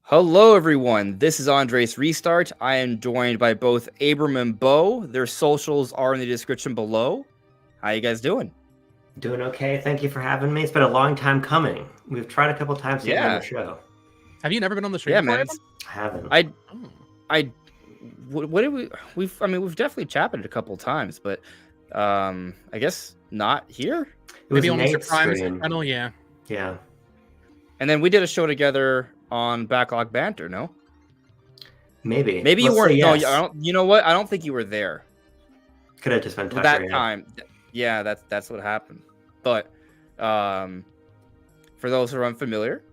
Hello, everyone. This is Andres Restart. I am joined by both Abram and Bo. Their socials are in the description below. How you guys doing? Doing okay. Thank you for having me. It's been a long time coming. We've tried a couple times to get on the Yeah, show. Have you never been on the stream yeah, before, man. Abram? I haven't. I, Oh. I, what did we? We've definitely chatted a couple times, but I guess not here. It was Maybe on Mr. Nate's Prime's stream. channel, yeah. Yeah. And then we did a show together on Backlog Banter. No, Maybe. maybe you Let's weren't. say No, yes. I don't. You know what? I don't think you were there. Could have just been Tucker. That yeah. time. Yeah, that's what happened. But for those who are unfamiliar,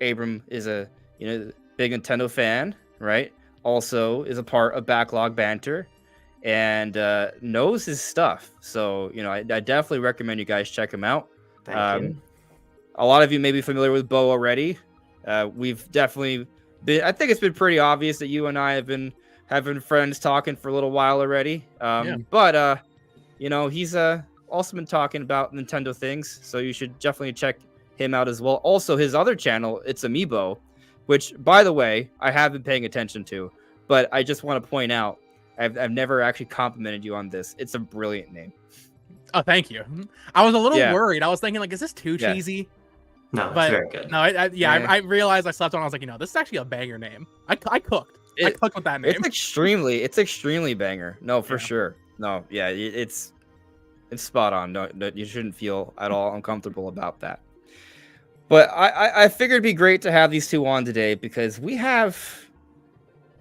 Abram is a big Nintendo fan, right? Also is a part of Backlog Banter and knows his stuff. So I definitely recommend you guys check him out. Thank you. A lot of you may be familiar with Bo already. We've definitely been. I think it's been pretty obvious that you and I have been friends talking for a little while already. Yeah. But he's also been talking about Nintendo things, so you should definitely check him out as well. Also, his other channel, It's Amiibo, which, by the way, I have been paying attention to, but I just want to point out, I've never actually complimented you on this. It's a brilliant name. Oh, thank you. I was a little Yeah. worried. I was thinking, like, is this too Yeah. cheesy? No, it's But very good. no, I realized I slept on. I was like, this is actually a banger name. I cooked. I cooked with that name. It's extremely banger. No, for Yeah. sure. No, yeah, it's spot on. No, you shouldn't feel at all uncomfortable about that. But I figured it'd be great to have these two on today because we have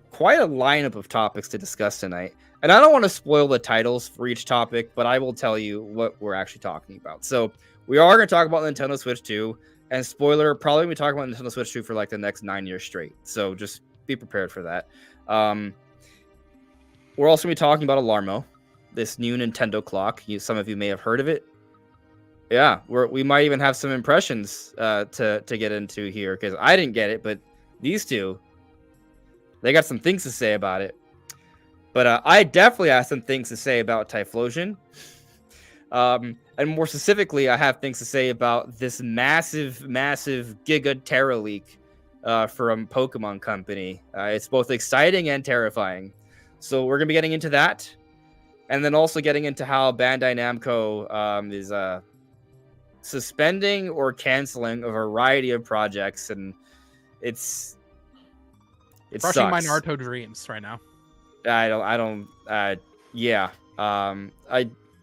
quite a lineup of topics to discuss tonight. And I don't want to spoil the titles for each topic, but I will tell you what we're actually talking about. So we are going to talk about Nintendo Switch 2. And spoiler, probably we talk about Nintendo Switch 2 for like the next 9 years straight. So just be prepared for that. We're also going to be talking about Alarmo, this new Nintendo clock. Some of you may have heard of it. Yeah, we might even have some impressions to get into here because I didn't get it, but these two, they got some things to say about it. But I definitely have some things to say about Typhlosion. And more specifically, I have things to say about this massive Giga Terra leak from Pokemon Company. It's both exciting and terrifying. So we're going to be getting into that. And then also getting into how Bandai Namco is suspending or canceling a variety of projects. And it Crushing my sucks. Naruto dreams right now.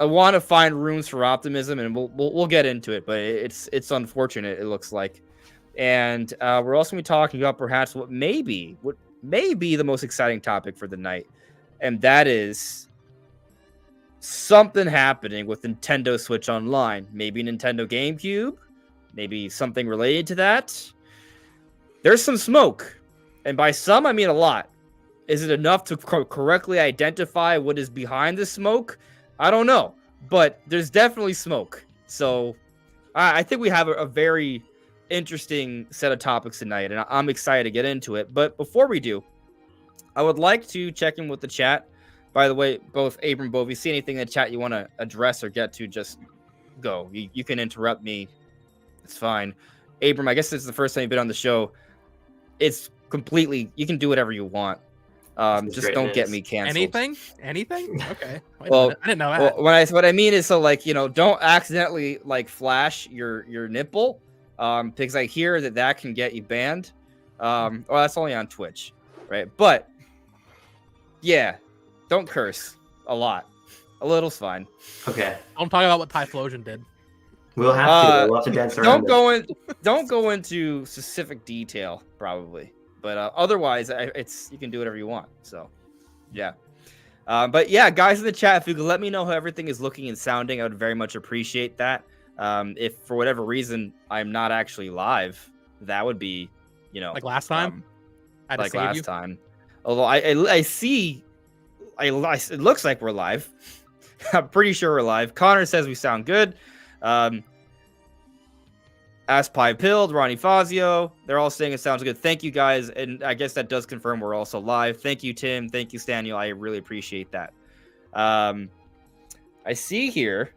I want to find rooms for optimism, and we'll get into it, but it's unfortunate, it looks like. And we're also going to be talking about perhaps what may be the most exciting topic for the night, and that is something happening with Nintendo Switch Online. Maybe Nintendo Gamecube, maybe something related to that. There's some smoke, and by some, I mean a lot. Is it enough to correctly identify what is behind the smoke? I don't know, but there's definitely smoke. So I think we have a very interesting set of topics tonight, and I'm excited to get into it. But before we do, I would like to check in with the chat. By the way, both Abram and Bo, if you see anything in the chat you want to address or get to, just go. You can interrupt me. It's fine. Abram, I guess this is the first time you've been on the show. It's completely, you can do whatever you want. Just don't get me canceled. Anything? Okay. Well, I didn't know that. Well, what I mean is, so like, don't accidentally like flash your nipple, because I hear that can get you banned. Well, that's only on Twitch, right? But yeah, don't curse a lot. A little's fine. Okay. I'm talking about what Typhlosion did. We'll have to. We'll have to dance around. Don't go into specific detail, probably. But otherwise, you can do whatever you want. So, yeah. But yeah, guys in the chat, if you could let me know how everything is looking and sounding, I would very much appreciate that. If for whatever reason I'm not actually live, that would be, like last time. Like last time. Although I see, it looks like we're live. I'm pretty sure we're live. Connor says we sound good. Aspie Pilled, Ronnie Fazio, they're all saying it sounds good. Thank you guys, and I guess that does confirm we're also live. Thank you, Tim. Thank you, Staniel. I really appreciate that. I see here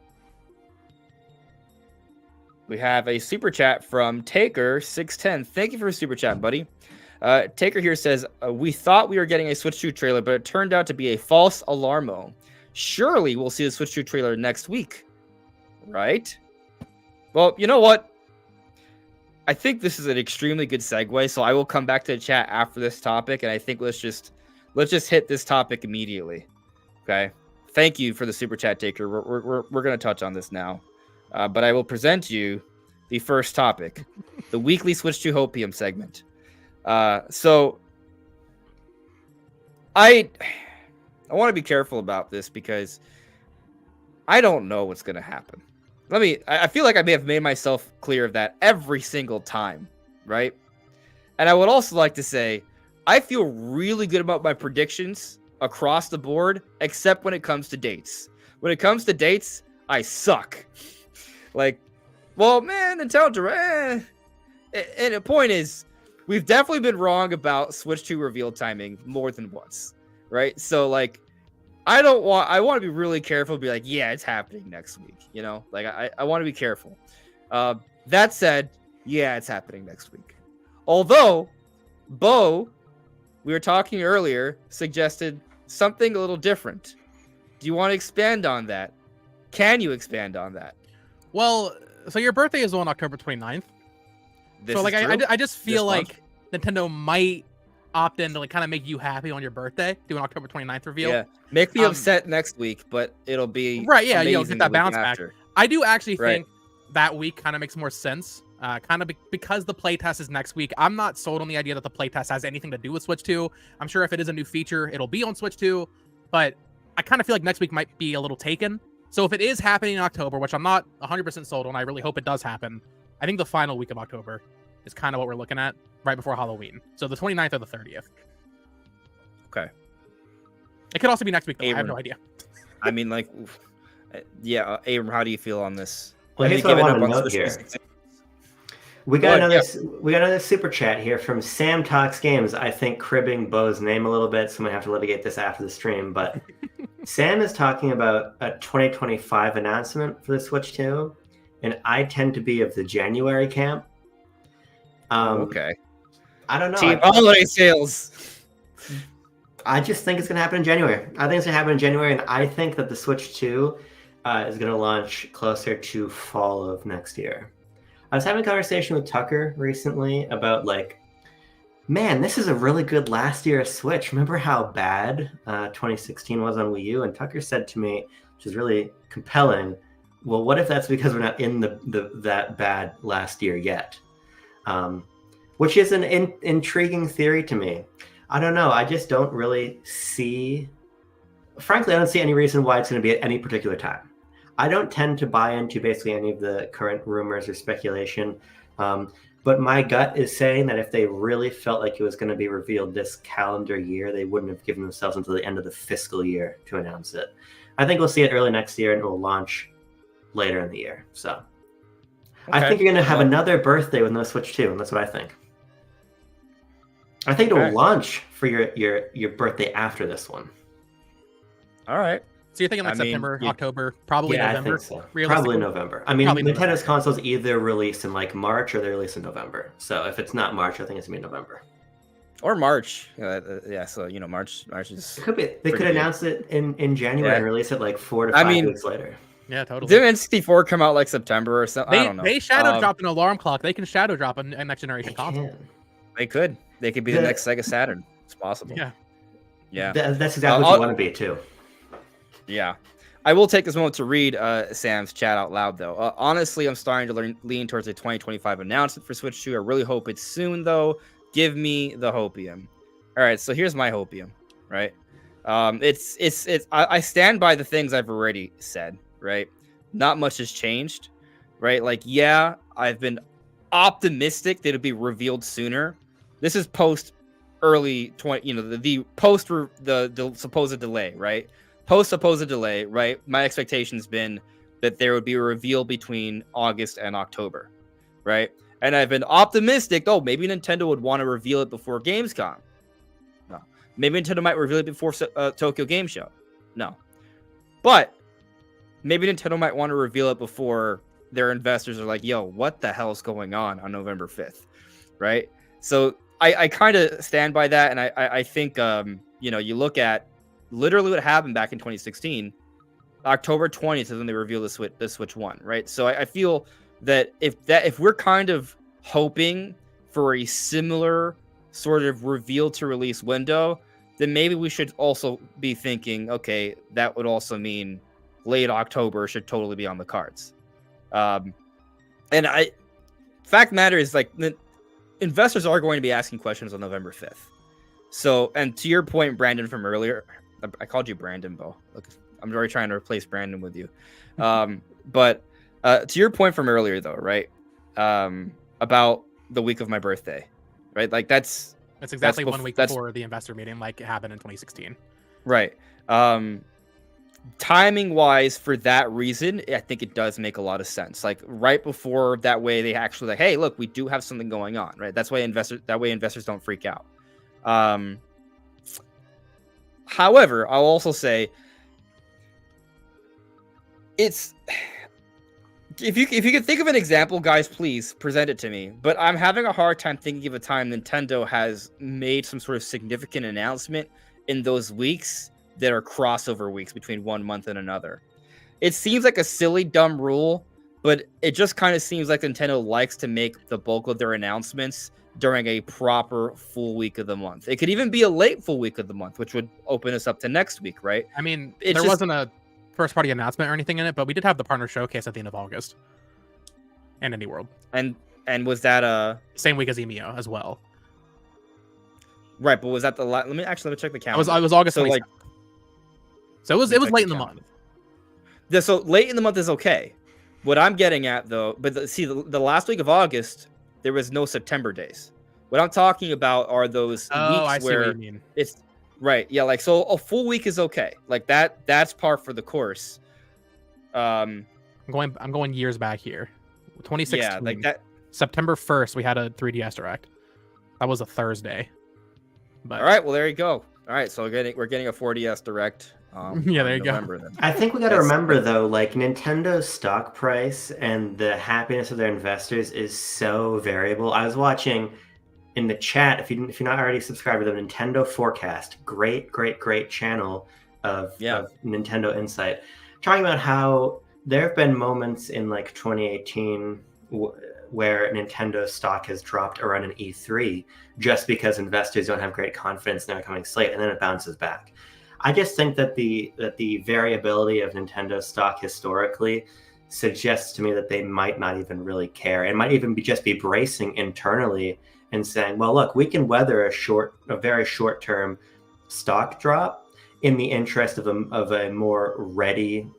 we have a super chat from Taker610. Thank you for a super chat, buddy. Taker here says, we thought we were getting a Switch 2 trailer, but it turned out to be a false Alarmo. Surely we'll see the Switch 2 trailer next week, right? Well, you know what? I think this is an extremely good segue, so I will come back to the chat after this topic, and I think let's just hit this topic immediately. Okay? Thank you for the super chat, Taker. We're going to touch on this now, but I will present you the first topic, the weekly Switch 2 Hopium segment. So I want to be careful about this because I don't know what's going to happen. I feel like I may have made myself clear of that every single time, right? And I would also like to say, I feel really good about my predictions across the board, except when it comes to dates. When it comes to dates, I suck. Like, well, man, Nintendo Direct. And the point is, we've definitely been wrong about Switch 2 reveal timing more than once, right? So, like, I want to be really careful, be like, yeah, it's happening next week, you know? Like, I want to be careful. That said, yeah, it's happening next week. Although, Bo, we were talking earlier, suggested something a little different. Do you want to expand on that? Can you expand on that? Well, so your birthday is on October 29th. This so, like, is true? I just feel This like Nintendo might opt in to, like, kind of make you happy on your birthday, do an October 29th reveal. Yeah, make me upset next week, but it'll be right. Yeah, you'll amazing get that the week bounce back. after. I do actually Right. think that week kind of makes more sense. Because the playtest is next week. I'm not sold on the idea that the playtest has anything to do with Switch 2. I'm sure if it is a new feature, it'll be on Switch 2, but I kind of feel like next week might be a little taken. So if it is happening in October, which I'm not 100% sold on, I really hope it does happen. I think the final week of October is kind of what we're looking at, right before Halloween. So the 29th or the 30th. Okay. It could also be next week, though. I have Abram. no idea. I mean, like, yeah, Abram, how do you feel on this? Well, here's what I want to note here. We got another super chat here from Sam Talks Games. I think cribbing Bo's name a little bit, so I'm gonna have to litigate this after the stream. But Sam is talking about a 2025 announcement for the Switch 2, and I tend to be of the January camp. Okay. I don't know. Team holiday sales. I just think it's gonna happen in January. I think it's gonna happen in January, and I think that the Switch 2 is gonna launch closer to fall of next year. I was having a conversation with Tucker recently about, like, man, this is a really good last year of Switch. Remember how bad 2016 was on Wii U? And Tucker said to me, which is really compelling, well, what if that's because we're not in that bad last year yet? Which is an intriguing theory to me. I don't know. I just don't really see... Frankly, I don't see any reason why it's going to be at any particular time. I don't tend to buy into basically any of the current rumors or speculation, but my gut is saying that if they really felt like it was going to be revealed this calendar year, they wouldn't have given themselves until the end of the fiscal year to announce it. I think we'll see it early next year, and it will launch later in the year. So okay. I think you're going to have another birthday with no Switch 2, and that's what I think. I think it will launch for your birthday after this one. All right. So you're thinking like September, October, probably November? I think so. Probably November. I mean, Nintendo's consoles either release in like March or they release in November. So if it's not March, I think it's gonna be November. Or March. Yeah, so March is... It could be. They could announce it in January and release it like 4 to 5 weeks later. Yeah, totally. Didn't N64 come out like September or something? I don't know. They shadow dropped an alarm clock. They can shadow drop a next generation console. They could. They could be the next Sega Saturn. It's possible. Yeah. That's exactly what you want to be too. Yeah. I will take this moment to read Sam's chat out loud, though. Honestly, I'm starting to lean towards a 2025 announcement for Switch 2. I really hope it's soon, though. Give me the hopium. All right, so here's my hopium, right? I stand by the things I've already said, right? Not much has changed, right? Like, yeah, I've been optimistic that it'll be revealed sooner. This is post early 20, the post the supposed delay, right? Post supposed delay, right? My expectation's been that there would be a reveal between August and October, right? And I've been optimistic, maybe Nintendo would want to reveal it before Gamescom. No. Maybe Nintendo might reveal it before Tokyo Game Show. No. But maybe Nintendo might want to reveal it before their investors are like, yo, what the hell is going on November 5th, right? So I kind of stand by that, and I think you look at literally what happened back in 2016. October 20th is when they revealed the Switch 1, right? So I feel that if we're kind of hoping for a similar sort of reveal to release window, then maybe we should also be thinking, okay, that would also mean late October should totally be on the cards. Fact matter is, like, investors are going to be asking questions on November 5th. So, and to your point, Brandon, from earlier, I called you Brandon, Bo. Look, I'm already trying to replace Brandon with you. But to your point from earlier, though, right? About the week of my birthday, right? Like that's exactly 1 week before the investor meeting, like it happened in 2016. Right. Timing wise, for that reason, I think it does make a lot of sense. Like right before, that way they actually like, hey, look, we do have something going on, right? That's why investors don't freak out. However, I'll also say it's if you can think of an example, guys, please present it to me. But I'm having a hard time thinking of a time Nintendo has made some sort of significant announcement in those weeks that are crossover weeks between one month and another. It seems like a silly, dumb rule, but it just kind of seems like Nintendo likes to make the bulk of their announcements during a proper full week of the month. It could even be a late full week of the month, which would open us up to next week, right? I mean, there wasn't a first party announcement or anything in it, but we did have the partner showcase at the end of August and Indie World. And was that same week as EMEO as well? Right, but was that the let me check the calendar. I was August 27th. Like, so it was late in the month. So late in the month is okay. What I'm getting at, though, but the last week of August, there was no September days. What I'm talking about are those weeks where what you mean. It's right. Yeah, like, so a full week is okay. Like that's par for the course. I'm going years back here. 2016. Yeah, like that. September 1st, we had a 3DS Direct. That was a Thursday. But all right, well, there you go. All right, so we're getting a 4DS Direct. Yeah, there you November, go. Then. I think we got to remember, though, like Nintendo's stock price and the happiness of their investors is so variable. I was watching in the chat, if you're not already subscribed to the Nintendo Forecast, great channel of Nintendo Insight, talking about how there have been moments in like 2018 where Nintendo stock has dropped around an E3 just because investors don't have great confidence in their coming slate, and then it bounces back. I just think that the variability of Nintendo stock historically suggests to me that they might not even really care, and might even just be bracing internally and saying, well, look, we can weather a very short-term stock drop in the interest of a more ready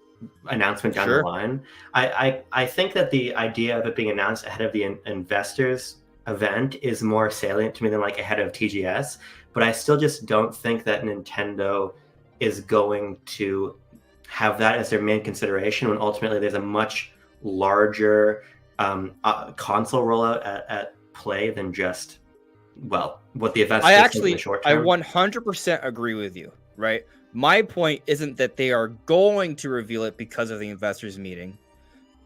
announcement down the line. I think that the idea of it being announced ahead of the investors event is more salient to me than like ahead of TGS, but I still just don't think that Nintendo is going to have that as their main consideration when ultimately there's a much larger console rollout at play than just, well, what the events in the short term. I 100% agree with you, right? My point isn't that they are going to reveal it because of the investors meeting,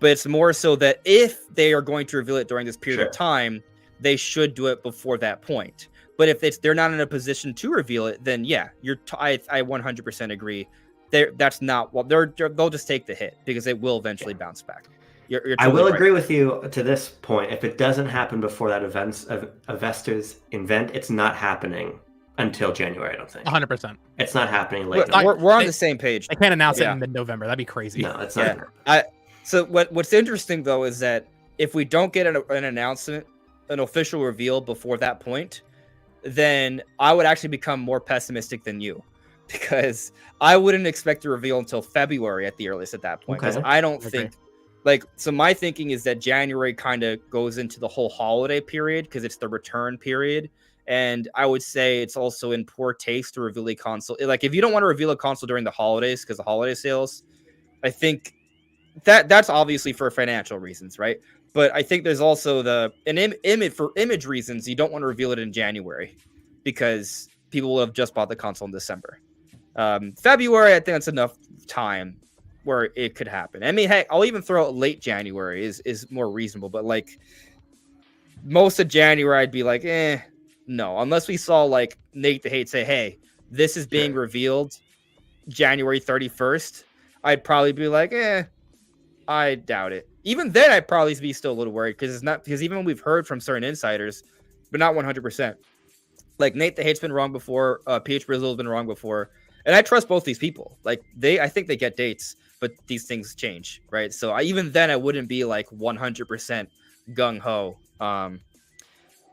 but it's more so that if they are going to reveal it during this period of time, they should do it before that point. But if they're not in a position to reveal it, then yeah, I 100% agree. That's not what they'll just take the hit because it will eventually bounce back. You're totally I will right. agree with you to this point. If it doesn't happen before that investors event, it's not happening until January. I don't think 100%. It's not happening late. We're on the same page. I can't announce it in mid-November. That'd be crazy. No, it's not. So what's interesting though is that if we don't get an announcement, an official reveal before that point, then I would actually become more pessimistic than you, because I wouldn't expect to reveal until February at the earliest at that point. Because I don't think, so my thinking is that January kind of goes into the whole holiday period because it's the return period. And I would say it's also in poor taste to reveal a console. Like, if you don't want to reveal a console during the holidays because of holiday sales, I think that's obviously for financial reasons, right? But I think there's also for image reasons, you don't want to reveal it in January because people will have just bought the console in December. February, I think that's enough time where it could happen. I mean, heck, I'll even throw out late January is more reasonable, but like most of January, I'd be like, No, unless we saw like Nate the Hate say, "Hey, this is being revealed January 31st." I'd probably be like, I doubt it. Even then, I'd probably be still a little worried because even when we've heard from certain insiders, but not 100%. Like Nate the Hate's been wrong before, PH Brizzle's been wrong before, and I trust both these people. Like I think they get dates, but these things change, right? So even then, I wouldn't be like 100% gung ho.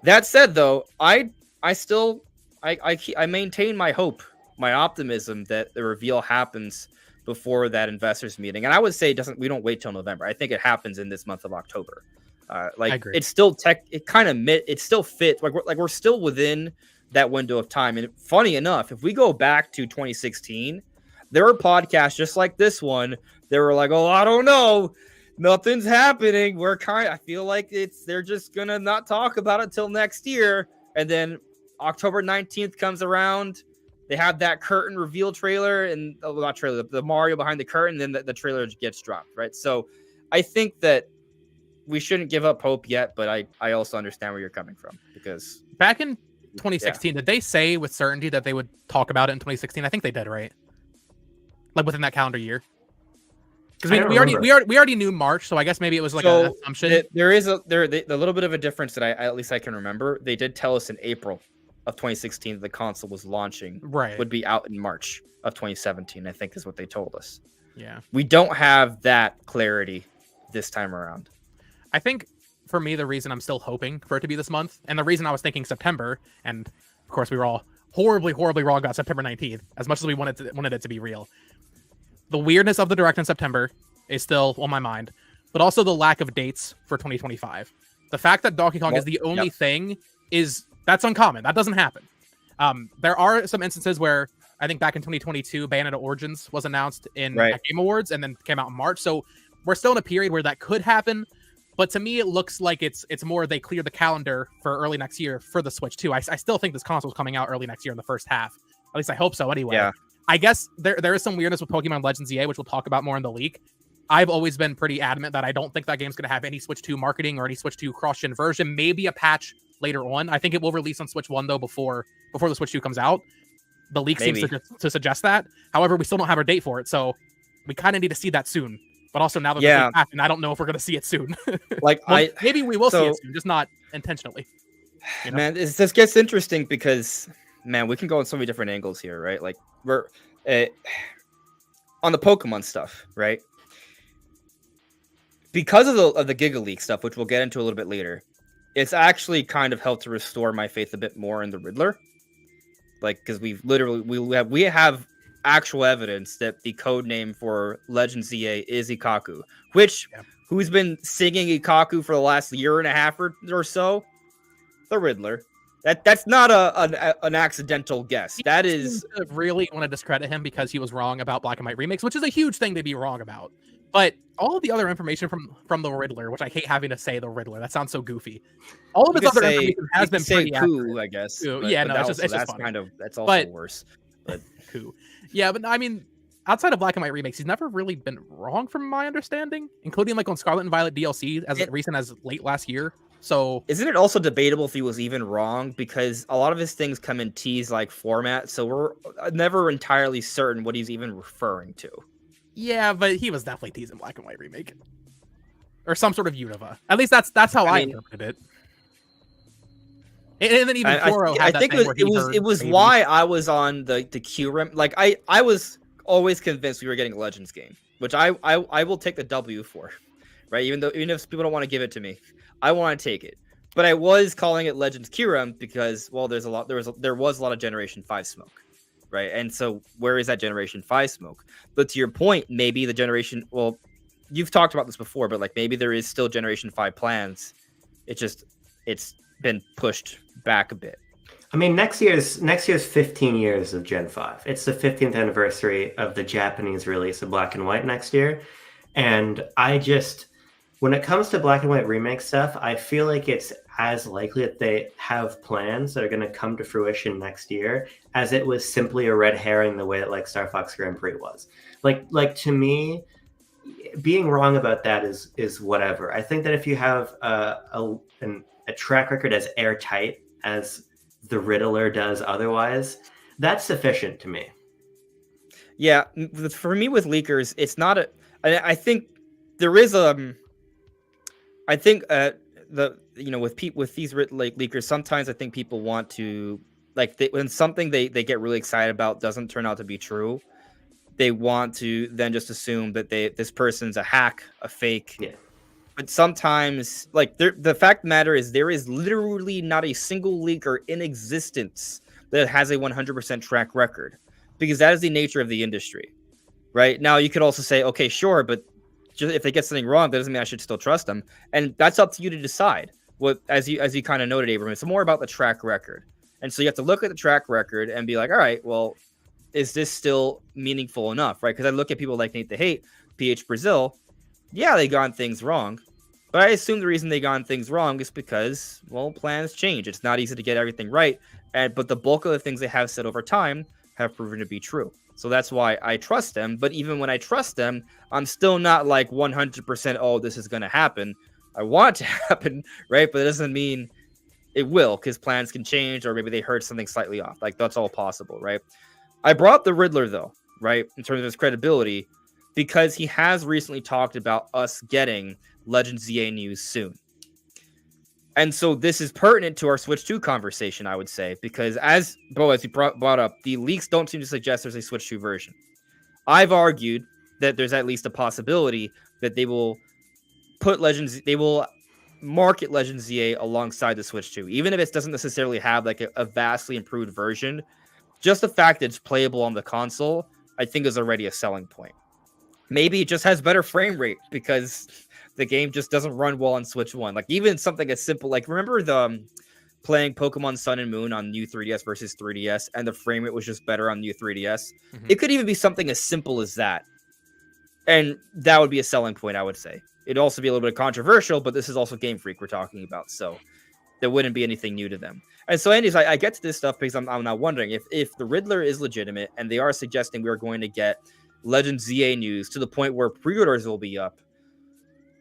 That said, though, I maintain my hope, my optimism that the reveal happens before that investors meeting. And I would say we don't wait till November. I think it happens in this month of October. It's still it still fits. We're still within that window of time. And funny enough, if we go back to 2016, there were podcasts just like this one. They were like, "Oh, I don't know. Nothing's happening. I feel like they're just going to not talk about it till next year." And then October 19th comes around. They have that curtain reveal trailer and not trailer, the Mario behind the curtain. Then the trailer gets dropped, right? So I think that we shouldn't give up hope yet, but I also understand where you're coming from because back in 2016, did they say with certainty that they would talk about it in 2016? I think they did, right? Like within that calendar year. Because we already knew March, so I guess maybe it was like an assumption. There is a little bit of a difference that I at least I can remember. They did tell us in April of 2016 that the console was launching, would be out in March of 2017. I think is what they told us. Yeah, we don't have that clarity this time around. I think for me, the reason I'm still hoping for it to be this month, and the reason I was thinking September, and of course we were all horribly wrong about September 19th, as much as we wanted it to be real. The weirdness of the Direct in September is still on my mind, but also the lack of dates for 2025. The fact that Donkey Kong is the only thing that's uncommon. That doesn't happen. There are some instances where I think back in 2022, Bayonetta Origins was announced at Game Awards and then came out in March. So we're still in a period where that could happen. But to me, it looks like it's more they clear the calendar for early next year for the Switch 2. I still think this console is coming out early next year in the first half. At least I hope so anyway. Yeah. I guess there is some weirdness with Pokemon Legends EA, which we'll talk about more in the leak. I've always been pretty adamant that I don't think that game's going to have any Switch 2 marketing or any Switch 2 cross-gen version. Maybe a patch later on. I think it will release on Switch 1, though, before the Switch 2 comes out. The leak seems to suggest that. However, we still don't have a date for it, so we kind of need to see that soon. But also now that the leak happened, I don't know if we're going to see it soon. Maybe we will see it soon, just not intentionally. You know? Man, this gets interesting because, man, we can go in so many different angles here, right? Like, we're on the Pokemon stuff, right? Because of the Giga Leak stuff, which we'll get into a little bit later, it's actually kind of helped to restore my faith a bit more in the Riddler. Like, because we have actual evidence that the code name for Legends EA is Ikaku, who's been singing Ikaku for the last year and a half or so? The Riddler. That's not an accidental guess. That is really want to discredit him because he was wrong about Black and White remakes, which is a huge thing to be wrong about. But all of the other information from the Riddler, which I hate having to say the Riddler, that sounds so goofy. All of his other information has been pretty accurate. I guess. That's also worse. But yeah, but I mean, outside of Black and White remakes, he's never really been wrong from my understanding, including like on Scarlet and Violet DLC as recent as late last year. So isn't it also debatable if he was even wrong because a lot of his things come in tease-like format, so we're never entirely certain what he's even referring to. Yeah, but he was definitely teasing Black and White remake or some sort of Unova. At least that's how I interpreted it. And then even Toro had that thing where it was why I was on the QREM. Like I was always convinced we were getting a Legends game, which I will take the W for, right? Even if people don't want to give it to me. I want to take it, but I was calling it Legends Kyurem because, well, there was a lot of Generation 5 smoke, right? And so where is that Generation 5 smoke? But to your point, maybe you've talked about this before, but like maybe there is still Generation 5 plans. It's been pushed back a bit. I mean, next year's 15 years of Gen 5. It's the 15th anniversary of the Japanese release of Black and White next year, and when it comes to Black and White remake stuff, I feel like it's as likely that they have plans that are going to come to fruition next year as it was simply a red herring the way that like Star Fox Grand Prix was. Like to me, being wrong about that is whatever. I think that if you have a track record as airtight as the Riddler does otherwise, that's sufficient to me. Yeah, for me with leakers, it's not a. I think there is I think with these like leakers, sometimes I think people want to when something they get really excited about doesn't turn out to be true, they want to then just assume that this person's a hack, a fake. Yeah. But sometimes, the fact of the matter is, there is literally not a single leaker in existence that has a 100% track record, because that is the nature of the industry. Right now, you could also say, okay, sure, but just if they get something wrong, that doesn't mean I should still trust them, and that's up to you to decide. What, as you kind of noted, Abram, it's more about the track record, and so you have to look at the track record and be like, all right, well, is this still meaningful enough, right? Because I look at people like Nate the Hate, PH Brazil, yeah, they got things wrong, but I assume the reason they got things wrong is because, well, plans change. It's not easy to get everything right, but the bulk of the things they have said over time have proven to be true. So that's why I trust them. But even when I trust them, I'm still not like 100%, oh, this is going to happen. I want it to happen, right? But it doesn't mean it will, because plans can change, or maybe they heard something slightly off. Like, that's all possible, right? I brought the Riddler, though, right, in terms of his credibility, because he has recently talked about us getting Legend ZA news soon. And so this is pertinent to our Switch 2 conversation, I would say, because as you brought up, the leaks don't seem to suggest there's a Switch 2 version. I've argued that there's at least a possibility that they will market Legend ZA alongside the Switch 2, even if it doesn't necessarily have like a vastly improved version. Just the fact that it's playable on the console, I think, is already a selling point. Maybe it just has better frame rate because the game just doesn't run well on Switch 1. Like, even something as simple, like, remember playing Pokemon Sun and Moon on new 3DS versus 3DS, and the frame rate was just better on new 3DS? Mm-hmm. It could even be something as simple as that. And that would be a selling point, I would say. It'd also be a little bit controversial, but this is also Game Freak we're talking about, so there wouldn't be anything new to them. And so, anyways, I get to this stuff because I'm now wondering if the Riddler is legitimate, and they are suggesting we're going to get Legend ZA news to the point where pre-orders will be up.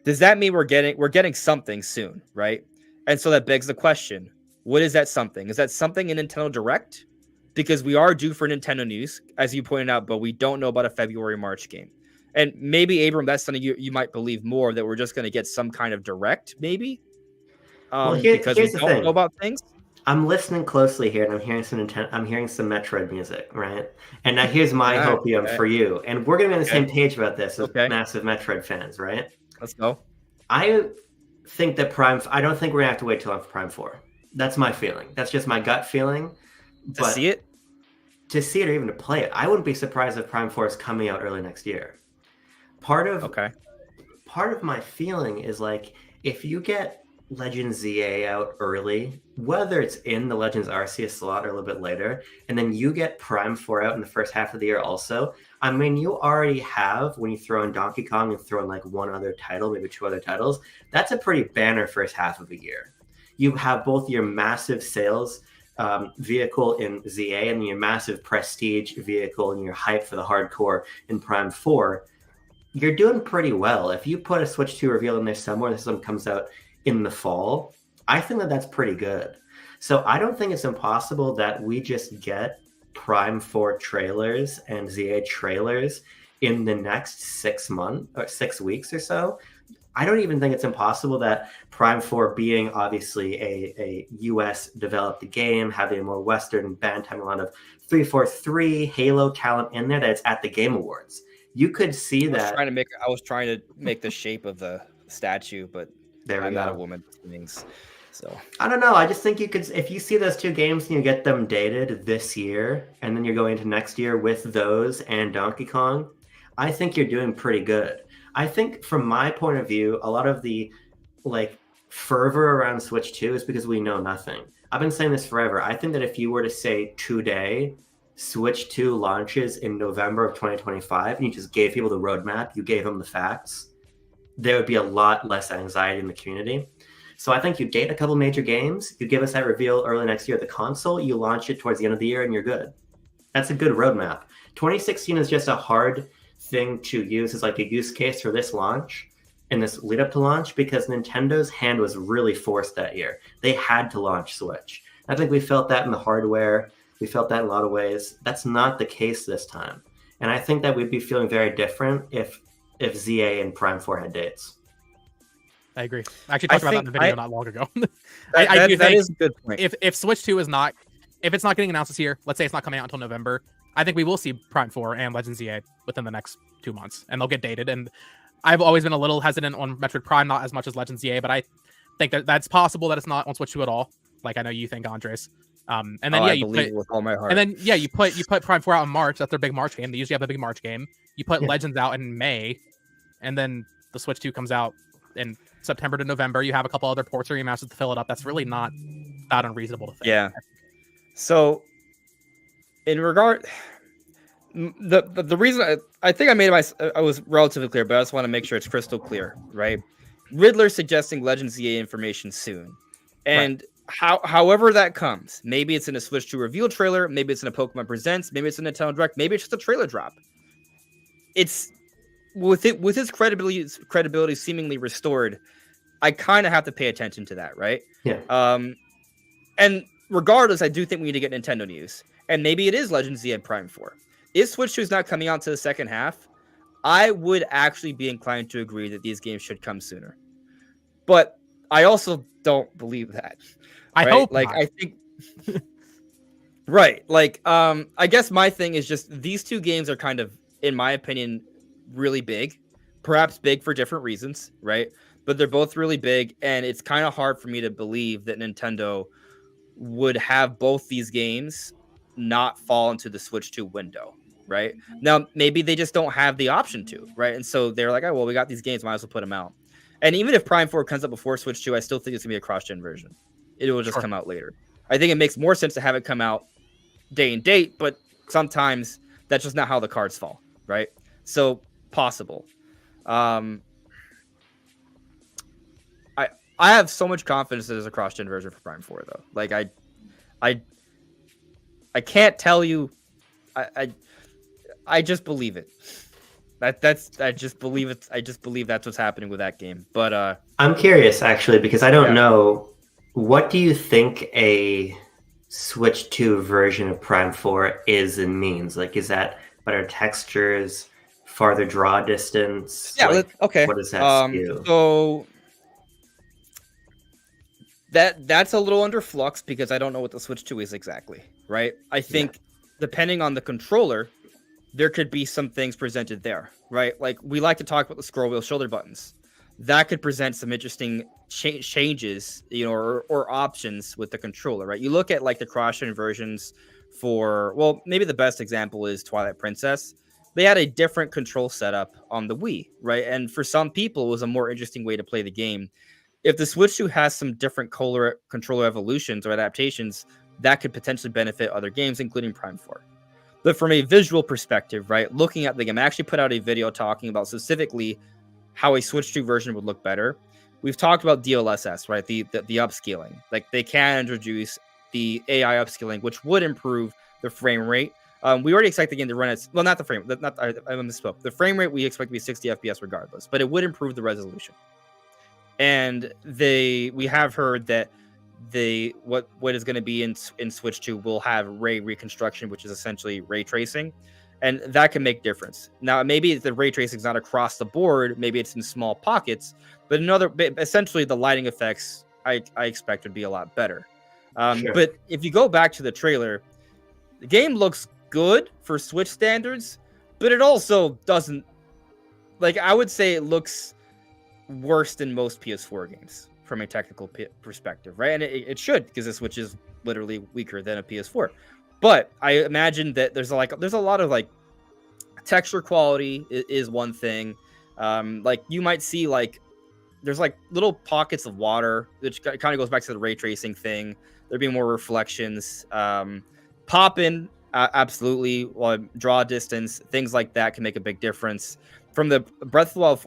Does that mean we're getting something soon, right? And so that begs the question: what is that something? Is that something in Nintendo Direct? Because we are due for Nintendo news, as you pointed out, but we don't know about a February-March game. And maybe, Abram, that's something you might believe more, that we're just going to get some kind of Direct, maybe. Because we don't know about things. I'm listening closely here, and I'm hearing some Metroid music, right? And now here's my hopium for you, and we're going to be on the same page about this as massive Metroid fans, right? Let's go. I think that I don't think we're going to have to wait too long for Prime 4. That's my feeling. That's just my gut feeling. To see it? To see it or even to play it. I wouldn't be surprised if Prime 4 is coming out early next year. Part of my feeling is, like, if you get Legends ZA out early, whether it's in the Legends Arceus slot or a little bit later, and then you get Prime 4 out in the first half of the year also, I mean, you already have, when you throw in Donkey Kong and throw in like one other title, maybe two other titles, that's a pretty banner first half of a year. You have both your massive sales vehicle in ZA and your massive prestige vehicle and your hype for the hardcore in Prime 4. You're doing pretty well. If you put a Switch 2 reveal in there somewhere, this one comes out in the fall, I think that that's pretty good. So I don't think it's impossible that we just get Prime 4 trailers and ZA trailers in the next 6 months or 6 weeks or so. I don't even think it's impossible that Prime 4, being obviously a US developed game, having a more Western band, having a lot of 343 Halo talent in there, that it's at the Game Awards. You could see that. I was trying to make the shape of the statue, but I'm not a woman. So I don't know. I just think you could, if you see those two games and you get them dated this year, and then you're going into next year with those and Donkey Kong, I think you're doing pretty good. I think from my point of view, a lot of the fervor around Switch 2 is because we know nothing. I've been saying this forever. I think that if you were to say today, Switch 2 launches in November of 2025, and you just gave people the roadmap, you gave them the facts, there would be a lot less anxiety in the community. So I think you date a couple major games, you give us that reveal early next year at the console, you launch it towards the end of the year, and you're good. That's a good roadmap. 2016 is just a hard thing to use as like a use case for this launch and this lead up to launch, because Nintendo's hand was really forced that year. They had to launch Switch. I think we felt that in the hardware. We felt that in a lot of ways. That's not the case this time. And I think that we'd be feeling very different if ZA and Prime 4 had dates. I agree. I actually talked about that in the video not long ago. That is a good point. If Switch 2 is not, if it's not getting announced this year, let's say it's not coming out until November, I think we will see Prime 4 and Legends ZA within the next 2 months, and they'll get dated. And I've always been a little hesitant on Metroid Prime, not as much as Legends ZA, but I think that that's possible that it's not on Switch 2 at all. Like I know you think, Andres. And then I believe it with all my heart. And then you put Prime 4 out in March. That's their big March game. They usually have a big March game. You put Legends out in May, and then the Switch 2 comes out in September to November. You have a couple other ports or remasters to fill it up. That's really not that unreasonable to think. Yeah. So, in regard, the reason I think I was relatively clear, but I just want to make sure it's crystal clear, right? Riddler suggesting Legends ZA information soon, and however that comes, maybe it's in a Switch 2 reveal trailer, maybe it's in a Pokemon Presents, maybe it's in a Nintendo Direct, maybe it's just a trailer drop. It's with his credibility seemingly restored. I kind of have to pay attention to that, right? Yeah. And regardless, I do think we need to get Nintendo news, and maybe it is Legends ZA and Prime 4. If Switch 2 is not coming out to the second half, I would actually be inclined to agree that these games should come sooner. But I also don't believe that. I hope like not. I think right. Like I guess my thing is just these two games are kind of, in my opinion, really big. Perhaps big for different reasons, right? But they're both really big, and it's kind of hard for me to believe that Nintendo would have both these games not fall into the Switch 2 window, right? Now, maybe they just don't have the option to, right? And so they're like, oh, well, we got these games, might as well put them out. And even if Prime 4 comes up before Switch 2, I still think it's going to be a cross-gen version. It will just come out later. I think it makes more sense to have it come out day and date, but sometimes that's just not how the cards fall, right? So, possible. I have so much confidence that there's a cross-gen version for Prime 4, though. Like, I can't tell you. I just believe it. I just believe it. I just believe that's what's happening with that game. But I'm curious actually because I don't know. What do you think a Switch 2 version of Prime 4 is and means? Like, is that better textures, farther draw distance? Yeah. Like, okay. What does that skew? So that's a little under flux because I don't know what the Switch 2 is exactly. Right. I think depending on the controller, there could be some things presented there, right? Like we like to talk about the scroll wheel shoulder buttons. That could present some interesting changes, you know, or options with the controller, right? You look at like the cross-gen versions for, well, maybe the best example is Twilight Princess. They had a different control setup on the Wii, right? And for some people, it was a more interesting way to play the game. If the Switch 2 has some different controller evolutions or adaptations, that could potentially benefit other games, including Prime 4. But from a visual perspective, right, looking at the game, I actually put out a video talking about specifically how a Switch 2 version would look better. We've talked about DLSS, right, the upscaling. Like they can introduce the AI upscaling, which would improve the frame rate. We already expect the game to run at, well, not the frame, I misspoke. The frame rate we expect to be 60 FPS regardless, but it would improve the resolution. And we have heard that what is going to be in Switch 2 will have ray reconstruction, which is essentially ray tracing, and that can make difference. Now, maybe the ray tracing is not across the board, maybe it's in small pockets, but essentially the lighting effects I expect would be a lot better. Sure. But if you go back to the trailer, the game looks good for Switch standards, but it also doesn't, like, I would say it looks worse than most PS4 games from a technical perspective, right? And it should, because the Switch is literally weaker than a PS4. But I imagine that there's a lot of like texture quality is one thing. Like you might see like there's like little pockets of water, which kind of goes back to the ray tracing thing. There'd be more reflections. Pop in, absolutely. Draw distance, things like that can make a big difference. From the Breath of the Wild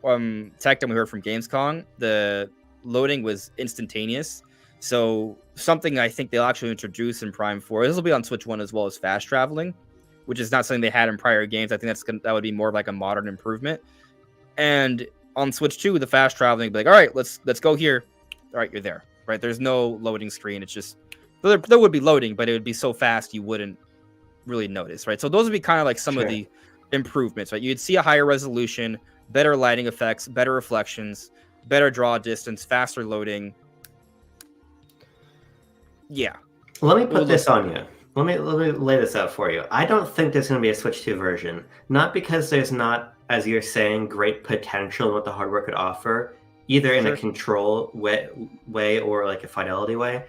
tech that we heard from Gamescom, the loading was instantaneous. So something I think they'll actually introduce in Prime 4. This will be on Switch 1 as well as fast traveling, which is not something they had in prior games. I think that would be more of like a modern improvement. And on Switch 2, the fast traveling, be like, all right, let's go here. All right, you're there. Right? There's no loading screen. It's just There would be loading, but it would be so fast you wouldn't really notice, right? So those would be kind of like some of the improvements, right? You'd see a higher resolution, better lighting effects, better reflections, better draw distance, faster loading. Yeah. Let me put this on you. Let me lay this out for you. I don't think there's going to be a Switch 2 version. Not because there's not, as you're saying, great potential in what the hardware could offer, either in a control way or like a fidelity way.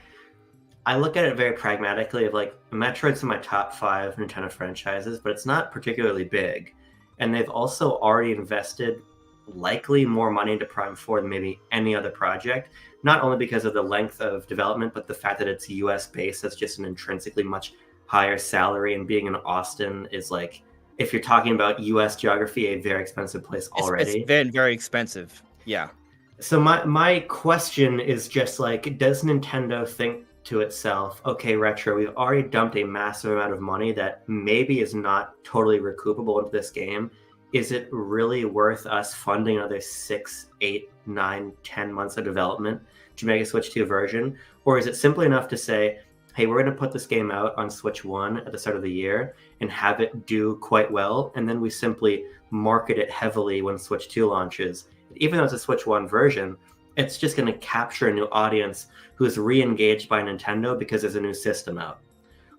I look at it very pragmatically of like, Metroid's in my top 5 Nintendo franchises, but it's not particularly big. And they've also already invested likely more money into Prime 4 than maybe any other project, not only because of the length of development, but the fact that it's US based. That's just an intrinsically much higher salary, and being in Austin is like, if you're talking about US geography, a very expensive place already. It's been very expensive. Yeah. So my question is just like, does Nintendo think to itself, okay, Retro, we've already dumped a massive amount of money that maybe is not totally recoupable into this game. Is it really worth us funding another 6, 8, 9, 10 months of development to make a Switch 2 version? Or is it simply enough to say, hey, we're going to put this game out on Switch 1 at the start of the year and have it do quite well, and then we simply market it heavily when Switch 2 launches? Even though it's a Switch 1 version, it's just going to capture a new audience who is re-engaged by Nintendo because there's a new system out.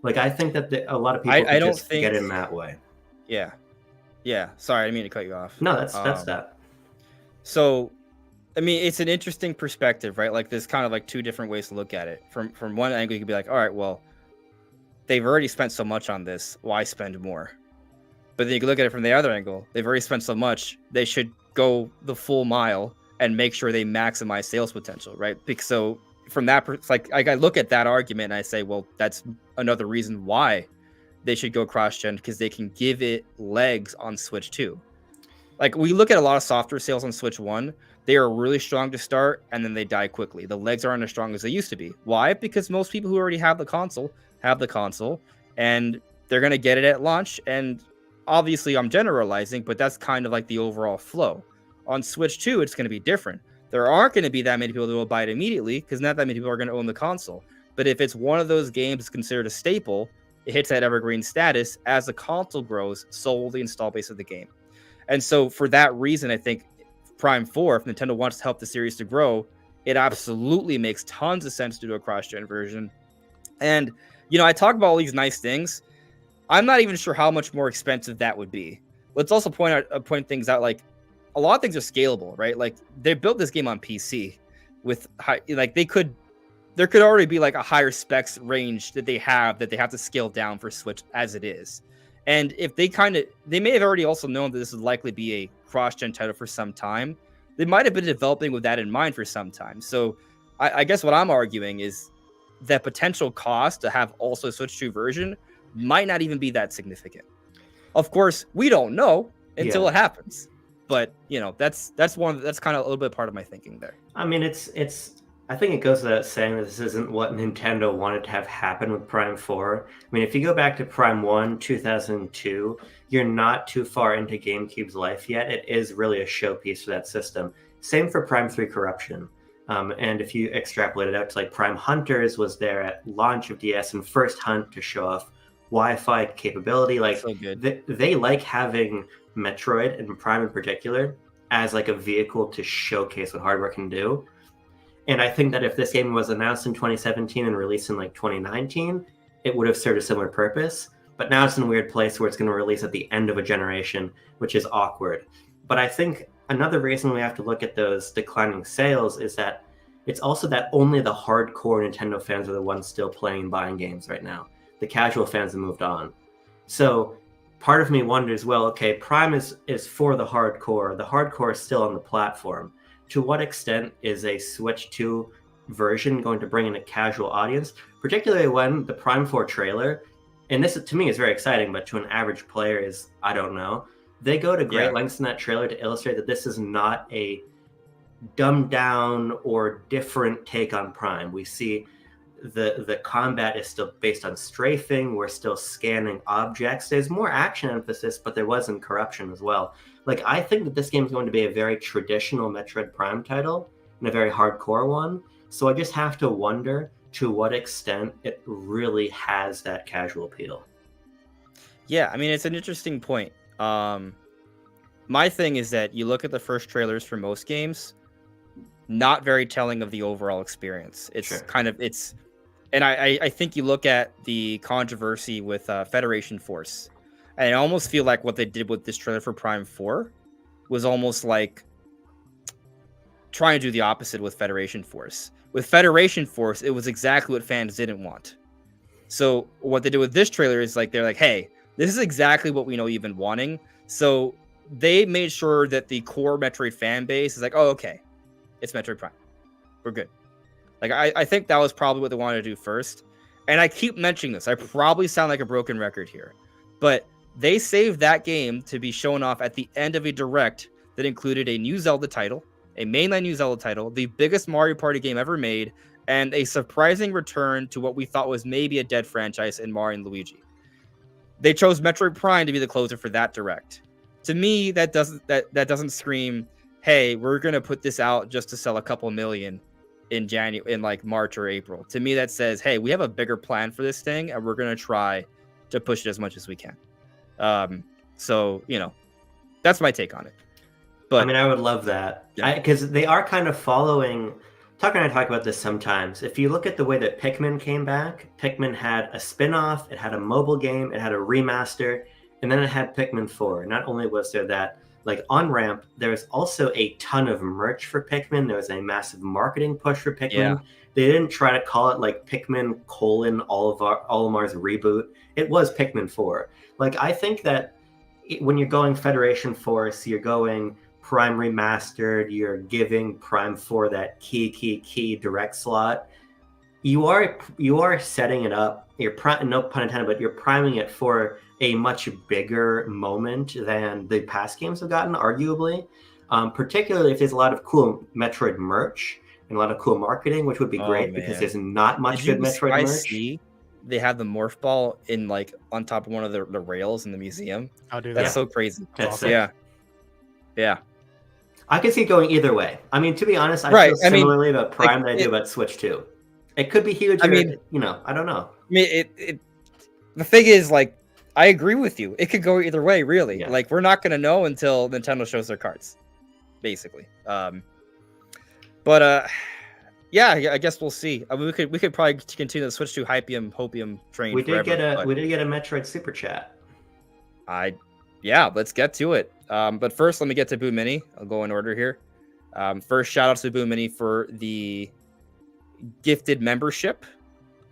Like, I think that a lot of people can just get in that way. Yeah. Yeah, sorry, I didn't mean to cut you off. No, that's that. So, I mean, it's an interesting perspective, right? Like, there's kind of like two different ways to look at it. From one angle, you could be like, all right, well, they've already spent so much on this. Why spend more? But then you can look at it from the other angle. They've already spent so much. They should go the full mile and make sure they maximize sales potential, right? Because so from that, like I look at that argument and I say, well, that's another reason why they should go cross-gen, because they can give it legs on Switch 2. Like, we look at a lot of software sales on Switch 1. They are really strong to start, and then they die quickly. The legs aren't as strong as they used to be. Why? Because most people who already have the console, and they're going to get it at launch. And obviously, I'm generalizing, but that's kind of like the overall flow. On Switch 2, it's going to be different. There aren't going to be that many people that will buy it immediately, because not that many people are going to own the console. But if it's one of those games considered a staple, it hits that evergreen status. As the console grows, so will the install base of the game. And so for that reason, I think Prime 4, if Nintendo wants to help the series to grow, it absolutely makes tons of sense to do a cross-gen version. And, I talk about all these nice things. I'm not even sure how much more expensive that would be. Let's also point things out, like, a lot of things are scalable, right? Like, they built this game on PC with high, like, there could already be like a higher specs range that they have to scale down for Switch as it is. And if they may have already also known that this would likely be a cross-gen title for some time. They might have been developing with that in mind for some time. So I guess what I'm arguing is that potential cost to have also a Switch 2 version might not even be that significant. Of course, we don't know until it happens. But, that's kind of a little bit part of my thinking there. I mean, I think it goes without saying that this isn't what Nintendo wanted to have happen with Prime 4. I mean, if you go back to Prime 1, 2002, you're not too far into GameCube's life yet. It is really a showpiece for that system. Same for Prime 3 Corruption. And if you extrapolate it out to like Prime Hunters was there at launch of DS and first hunt to show off Wi-Fi capability. Like, so good. They like having Metroid and Prime in particular as like a vehicle to showcase what hardware can do. And I think that if this game was announced in 2017 and released in like 2019, it would have served a similar purpose. But now it's in a weird place where it's going to release at the end of a generation, which is awkward. But I think another reason we have to look at those declining sales is that it's also that only the hardcore Nintendo fans are the ones still playing and buying games right now. The casual fans have moved on. So part of me wonders, well, okay, Prime is for the hardcore. The hardcore is still on the platform. To what extent is a Switch 2 version going to bring in a casual audience, particularly when the Prime 4 trailer, and this to me is very exciting, but to an average player is, I don't know. They go to great lengths in that trailer to illustrate that this is not a dumbed down or different take on Prime. We see the combat is still based on strafing. We're still scanning objects. There's more action emphasis, but there wasn't corruption as well. Like, I think that this game is going to be a very traditional Metroid Prime title and a very hardcore one. So I just have to wonder, to what extent it really has that casual appeal. Yeah, I mean, it's an interesting point. My thing is that you look at the first trailers for most games, not very telling of the overall experience. It's Sure. kind of, and I think you look at the controversy with Federation Force, and I almost feel like what they did with this trailer for Prime 4 was almost like trying to do the opposite with Federation Force. With Federation Force, it was exactly what fans didn't want. So what they did with this trailer is like, they're like, hey, this is exactly what we know you've been wanting. So they made sure that the core Metroid fan base is like, oh, okay, it's Metroid Prime. We're good. Like, I think that was probably what they wanted to do first. And I keep mentioning this. I probably sound like a broken record here. But they saved that game to be shown off at the end of a direct that included a new Zelda title, a mainline new Zelda title, the biggest Mario Party game ever made, and a surprising return to what we thought was maybe a dead franchise in Mario and Luigi. They chose Metroid Prime to be the closer for that direct. To me, that doesn't scream, hey, we're gonna put this out just to sell a couple million in like March or April. To me, that says, hey, we have a bigger plan for this thing, and we're gonna try to push it as much as we can. So that's my take on it. But I mean, I would love that, because they are kind of following. Tucker and I talk about this sometimes. If you look at the way that Pikmin came back, Pikmin had a spin-off, it had a mobile game, it had a remaster, and then it had Pikmin 4. Not only was there that, like, on-ramp, there was also a ton of merch for Pikmin. There was a massive marketing push for Pikmin. Yeah. They didn't try to call it, like, Pikmin : Olimar's reboot. It was Pikmin 4. Like, I think that when you're going Federation Force, you're going Prime Remastered, you're giving Prime 4 that key direct slot. You are setting it up. You're no pun intended, but you're priming it for a much bigger moment than the past games have gotten, arguably. Particularly if there's a lot of cool Metroid merch and a lot of cool marketing, which would be great because there's not much good Metroid merch. They have the morph ball in like on top of one of the rails in the museum. I'll do that. That's so crazy. That's yeah. I can see it going either way. I mean, to be honest, I feel similarly about Prime that I do about Switch 2. It could be huge. I don't know. I mean, the thing is, like, I agree with you. It could go either way, really. Yeah. Like, we're not going to know until Nintendo shows their cards, basically. Yeah, I guess we'll see. I mean, we could probably continue the Switch 2 hopium train. We did get a Metroid super chat. Let's get to it. But first, let me get to Boo Mini. I'll go in order here. First, shout out to Boo Mini for the gifted membership.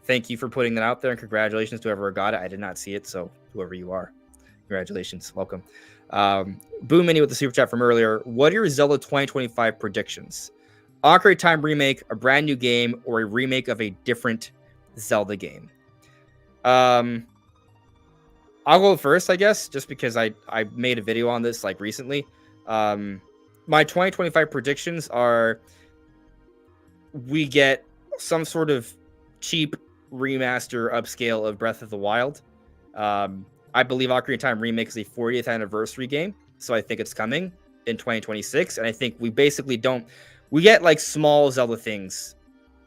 Thank you for putting that out there, and congratulations to whoever got it. I did not see it, so whoever you are, congratulations. Welcome. Boo Mini with the super chat from earlier. What are your Zelda 2025 predictions? Ocarina of Time remake, a brand new game, or a remake of a different Zelda game? I'll go first, I guess, just because I made a video on this like recently. My 2025 predictions are we get some sort of cheap remaster upscale of Breath of the Wild. I believe Ocarina of Time remake is a 40th anniversary game, so I think it's coming in 2026. And I think we basically we get like small Zelda things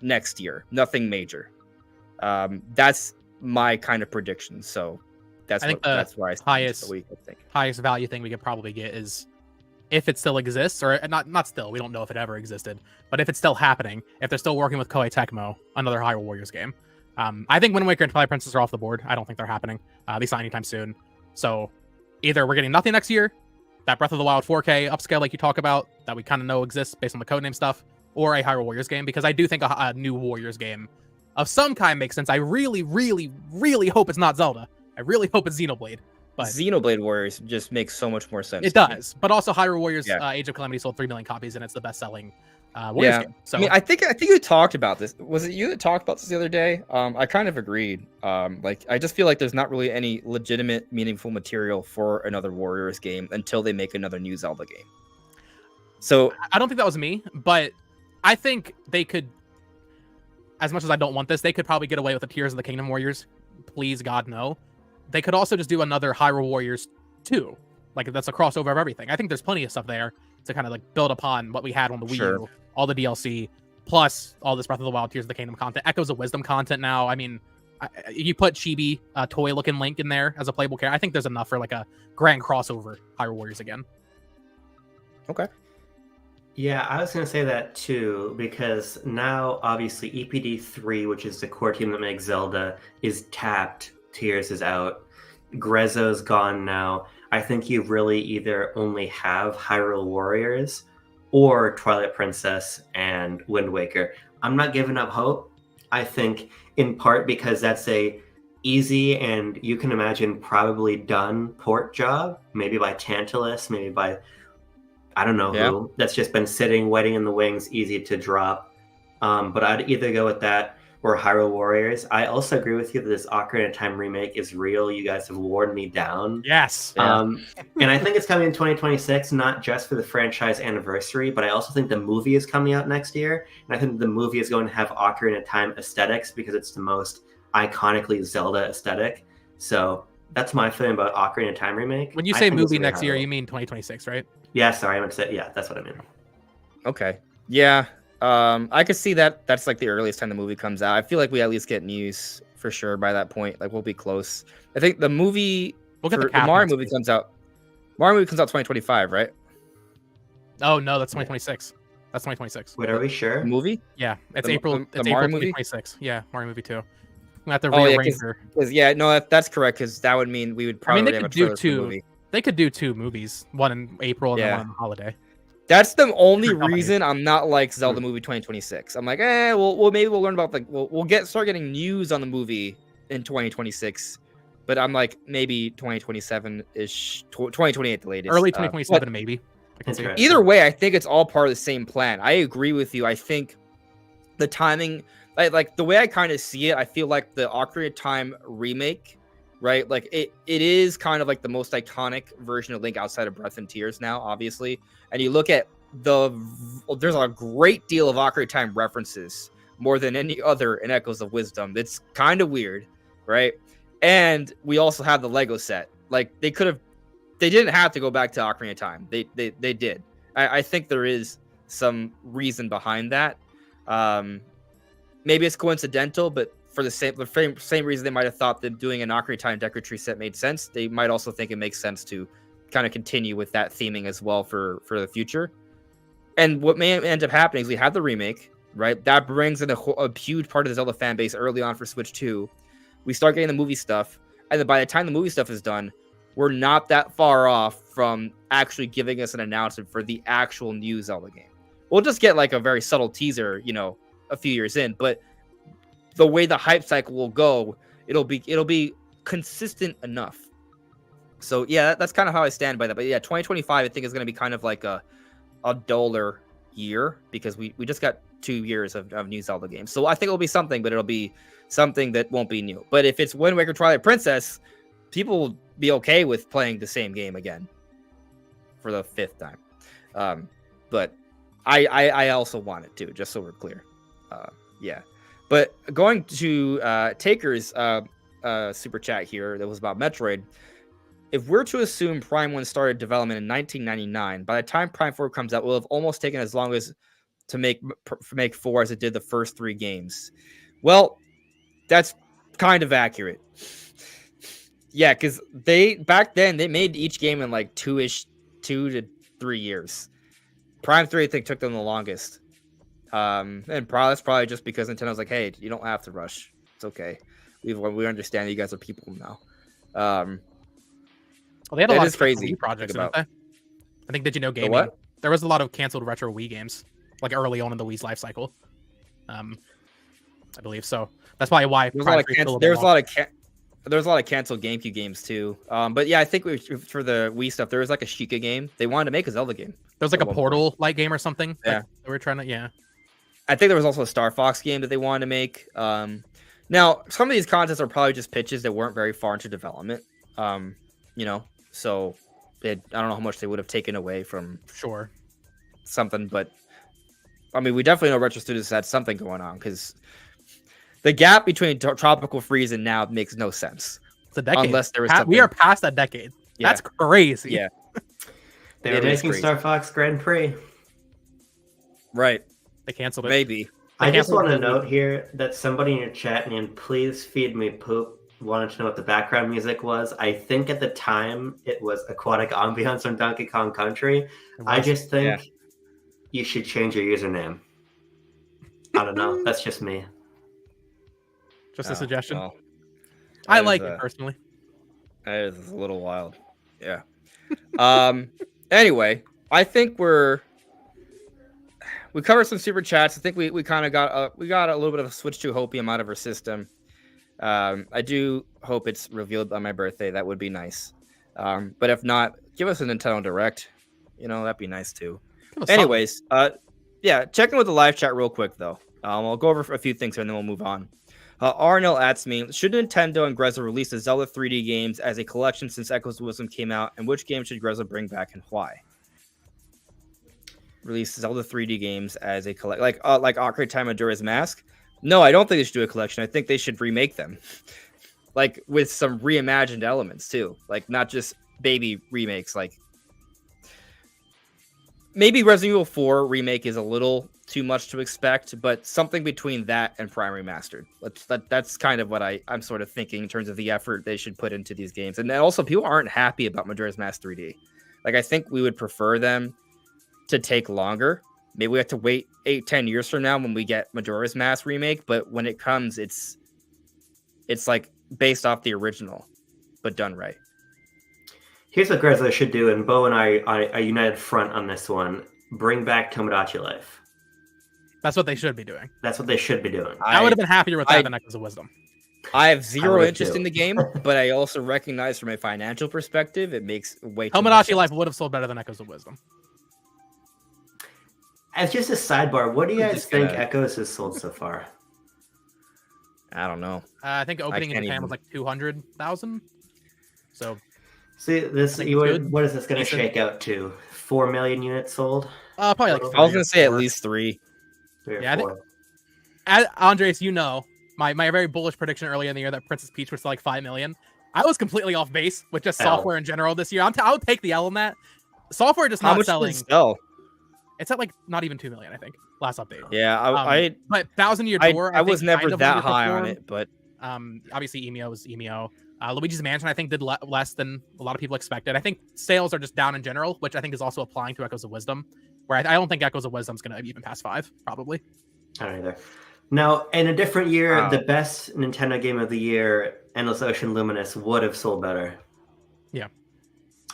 next year, nothing major. That's my kind of prediction. So that's why I highest value thing we could probably get is, if it still exists, or not still, we don't know if it ever existed, but if it's still happening, if they're still working with Koei Tecmo, another Hyrule Warriors game. I think Wind Waker and Twilight Princess are off the board. I don't think they're happening, at least not anytime soon. So either we're getting nothing next year, that Breath of the Wild 4K upscale like you talk about, that we kind of know exists based on the codename stuff, or a Hyrule Warriors game, because I do think a new Warriors game of some kind makes sense. I really, really, really hope it's not Zelda. I really hope it's Xenoblade. But Xenoblade Warriors just makes so much more sense. It does, but also Hyrule Warriors Age of Calamity sold 3 million copies, and it's the best-selling Warriors game. So I mean, I think you talked about this. Was it you that talked about this the other day? I kind of agreed. Like, I just feel like there's not really any legitimate, meaningful material for another Warriors game until they make another new Zelda game. So I don't think that was me, but I think they could, as much as I don't want this, they could probably get away with the Tears of the Kingdom Warriors. Please, God, no. They could also just do another Hyrule Warriors 2. Like, that's a crossover of everything. I think there's plenty of stuff there to kind of like build upon what we had on the Wii U, all the DLC, plus all this Breath of the Wild, Tears of the Kingdom content, Echoes of Wisdom content now. I mean, you put Chibi, toy-looking Link in there as a playable character. I think there's enough for like a grand crossover Hyrule Warriors again. Okay. Yeah, I was going to say that too, because now obviously EPD 3, which is the core team that makes Zelda, is tapped. Tears is out. Grezzo's gone now. I think you really either only have Hyrule Warriors or Twilight Princess and Wind Waker. I'm not giving up hope. I think in part because that's a easy and you can imagine probably done port job, maybe by Tantalus, maybe by I don't know who, that's just been sitting, waiting in the wings, easy to drop. But I'd either go with that or Hyrule Warriors. I also agree with you that this Ocarina of Time remake is real. You guys have worn me down. Yes. And I think it's coming in 2026, not just for the franchise anniversary, but I also think the movie is coming out next year. And I think the movie is going to have Ocarina of Time aesthetics because it's the most iconically Zelda aesthetic. So that's my feeling about Ocarina of Time remake. When you say movie next year, you mean 2026, right? Yeah, sorry, I meant to say, yeah, that's what I mean. Okay. Yeah. I could see that. That's like the earliest time the movie comes out. I feel like we at least get news for sure by that point. Like we'll be close. I think the movie, we'll get the Mario movie comes out. Mario movie comes out 2025, right? Oh no, that's 2026. That's 2026. Wait, are we sure? The movie? Yeah, it's The- April. the It's Mario April movie? 2026. Yeah, Mario movie 2. We have to Oh, yeah, rearrange her. Yeah, no, that's correct. Because that would mean we would probably they have a could do trailer for the two. movie. They could do 2 movies, one in April and then Yeah. one on the holiday. That's the only Company. reason I'm not like Zelda movie 2026. I'm like, well, maybe we'll learn about like we'll start getting news on the movie in 2026, but I'm like maybe 2027 ish, 2028 the latest. Early But 2027, maybe. I can see. Interesting. either way, I think it's all part of the same plan. I agree with you. I think the timing, like the way I kind of see it, I feel like the Ocarina of Time remake, right? Like it is kind of like the most iconic version of Link outside of Breath and Tears now, obviously. And you look at there's a great deal of Ocarina of Time references, more than any other in Echoes of Wisdom. It's kind of weird, right? And we also have the Lego set. Like they didn't have to go back to Ocarina of Time. They did. I think there is some reason behind that. Maybe it's coincidental, but for the same reason they might have thought that doing an Ocarina of Time Deku Tree set made sense, they might also think it makes sense to kind of continue with that theming as well for the future. And what may end up happening is we have the remake, right? That brings in a huge part of the Zelda fan base early on for Switch 2. We start getting the movie stuff, and then by the time the movie stuff is done, we're not that far off from actually giving us an announcement for the actual new Zelda game. We'll just get like a very subtle teaser, a few years in, but the way the hype cycle will go, it'll be consistent enough. So yeah, that's kind of how I stand by that. But yeah, 2025 I think is going to be kind of like a duller year because we just got 2 years of new Zelda games. So I think it'll be something, but it'll be something that won't be new. But if it's Wind Waker Twilight Princess, people will be okay with playing the same game again for the 5th time. But I also want it too, just so we're clear. Yeah. But going to Taker's super chat here that was about Metroid. If we're to assume Prime 1 started development in 1999, by the time Prime 4 comes out, it will have almost taken as long as to make 4 as it did the first 3 games. Well, that's kind of accurate. Yeah, because back then they made each game in like 2 to 3 years. Prime 3 I think took them the longest. And that's probably just because Nintendo's like, hey, you don't have to rush. It's okay. We understand that you guys are people now. Well, they had a lot of crazy Wii projects, about. didn't they? I think Did You Know Gaming? What? There was a lot of canceled retro Wii games, like early on in the Wii's life cycle. I believe so. That's probably why There was a lot of canceled GameCube games too. But yeah, I think for the Wii stuff, there was like a Sheikah game. They wanted to make a Zelda game. There was like at a one Portal like game or something. Yeah. Like, they were trying to. Yeah. I think there was also a Star Fox game that they wanted to make. Now, some of these contests are probably just pitches that weren't very far into development. So I don't know how much they would have taken away from Sure. something, but I mean, we definitely know Retro Studios had something going on because the gap between Tropical Freeze and now makes no sense. It's a decade. Unless there was We are past that decade. Yeah. That's crazy. Yeah. They were It is making crazy. Star Fox Grand Prix. Right. They canceled it. Maybe. I just want to note here that somebody in your chat named Please Feed Me Poop wanted to know what the background music was. I think at the time it was Aquatic Ambience from Donkey Kong Country. I just think you should change your username. I don't know. That's just me. Just a suggestion. Well, I like it personally. That is a little wild. Yeah. Anyway, I think we covered some super chats. I think we kind of got a little bit of a Switch 2 hopium out of our system. I do hope it's revealed by my birthday. That would be nice. But if not, give us a Nintendo Direct. That'd be nice too. Anyways, check in with the live chat real quick though. I'll go over a few things here and then we'll move on. Arnell asks me, should Nintendo and Grezza release the Zelda 3D games as a collection since Echoes of Wisdom came out, and which game should Grezza bring back and why? Release Zelda 3D games as a collection, like Ocarina Time Majora's Mask? No, I don't think they should do a collection. I think they should remake them, like with some reimagined elements too, like not just baby remakes. Like maybe Resident Evil 4 remake is a little too much to expect, but something between that and Prime Remastered. That's kind of what I'm sort of thinking in terms of the effort they should put into these games. And then also, people aren't happy about Majora's Mask 3D. Like, I think we would prefer them to take longer. Maybe we have to wait 8-10 years from now when we get Majora's Mask remake, but when it comes, it's like based off the original, but done right. Here's what Grezza should do, and Bo and I are a united front on this one. Bring back Tomodachi Life. That's what they should be doing. That's what they should be doing. I would have been happier with that than Echoes of Wisdom. I have zero interest in the game, but I also recognize from a financial perspective, it makes way too much Tomodachi sense. Life would have sold better than Echoes of Wisdom. As just a sidebar, what do you guys think Echoes has sold so far? I don't know. I think opening in Japan was like 200,000. So, see this. What is this going to shake out to? 4 million units sold? Probably like. I was going to say at least 3. Yeah, I think. Andres, my very bullish prediction earlier in the year that Princess Peach would sell like 5 million. I was completely off base with just software in general this year. I would take the L on that. Software just not selling. How much did it sell? It's at like not even 2 million, I think. Last update. Yeah, but 1,000 Year Door. I was never that high on it, but obviously Emio was Emio. Luigi's Mansion, I think, did less than a lot of people expected. I think sales are just down in general, which I think is also applying to Echoes of Wisdom. Where I don't think Echoes of Wisdom is going to even pass 5, probably. I don't either. Now, in a different year, the best Nintendo game of the year, Endless Ocean Luminous, would have sold better. Yeah,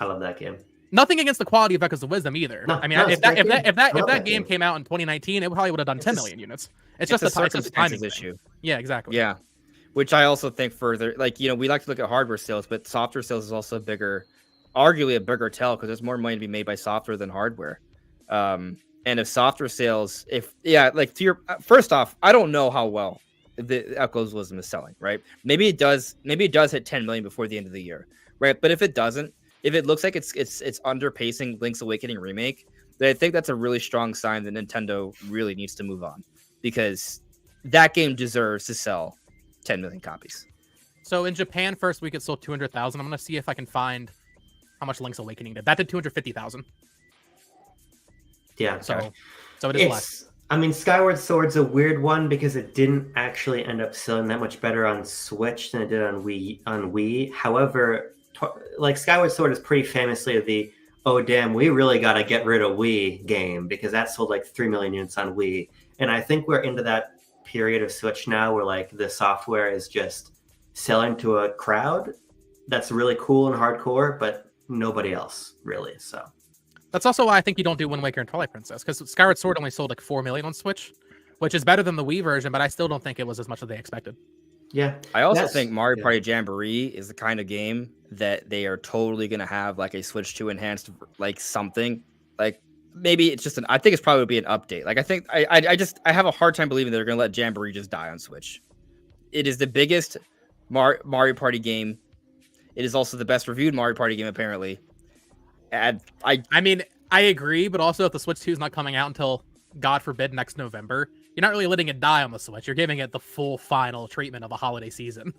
I love that game. Nothing against the quality of Echoes of Wisdom either. No, I mean, if that game came out in 2019, it probably would have done 10 million units. It's just a timing issue. Yeah, exactly. Yeah, which I also think further, like, we like to look at hardware sales, but software sales is also arguably a bigger tell because there's more money to be made by software than hardware. And if software sales, first off, I don't know how well the Echoes Wisdom is selling, right? Maybe it does hit 10 million before the end of the year, right? But if it doesn't, if it looks like it's underpacing Link's Awakening remake, then I think that's a really strong sign that Nintendo really needs to move on because that game deserves to sell 10 million copies. So in Japan, first week it sold 200,000. I'm gonna see if I can find how much Link's Awakening did. That did 250,000. Yeah. So it is less. I mean, Skyward Sword's a weird one because it didn't actually end up selling that much better on Switch than it did on Wii. However, like Skyward Sword is pretty famously the "oh damn, we really got to get rid of Wii" game because that sold like 3 million units on Wii. And I think we're into that period of Switch now where like the software is just selling to a crowd that's really cool and hardcore, but nobody else really. So. That's also why I think you don't do Wind Waker and Twilight Princess, because Skyward Sword only sold like 4 million on Switch, which is better than the Wii version, but I still don't think it was as much as they expected. Yeah. I also think Mario Party Jamboree is the kind of game that they are totally going to have like a Switch 2 enhanced, like something. Like maybe it's just I think it's probably be an update. Like I have a hard time believing they're going to let Jamboree just die on Switch. It is the biggest Mario Party game. It is also the best reviewed Mario Party game, apparently. And I mean, I agree, but also if the Switch 2 is not coming out until, God forbid, next November, you're not really letting it die on the Switch. You're giving it the full final treatment of a holiday season.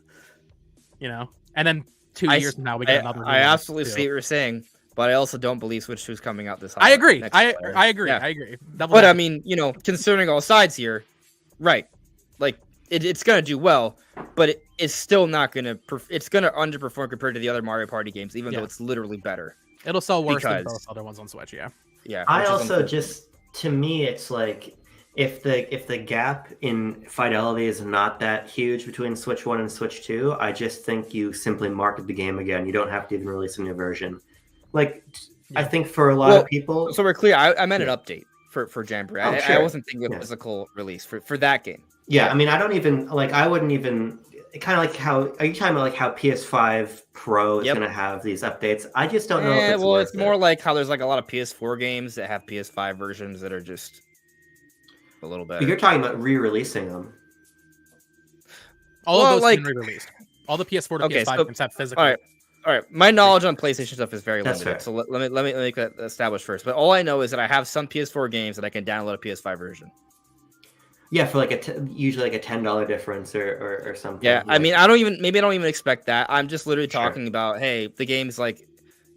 And then 2 years from now, we get another. I absolutely see what you're saying, but I also don't believe Switch 2 is coming out this. I agree. next I year. agree. Yeah. I agree. But I mean, considering all sides here, right? Like it's gonna do well, but it's still not gonna. It's gonna underperform compared to the other Mario Party games, even though it's literally better. It'll sell worse than both other ones on Switch. Yeah. Yeah. I also to me, it's like if the gap in fidelity is not that huge between Switch 1 and Switch 2, I just think you simply market the game again. You don't have to even release a new version. Like, I think for a lot of people... So we're clear, I meant an update for Jamboree. Oh, I wasn't thinking of a physical release for that game. Yeah, I mean, I don't even... Like, I wouldn't even... Kind of like how... Are you talking about like how PS5 Pro is going to have these updates? I just don't know if it's worth it's more like how there's like a lot of PS4 games that have PS5 versions that are just a little better. But you're talking about re-releasing them. All of those have been re-released. All the PS4 to PS5 games have physical. All right. My knowledge on PlayStation stuff is very limited, so let me make that established first. But all I know is that I have some PS4 games that I can download a PS5 version. Yeah, for like usually like a $10 difference or something. Yeah, I mean, I don't even expect that. I'm just literally talking about, hey, the game's like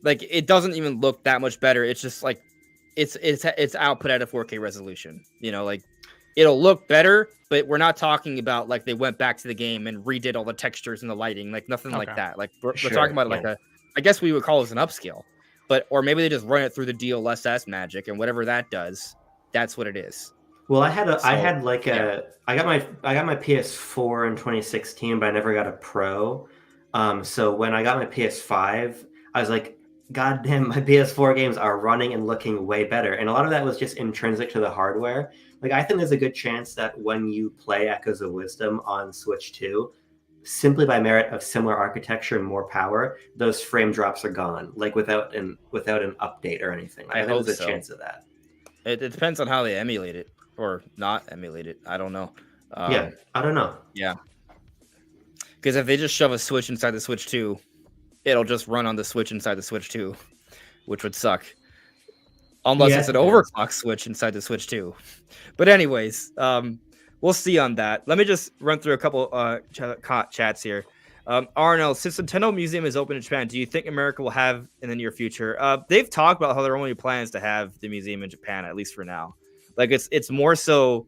it doesn't even look that much better. It's just like it's output at a 4K resolution. Like it'll look better, but we're not talking about like they went back to the game and redid all the textures and the lighting, like nothing like that. Like we're talking about like I guess we would call this an upscale, or maybe they just run it through the DLSS magic and whatever that does, that's what it is. Well, I got my PS4 in 2016, but I never got a Pro. So when I got my PS5, I was like, God damn, my PS4 games are running and looking way better. And a lot of that was just intrinsic to the hardware. Like, I think there's a good chance that when you play Echoes of Wisdom on Switch 2, simply by merit of similar architecture and more power, those frame drops are gone, like without an update or anything. Like, I think there's a chance of that. It depends on how they emulate it or not emulate it. I don't know. I don't know. Yeah. Because if they just shove a Switch inside the Switch 2, it'll just run on the Switch inside the Switch 2, which would suck. Unless it's an overclock Switch inside the Switch 2. But anyways, we'll see on that. Let me just run through a couple chats here. Arnold, since Nintendo Museum is open in Japan, do you think America will have in the near future? They've talked about how there are only plans to have the museum in Japan, at least for now. Like it's more so.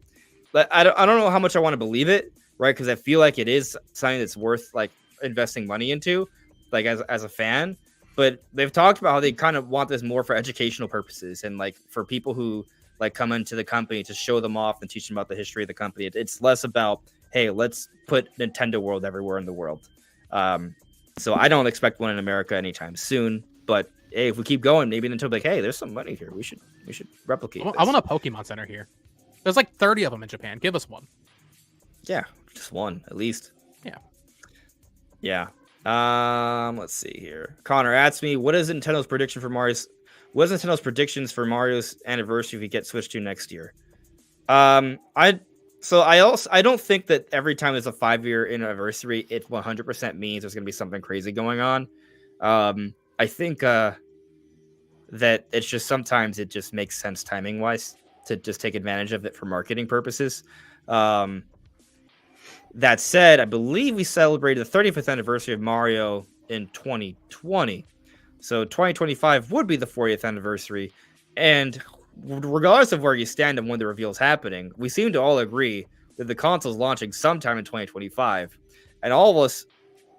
I don't know how much I want to believe it, right? Because I feel like it is something that's worth like investing money into, like as a fan. But they've talked about how they kind of want this more for educational purposes and like for people who like come into the company to show them off and teach them about the history of the company. It's less about, hey, let's put Nintendo World everywhere in the world. So I don't expect one in America anytime soon. But hey, if we keep going, maybe Nintendo will be like, hey, there's some money here. We should replicate this. I want a Pokemon Center here. There's like 30 of them in Japan. Give us one. Yeah, just one at least. Yeah. Yeah. Let's see here. Connor asks me, what is Nintendo's predictions for Mario's anniversary if we get Switch 2 next year? I don't think that every time there's a 5-year anniversary, it 100% means there's going to be something crazy going on. I think that it's just sometimes it just makes sense timing wise to just take advantage of it for marketing purposes. That said, I believe we celebrated the 35th anniversary of Mario in 2020. So 2025 would be the 40th anniversary. And regardless of where you stand and when the reveal is happening, we seem to all agree that the console is launching sometime in 2025. And all of us,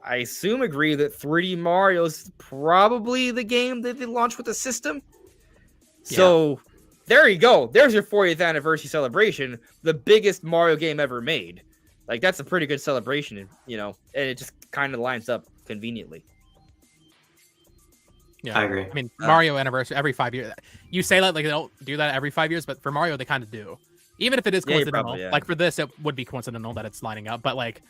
I assume, agree that 3D Mario is probably the game that they launched with the system. Yeah. So there you go. There's your 40th anniversary celebration, the biggest Mario game ever made. Like, that's a pretty good celebration, and it just kind of lines up conveniently. Yeah, I agree. I mean, Mario anniversary every 5 years. You say that like they don't do that every 5 years, but for Mario, they kind of do. Even if it is coincidental. Like for this, it would be coincidental that it's lining up. But like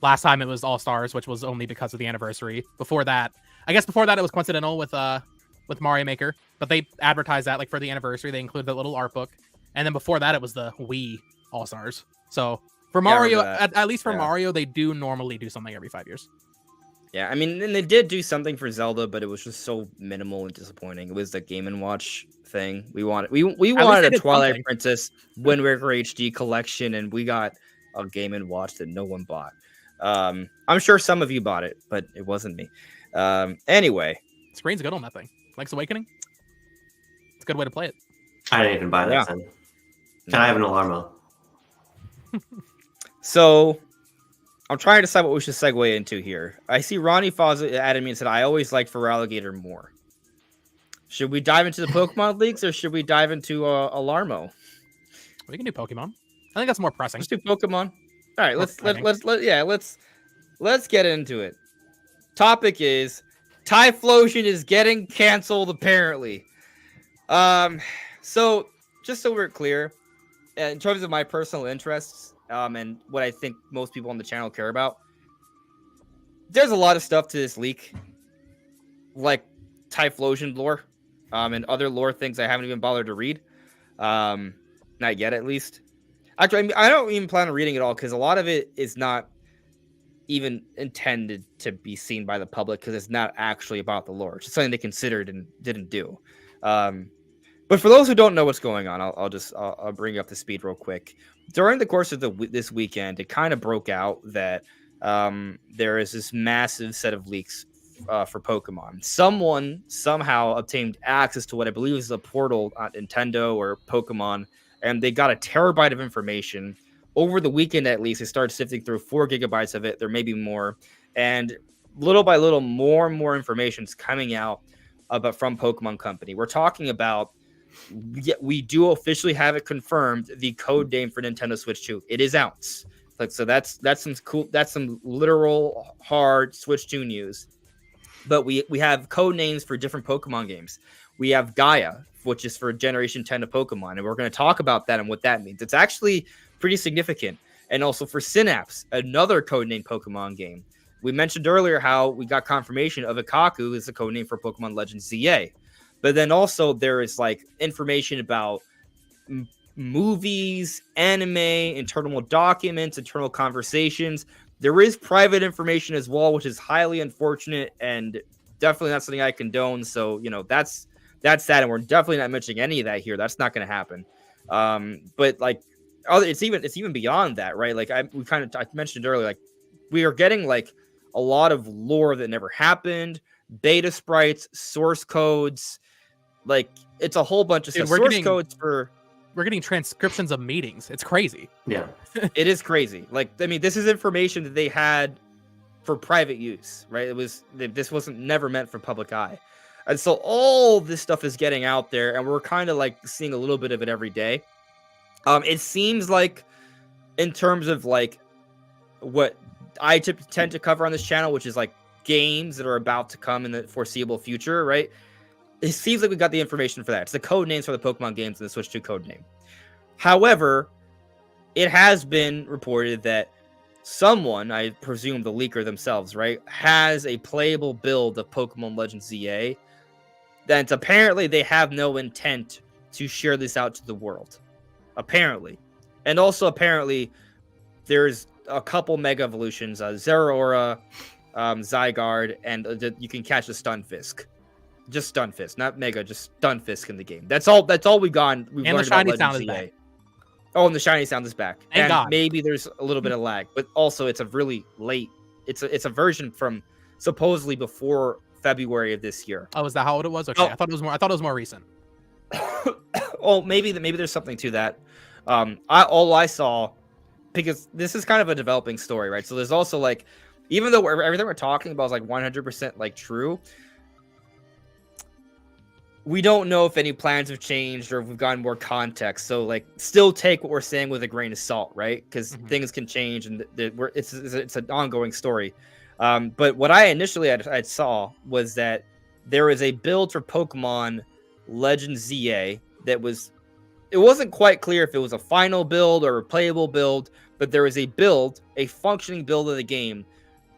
last time it was All Stars, which was only because of the anniversary. Before that, it was coincidental with Mario Maker. But they advertised that like for the anniversary, they included the little art book. And then before that, it was the Wii All Stars. So for Mario, at least for Mario, they do normally do something every 5 years. Yeah, I mean, and they did do something for Zelda, but it was just so minimal and disappointing. It was the Game & Watch thing. We wanted a Twilight Princess Wind Waker HD collection, and we got a Game & Watch that no one bought. I'm sure some of you bought it, but it wasn't me. Anyway. Screen's good on that thing. Link's Awakening. It's a good way to play it. I didn't even buy that. Then. Can I have an Alarmo? So, I'm trying to decide what we should segue into here. I see Ronnie Foz added me and said, I always liked Feraligatr more. Should we dive into the Pokemon leagues or should we dive into Alarmo? We can do Pokemon. I think that's more pressing. Let's do Pokemon. All right, let's get into it. Topic is Typhlosion is getting canceled apparently. So just so we're clear, in terms of my personal interests, and what I think most people on the channel care about, there's a lot of stuff to this leak, like Typhlosion lore, and other lore things I haven't even bothered to read. Not yet, at least. Actually, I don't even plan on reading it all because a lot of it is not even intended to be seen by the public because it's not actually about the lore. It's just something they considered and didn't do. But for those who don't know what's going on, I'll bring you up to speed real quick. During the course of this weekend, it kind of broke out that there is this massive set of leaks for Pokemon. Someone somehow obtained access to what I believe is a portal on Nintendo or Pokemon, and they got a terabyte of information. Over the weekend, at least, they started sifting through 4 gigabytes of it. There may be more. And little by little, more and more information is coming out from Pokemon Company. We're talking about, we do officially have it confirmed, the code name for Nintendo Switch 2. It is out. So that's some cool, that's some literal hard Switch 2 news. But we have code names for different Pokemon games. We have Gaia, which is for Generation 10 of Pokemon, and we're going to talk about that and what that means. It's actually pretty significant. And also for Synapse, another codename Pokemon game. We mentioned earlier how we got confirmation of Ikaku is the codename for Pokemon Legends ZA. But then also there is like information about movies, anime, internal documents, internal conversations. There is private information as well, which is highly unfortunate and definitely not something I condone. So, that's that. And we're definitely not mentioning any of that here. That's not going to happen. But like, it's even beyond that, right? Like I mentioned earlier, like we are getting like a lot of lore that never happened, beta sprites, source codes, like it's a whole bunch of stuff. We're getting transcriptions of meetings. It's crazy. Yeah, it is crazy. Like, I mean, this is information that they had for private use, right? This wasn't never meant for public eye. And so all this stuff is getting out there and we're kind of like seeing a little bit of it every day. It seems like in terms of like what I tend to cover on this channel, which is like games that are about to come in the foreseeable future, right? It seems like we got the information for that. It's the code names for the Pokemon games and the Switch 2 code name. However, it has been reported that someone, I presume the leaker themselves, right, has a playable build of Pokemon Legends ZA. That apparently they have no intent to share this out to the world. Apparently. And also apparently there's a couple Mega Evolutions, Zeraora, Zygarde, and you can catch a Stunfisk. Just Stunfisk, not Mega, just Stunfisk in the game. That's all we've learned the shiny sound is back. Oh, and the shiny sound is back. Thank and God. Maybe there's a little bit of lag, but also it's a really late. It's a version from supposedly before February of this year. Oh, is that how old it was? Okay, Oh. I thought it was more recent. Oh, maybe there's something to that. All I saw, because this is kind of a developing story, right? So there's also like, even though everything we're talking about is like 100% like true, we don't know if any plans have changed or if we've gotten more context. So like, still take what we're saying with a grain of salt, right? Because things can change and it's an ongoing story. But what I initially I saw was that there is a build for Pokemon Legends ZA that it wasn't quite clear if it was a final build or a playable build, but there was a functioning build of the game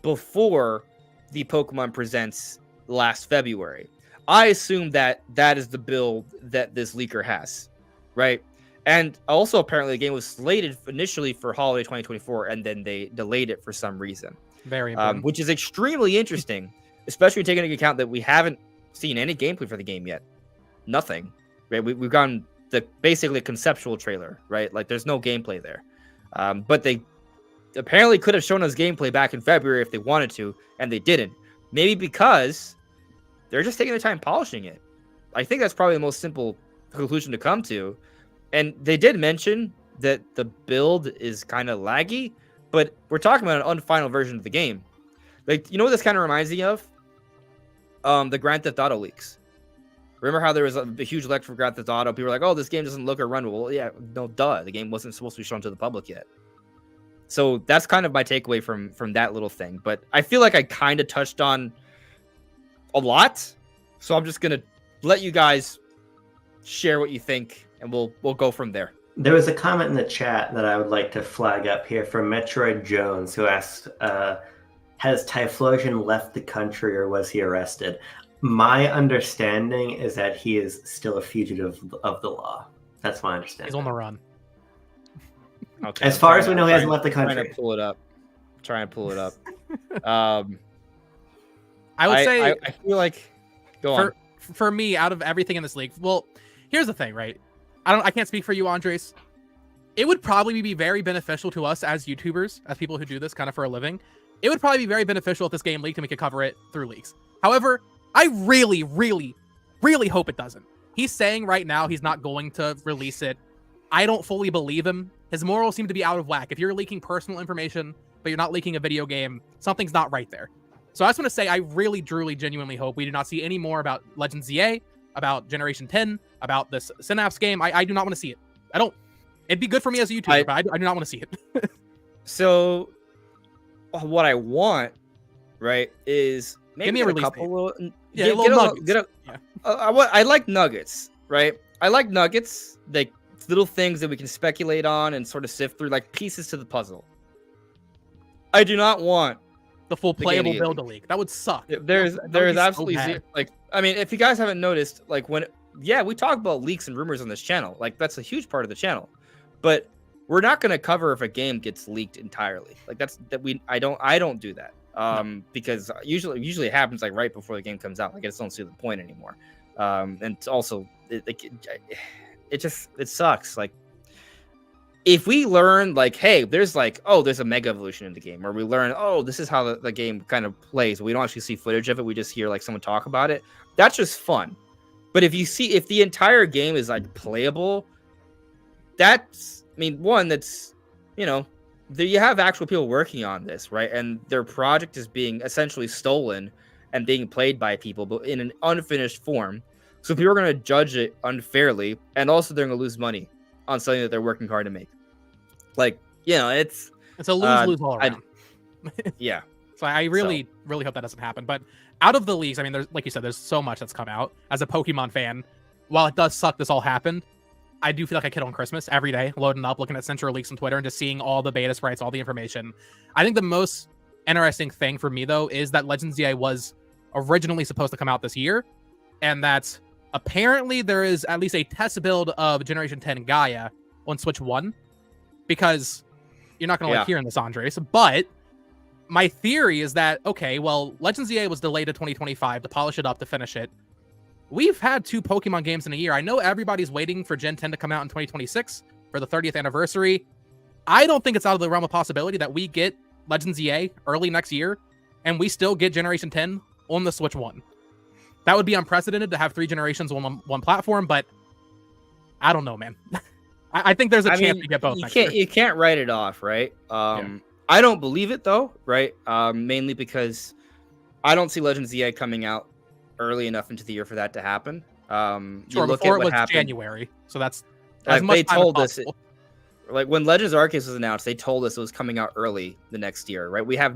before the Pokemon Presents last February. I assume that is the build that this leaker has, right? And also apparently the game was slated initially for holiday 2024, and then they delayed it for some reason. Very important. Which is extremely interesting, especially taking into account that we haven't seen any gameplay for the game yet. Nothing, right? We've gotten basically a conceptual trailer, right? Like there's no gameplay there. But they apparently could have shown us gameplay back in February if they wanted to, and they didn't. Maybe because they're just taking their time polishing it. I think that's probably the most simple conclusion to come to. And they did mention that the build is kind of laggy, but we're talking about an unfinal version of the game. Like, you know what this kind of reminds me of? The Grand Theft Auto leaks. Remember how there was a huge leak for Grand Theft Auto? People were like, "Oh, this game doesn't look or run well." Yeah, no, duh. The game wasn't supposed to be shown to the public yet. So that's kind of my takeaway from that little thing. But I feel like I kind of touched on a lot, so I'm just gonna let you guys share what you think, and we'll go from there. There was a comment in the chat that I would like to flag up here from Metroid Jones, who asked, has Typhlosion left the country or was he arrested? My understanding is that he is still a fugitive of the law. That's my understanding. He's on the run. Okay. As far as we know, he hasn't left the country. Trying to pull it up. I would say I feel like for me, out of everything in this league, well, here's the thing, right? I can't speak for you, Andres. It would probably be very beneficial to us as YouTubers, as people who do this kind of for a living. It would probably be very beneficial if this game leaked and we could cover it through leaks. However, I really, really, really hope it doesn't. He's saying right now he's not going to release it. I don't fully believe him. His morals seem to be out of whack. If you're leaking personal information, but you're not leaking a video game, something's not right there. So I just want to say, I really, truly, genuinely hope we do not see any more about Legends ZA, about Generation 10, about this Synapse game. I do not want to see it. I don't. It'd be good for me as a YouTuber, but I do not want to see it. So, what I want, right, is maybe give me a release couple date. I like nuggets, right? I like nuggets, like little things that we can speculate on and sort of sift through, like pieces to the puzzle. I do not want the full playable build to leak. That would suck. There's absolutely like, I mean, if you guys haven't noticed, like we talk about leaks and rumors on this channel, like that's a huge part of the channel, but we're not going to cover if a game gets leaked entirely. Like I don't do that. Because usually it happens like right before the game comes out. Like I just don't see the point anymore. And also it sucks. Like if we learn like, hey, there's a mega evolution in the game, or we learn, oh, this is how the game kind of plays. We don't actually see footage of it. We just hear like someone talk about it. That's just fun. But if the entire game is like playable, that's, I mean, one, that's, you know, you have actual people working on this, right? And their project is being essentially stolen and being played by people, but in an unfinished form. So people are going to judge it unfairly, and also they're going to lose money on something that they're working hard to make. Like, you know, it's a lose-lose all around. Yeah. So I really hope that doesn't happen. But out of the leaks, I mean, there's, like you said, there's so much that's come out. As a Pokemon fan, while it does suck this all happened, I do feel like a kid on Christmas every day, loading up, looking at Central Leaks on Twitter and just seeing all the beta sprites, all the information. I think the most interesting thing for me, though, is that Legends ZA was originally supposed to come out this year, and that apparently there is at least a test build of Generation 10 Gaia on Switch 1, because you're not going to like hearing this, Andres, but my theory is that, okay, well, Legends ZA was delayed to 2025 to polish it up, to finish it. We've had 2 Pokemon games in a year. I know everybody's waiting for Gen 10 to come out in 2026 for the 30th anniversary. I don't think it's out of the realm of possibility that we get Legends ZA early next year and we still get Generation 10 on the Switch 1. That would be unprecedented to have 3 generations on one platform, but I don't know, man. I think there's a chance to get both next year. You can't write it off, right? I don't believe it, though, right? Mainly because I don't see Legends ZA coming out early enough into the year for that to happen. Sure, before it was January, so that's as much time as possible. Like when Legends Arceus was announced, they told us it was coming out early the next year, right? We've had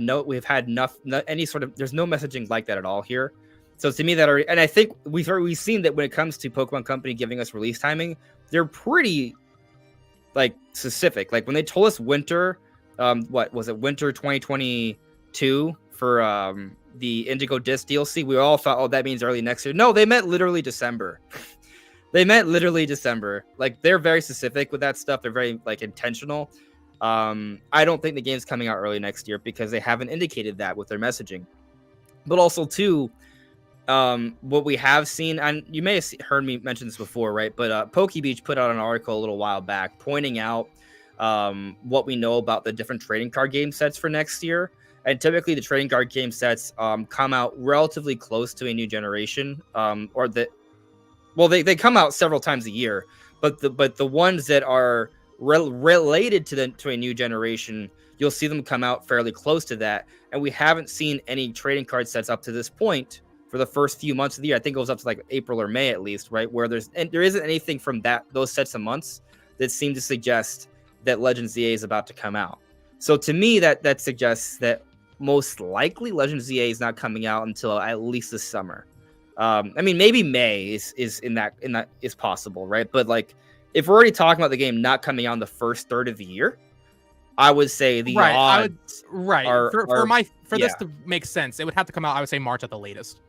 any sort of, there's no messaging like that at all here. So to me, and I think we've seen that when it comes to Pokemon Company giving us release timing, they're pretty like specific. Like when they told us winter, what was it, winter 2022 for the Indigo Disc DLC, we all thought, oh, that means early next year. No, they meant literally December. Like they're very specific with that stuff. They're very like intentional. I don't think the game's coming out early next year because they haven't indicated that with their messaging. But also too, what we have seen, and you may have heard me mention this before, right? But PokeBeach put out an article a little while back pointing out what we know about the different trading card game sets for next year. And typically the trading card game sets come out relatively close to a new generation, or that well, they come out several times a year, but the ones that are related to a new generation, you'll see them come out fairly close to that. And we haven't seen any trading card sets up to this point for the first few months of the year. I think it goes up to like April or May at least, right? Where there isn't anything from those sets of months that seem to suggest that Legends ZA is about to come out. So to me, that suggests that most likely Legends ZA is not coming out until at least this summer. I mean, maybe May is in that is possible, right? But like, if we're already talking about the game not coming out in the first third of the year, I would say the odds for this to make sense, it would have to come out, I would say, March at the latest,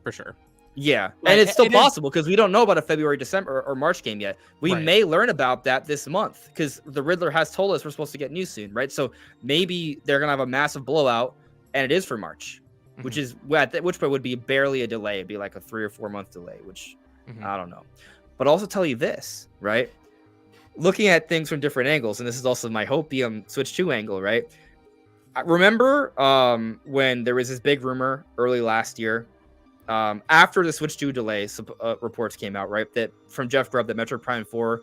for sure. Yeah, and it's still possible because we don't know about a February, December, or March game yet. We may learn about that this month because the Riddler has told us we're supposed to get news soon, right? So maybe they're gonna have a massive blowout, and it is for March, which is at which point would be barely a delay. It'd be like a 3 or 4 month delay, which I don't know. But I'll also tell you this, right? Looking at things from different angles, and this is also my Hopium Switch 2 angle, right? I remember when there was this big rumor early last year, after the Switch 2 delay, reports came out, right? That from Jeff Grubb, that Metroid Prime 4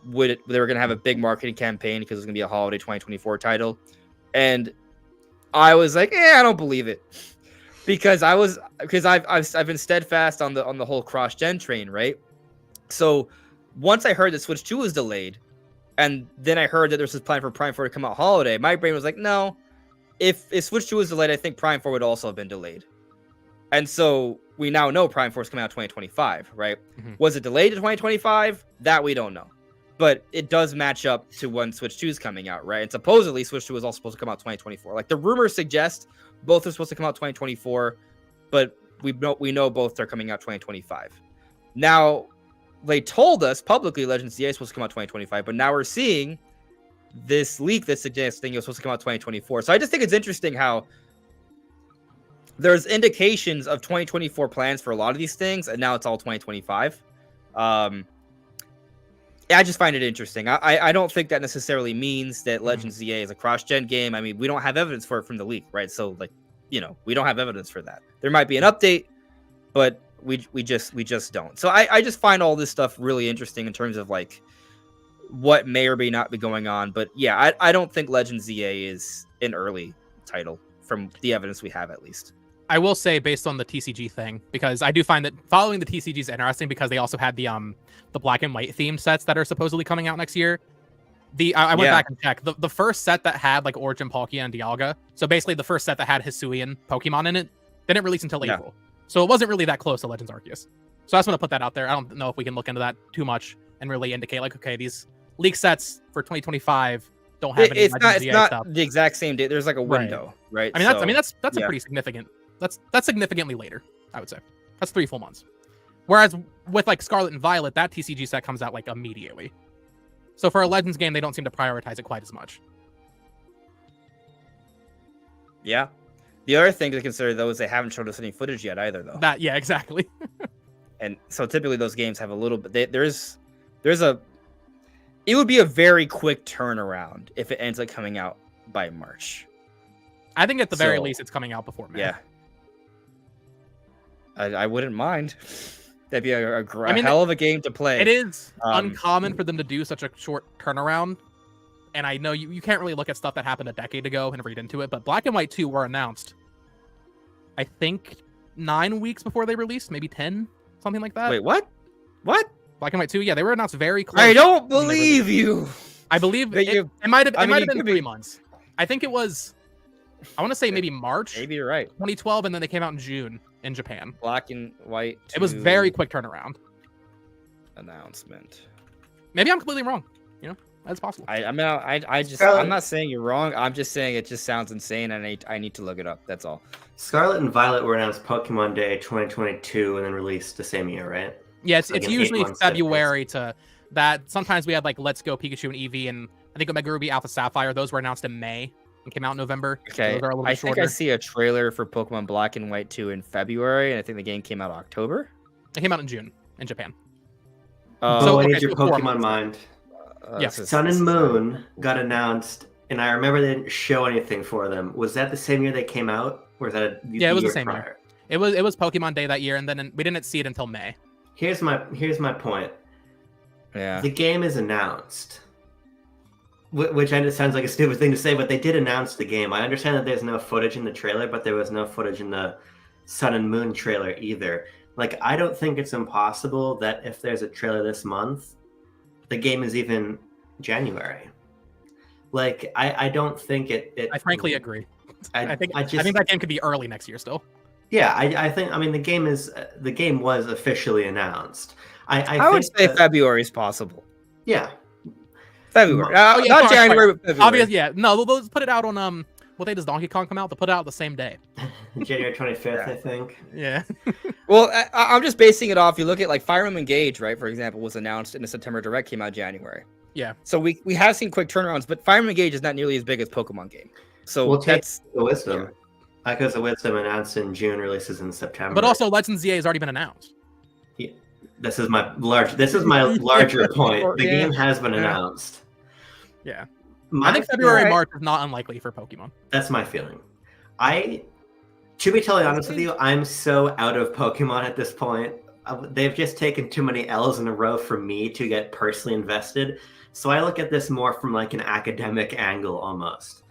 they were going to have a big marketing campaign because it was going to be a holiday 2024 title, and I was like, I don't believe it, because I've been steadfast on the whole cross-gen train, right? So once I heard that Switch 2 was delayed, and then I heard that there's this plan for Prime 4 to come out holiday, my brain was like, no, if Switch 2 was delayed, I think Prime 4 would also have been delayed. And so we now know Prime 4 is coming out 2025, right? Was it delayed to 2025? That we don't know. But it does match up to when Switch 2 is coming out, right? And supposedly Switch 2 is also supposed to come out 2024. Like, the rumors suggest both are supposed to come out 2024, but we know both are coming out 2025. Now, they told us publicly Legends ZA is supposed to come out 2025, but now we're seeing this leak that's suggesting it was supposed to come out 2024. So I just think it's interesting how there's indications of 2024 plans for a lot of these things, and now it's all 2025. I just find it interesting. I don't think that necessarily means that Legends ZA is a cross-gen game. I mean, we don't have evidence for it from the leak, right? So, like, we don't have evidence for that. There might be an update, but we just don't. So I just find all this stuff really interesting in terms of like what may or may not be going on. But yeah, I don't think Legends ZA is an early title from the evidence we have, at least. I will say, based on the TCG thing, because I do find that following the TCG is interesting because they also had the black and white themed sets that are supposedly coming out next year. I went back and checked. The first set that had like Origin Palkia and Dialga, so basically the first set that had Hisuian Pokemon in it, didn't release until April. So it wasn't really that close to Legends Arceus. So I just want to put that out there. I don't know if we can look into that too much and really indicate like, okay, these leak sets for 2025 don't have any. It's not the exact same date. There's like a window, right? I mean, that's a pretty significant. That's significantly later, I would say. That's 3 full months. Whereas with like Scarlet and Violet, that TCG set comes out like immediately. So for a Legends game, they don't seem to prioritize it quite as much. Yeah. The other thing to consider, though, is they haven't showed us any footage yet either, though. Yeah, exactly. And so typically those games have a little bit. It would be a very quick turnaround if it ends up coming out by March. I think at the very least it's coming out before May. Yeah. I wouldn't mind. That'd be a hell of a game to play. It is uncommon for them to do such a short turnaround. And I know you can't really look at stuff that happened a decade ago and read into it, but Black and White 2 were announced, I think, 9 weeks before they released, maybe 10, something like that. Wait, what? What? Black and White 2, yeah, they were announced very close. I don't believe you. I believe it might have been 3 months. I think it was, I want to say maybe March. Maybe you're right. 2012, and then they came out in June in Japan. Black and White 2 It was very quick turnaround. Announcement. Maybe I'm completely wrong. That's possible. I'm not saying you're wrong. I'm just saying it just sounds insane, and I need to look it up. That's all. Scarlet and Violet were announced Pokemon Day 2022 and then released the same year, right? Yeah, it's usually February to that. Sometimes we had like Let's Go Pikachu and Eevee, and I think Omega Ruby Alpha Sapphire. Those were announced in May and came out in November. Okay, so those are a little bit I think I see a trailer for Pokemon Black and White 2 in February, and I think the game came out October. It came out in June in Japan. So I need your Pokemon mind. Yes. Sun and Moon got announced, and I remember they didn't show anything for them. Was that the same year they came out, or is that it was the same year? It was Pokemon Day that year, and then we didn't see it until May. Here's my point. Yeah. The game is announced, which I know sounds like a stupid thing to say, but they did announce the game. I understand that there's no footage in the trailer, but there was no footage in the Sun and Moon trailer either. Like, I don't think it's impossible that if there's a trailer this month, the game is even January. Like, I don't think it I frankly agree. I think just, that game could be early next year still. Yeah, I think. I mean, the game was officially announced. I would say February is possible. Yeah, February. Not January, but February. Obviously, yeah. No, let's put it out on what day does Donkey Kong come out? They'll put it out the same day. January 25th, I think. Yeah. Well, I'm just basing it off. You look at like Fire Emblem Engage, right? For example, was announced in the September Direct, came out January. Yeah. So we have seen quick turnarounds, but Fire Emblem Engage is not nearly as big as Pokemon game. So that's the Wisdom. Because the Wisdom announced in June, releases in September. But also, Legends ZA has already been announced. Yeah. This is my larger point. The game has been announced. Yeah. I think February, March is not unlikely for Pokemon. That's my feeling. To be totally honest with you, I'm so out of Pokemon at this point. They've just taken too many L's in a row for me to get personally invested. So I look at this more from like an academic angle almost.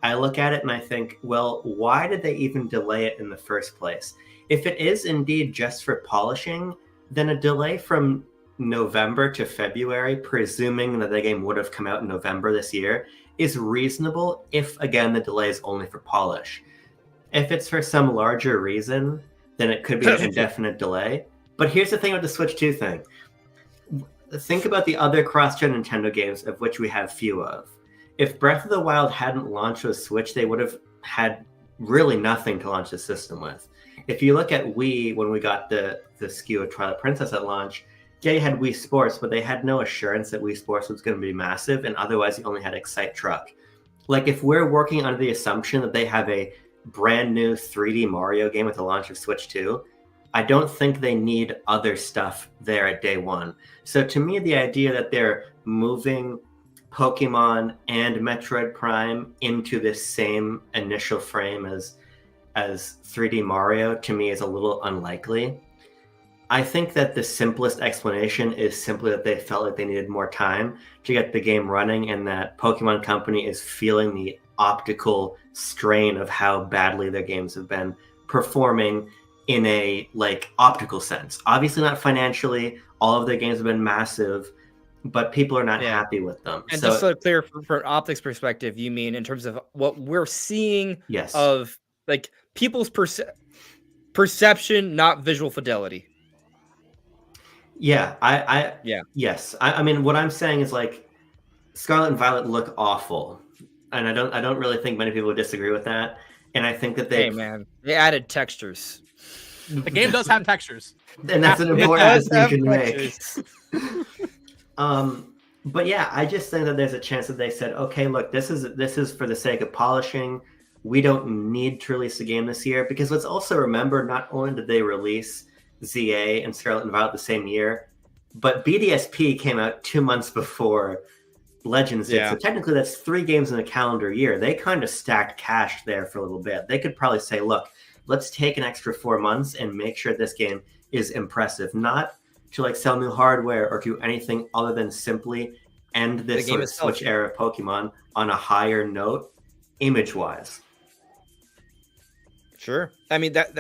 I look at it and I think, well, why did they even delay it in the first place? If it is indeed just for polishing, then a delay from November to February, presuming that the game would have come out in November this year, is reasonable if, again, the delay is only for polish. If it's for some larger reason, then it could be an indefinite delay. But here's the thing with the Switch 2 thing. Think about the other cross-gen Nintendo games, of which we have few of. If Breath of the Wild hadn't launched with Switch, they would have had really nothing to launch the system with. If you look at Wii, when we got the SKU of Twilight Princess at launch, yeah, you had Wii Sports, but they had no assurance that Wii Sports was going to be massive, and otherwise you only had Excite Truck. Like, if we're working under the assumption that they have a brand new 3D Mario game with the launch of Switch 2, I don't think they need other stuff there at day one. So to me, the idea that they're moving Pokemon and Metroid Prime into this same initial frame as 3D Mario, to me, is a little unlikely. I think that the simplest explanation is simply that they felt like they needed more time to get the game running, and that Pokemon Company is feeling the optical strain of how badly their games have been performing in a optical sense. Obviously not financially. All of their games have been massive, but people are not happy with them. And just so clear, from an optics perspective, you mean in terms of what we're seeing of like people's perception, not visual fidelity. Yeah, yes. I mean, what I'm saying is like Scarlet and Violet look awful, and I don't really think many people would disagree with that. And I think that they added textures. The game does have textures, and that's an important distinction to make. But yeah, I just think that there's a chance that they said, okay, look, this is for the sake of polishing. We don't need to release the game this year, because let's also remember, not only did they release ZA and Scarlet and Violet the same year, but BDSP came out 2 months before Legends did. So technically that's 3 games in a calendar year. They kind of stacked cash there for a little bit. They could probably say, look, let's take an extra 4 months and make sure this game is impressive, not to sell new hardware or do anything other than simply end this sort of Switch era of Pokemon on a higher note, image-wise. Sure. I mean, that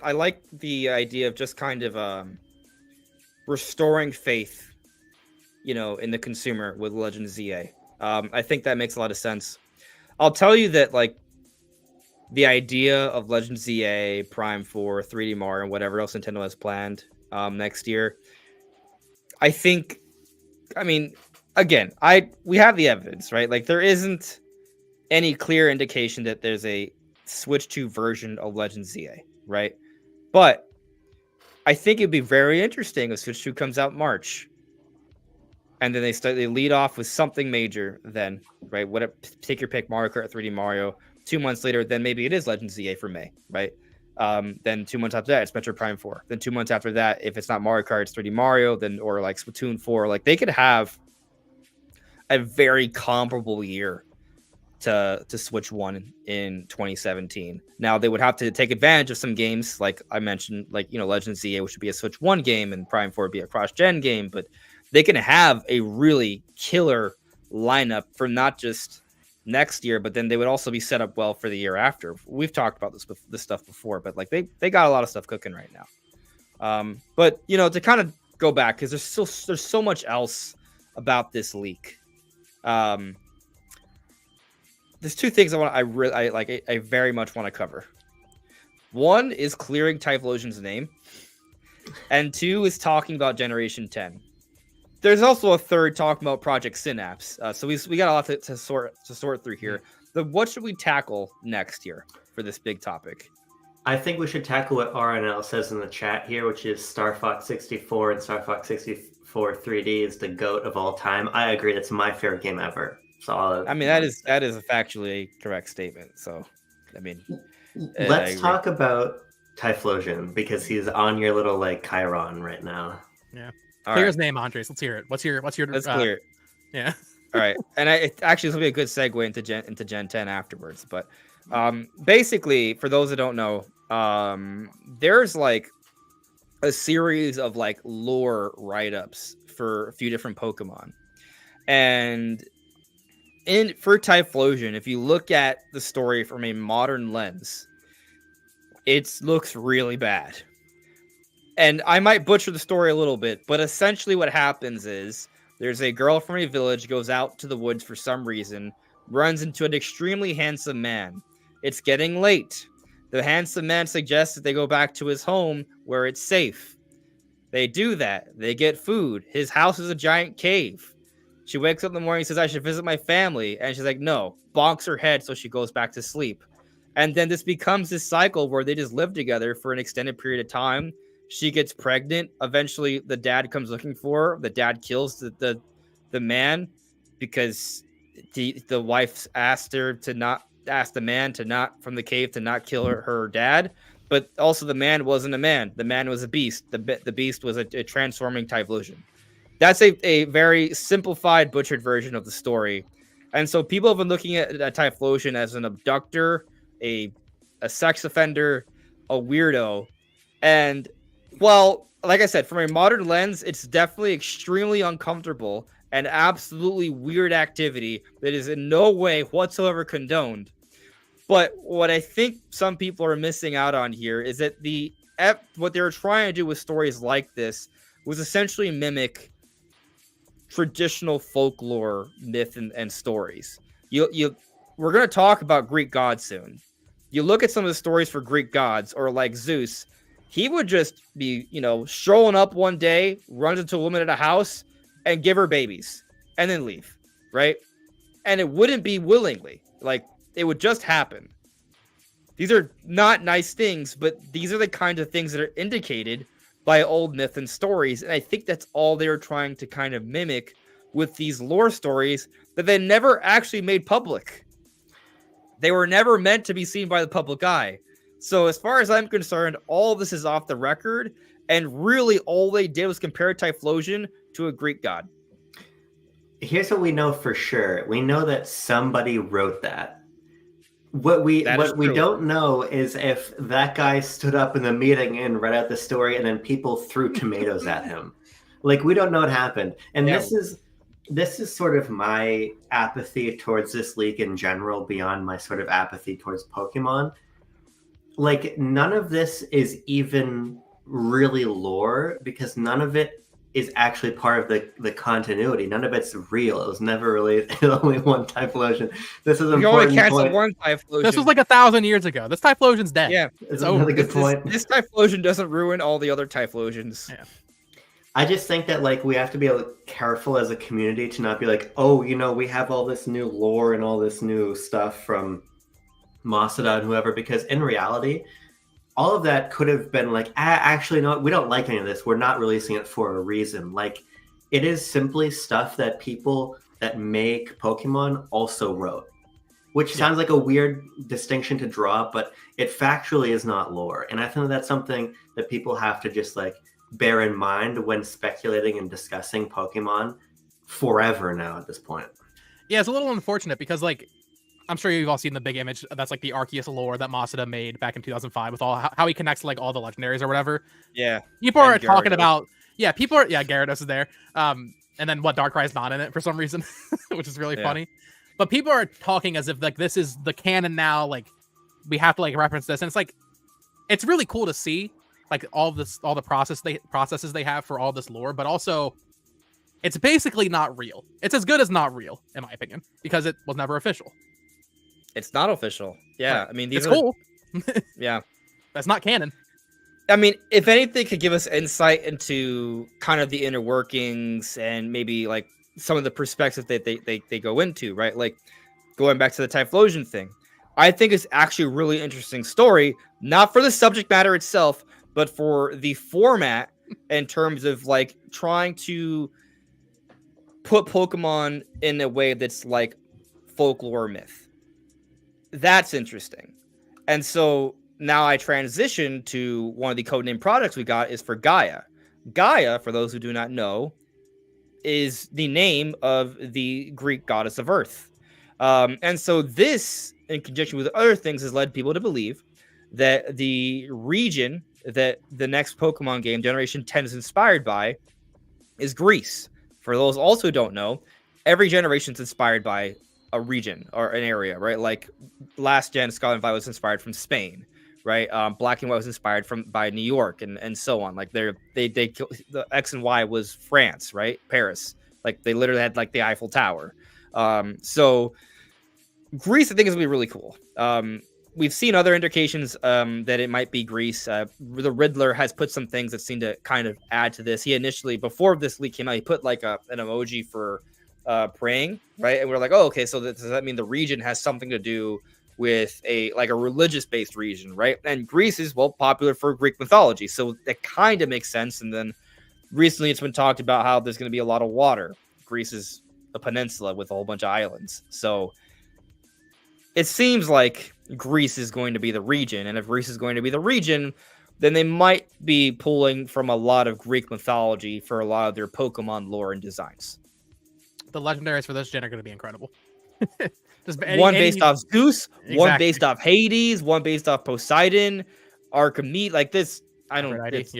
I like the idea of just kind of restoring faith, in the consumer with Legends ZA. I think that makes a lot of sense. I'll tell you that the idea of Legends ZA, Prime 4, 3D Mario, and whatever else Nintendo has planned next year, again, we have the evidence, right? There isn't any clear indication that there's a Switch 2 version of Legends ZA, right? But I think it'd be very interesting if Switch 2 comes out March, and then they lead off with something major. Then, right? Take your pick, Mario Kart, 3D Mario. 2 months later, then maybe it is Legends ZA for May, right? Then 2 months after that, it's Metroid Prime 4. Then 2 months after that, if it's not Mario Kart, it's 3D Mario. Then or Splatoon 4. They could have a very comparable year to Switch 1 in 2017. Now they would have to take advantage of some games like I mentioned, like Legend of ZA, which would be a Switch 1 game, and Prime 4 would be a cross-gen game, but they can have a really killer lineup for not just next year, but then they would also be set up well for the year after. We've talked about this stuff before, but like they got a lot of stuff cooking right now. But to kind of go back, because there's so much else about this leak. There's two things I very much want to cover. One is clearing Typhlosion's name, and two is talking about Generation 10. There's also a third talking about Project Synapse. So we got a lot to sort through here. What should we tackle next year for this big topic? I think we should tackle what RNL says in the chat here, which is Star Fox 64 and Star Fox 64 3D is the GOAT of all time. I agree. That's my favorite game ever. So I mean, that is a factually correct statement. So, I mean, let's talk about Typhlosion because he's on your little Chiron right now. Yeah. Clear his name, Andres. Let's hear it. What's your? Let's clear it. Yeah. All right. And this will be a good segue into Gen 10 afterwards. But basically, for those that don't know, there's a series of lore write-ups for a few different Pokemon. And for Typhlosion, if you look at the story from a modern lens, it looks really bad. And I might butcher the story a little bit, but essentially what happens is there's a girl from a village, goes out to the woods for some reason, runs into an extremely handsome man. It's getting late. The handsome man suggests that they go back to his home where it's safe. They do that. They get food. His house is a giant cave. She wakes up in the morning and says, I should visit my family. And she's like, no, bonks her head, so she goes back to sleep. And then this becomes this cycle where they just live together for an extended period of time. She gets pregnant. Eventually, the dad comes looking for her. The dad kills the man because the wife asked the man to not from the cave to not kill her dad. But also the man wasn't a man. The man was a beast. The beast was a transforming Typhlosion. That's a very simplified, butchered version of the story. And so people have been looking at Typhlosion as an abductor, a sex offender, a weirdo. And, well, like I said, from a modern lens, it's definitely extremely uncomfortable and absolutely weird activity that is in no way whatsoever condoned. But what I think some people are missing out on here is that what they were trying to do with stories like this was essentially mimic traditional folklore, myth, and stories. We're going to talk about Greek gods soon. You look at some of the stories for Greek gods, or like Zeus, he would just be, strolling up one day, runs into a woman at a house, and give her babies, and then leave, right? And it wouldn't be willingly. It would just happen. These are not nice things, but these are the kinds of things that are indicated by old myth and stories. And I think that's all they're trying to kind of mimic with these lore stories that they never actually made public. They were never meant to be seen by the public eye. So as far as I'm concerned, all of this is off the record. And really all they did was compare Typhlosion to a Greek god. Here's what we know for sure. We know that somebody wrote that. What we don't know is if that guy stood up in the meeting and read out the story and then people threw tomatoes at him. We don't know what happened. And yeah. This is sort of my apathy towards this league in general, beyond my sort of apathy towards Pokemon. None of this is even really lore because none of it is actually part of the continuity. None of it's real. It was never really only one Typhlosion. This is an important point. One Typhlosion. This was 1,000 years ago. This Typhlosion's dead. Yeah, it's another good point. This Typhlosion doesn't ruin all the other Typhlosions. Yeah. I just think that we have to be careful as a community to not be we have all this new lore and all this new stuff from Masada and whoever, because in reality, all of that could have been actually, no, we don't like any of this. We're not releasing it for a reason. It is simply stuff that people that make Pokemon also wrote, which sounds like a weird distinction to draw, but it factually is not lore. And I think that's something that people have to just bear in mind when speculating and discussing Pokemon forever now at this point. Yeah, it's a little unfortunate because I'm sure you've all seen the big image. That's like the Arceus lore that Masuda made back in 2005 with all how he connects like all the legendaries or whatever. Yeah. People are And talking Gyarados. about Gyarados is there. And then Darkrai's not in it for some reason, which is really funny. But people are talking as if like this is the canon now. Like we have to like reference this, and it's like it's really cool to see like all the processes they have for all this lore, but also it's basically not real. It's as good as not real, in my opinion, because it was never official. It's not official. Yeah, Right. I mean, these it's are cool. yeah. That's not canon. I mean, if anything could give us insight into kind of the inner workings and maybe like some of the perspectives that they go into, right? Like going back to the Typhlosion thing. I think it's actually a really interesting story, not for the subject matter itself, but for the format in terms of like trying to put Pokemon in a way that's like folklore myth. That's interesting. And so now I transition to one of the codename products we got is for Gaia. Gaia, for those who do not know, is the name of the Greek goddess of Earth. And so this, in conjunction with other things, has led people to believe that the region that the next Pokemon game, Generation 10, is inspired by is Greece. For those also who don't know, every generation is inspired by a region or an area, right? Like last gen, Scarlet and Violet was inspired from Spain, right? Black and White was inspired by New York and so on. Like they the X and Y was France, right? Paris. Like they literally had like the Eiffel Tower. So Greece, I think, is gonna be really cool. We've seen other indications that it might be Greece. The Riddler has put some things that seem to kind of add to this. He initially, before this leak came out, he put like an emoji for praying, right? And we're like, oh, okay, so does that mean the region has something to do with a religious based region, right? And Greece is popular for Greek mythology, so that kind of makes sense. And then recently it's been talked about how there's going to be a lot of water. Greece is a peninsula with a whole bunch of islands, so it seems like Greece is going to be the region. And if Greece is going to be the region, then they might be pulling from a lot of Greek mythology for a lot of their Pokemon lore and designs. The legendaries for this gen are going to be incredible. One based off Zeus, Exactly. one based off Hades, one based off Poseidon, Archimedes, like this. I don't know. It's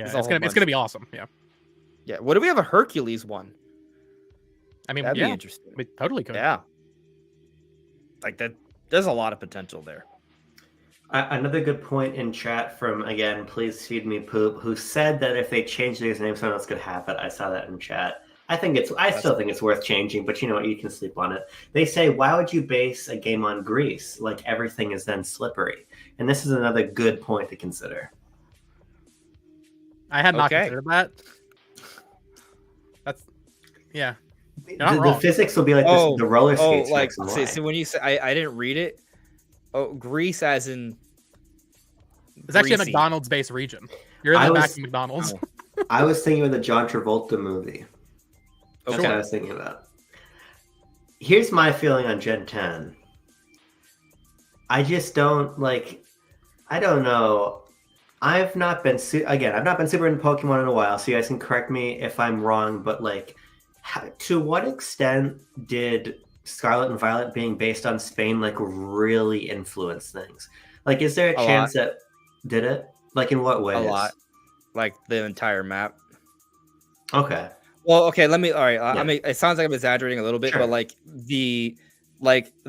gonna be awesome. Yeah. Yeah. What if we have a Hercules one? I mean, that'd be interesting. We totally could. Yeah. Like that. There's a lot of potential there. Another good point in chat from, again, Please Feed Me Poop, who said that if they change their name, someone else could have it. I saw that in chat. I still think it's worth changing, but you know what? You can sleep on it. They say, why would you base a game on Greece? Like everything is then slippery. And this is another good point to consider. I had not considered that. Yeah. The physics will be like this, the roller skates. So when you say I didn't read it. Oh, Greece as in it's actually a McDonald's based region. You're in the back of McDonald's. I was thinking of the John Travolta movie. That's Okay. what I was thinking about. Here's my feeling on Gen 10. I just don't I don't know. I've not been super into Pokemon in a while, so you guys can correct me if I'm wrong, but to what extent did Scarlet and Violet being based on Spain really influence things? Is there a chance that did it? In what ways? A lot. Like the entire map. Okay. Well, okay, all right. I mean, it sounds like I'm exaggerating a little bit, Sure. but the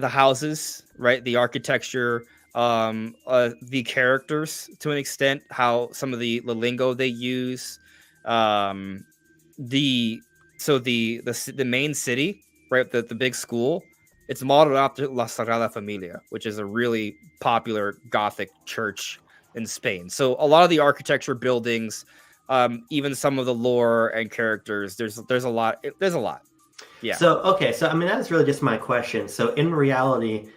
houses, right? The architecture, the characters to an extent, how some of the lingo they use, the main city, right? The big school, it's modeled after La Sagrada Familia, which is a really popular Gothic church in Spain. So a lot of the architecture, buildings, even some of the lore and characters, there's a lot. There's a lot. Yeah. So I mean, that's really just my question. So in reality,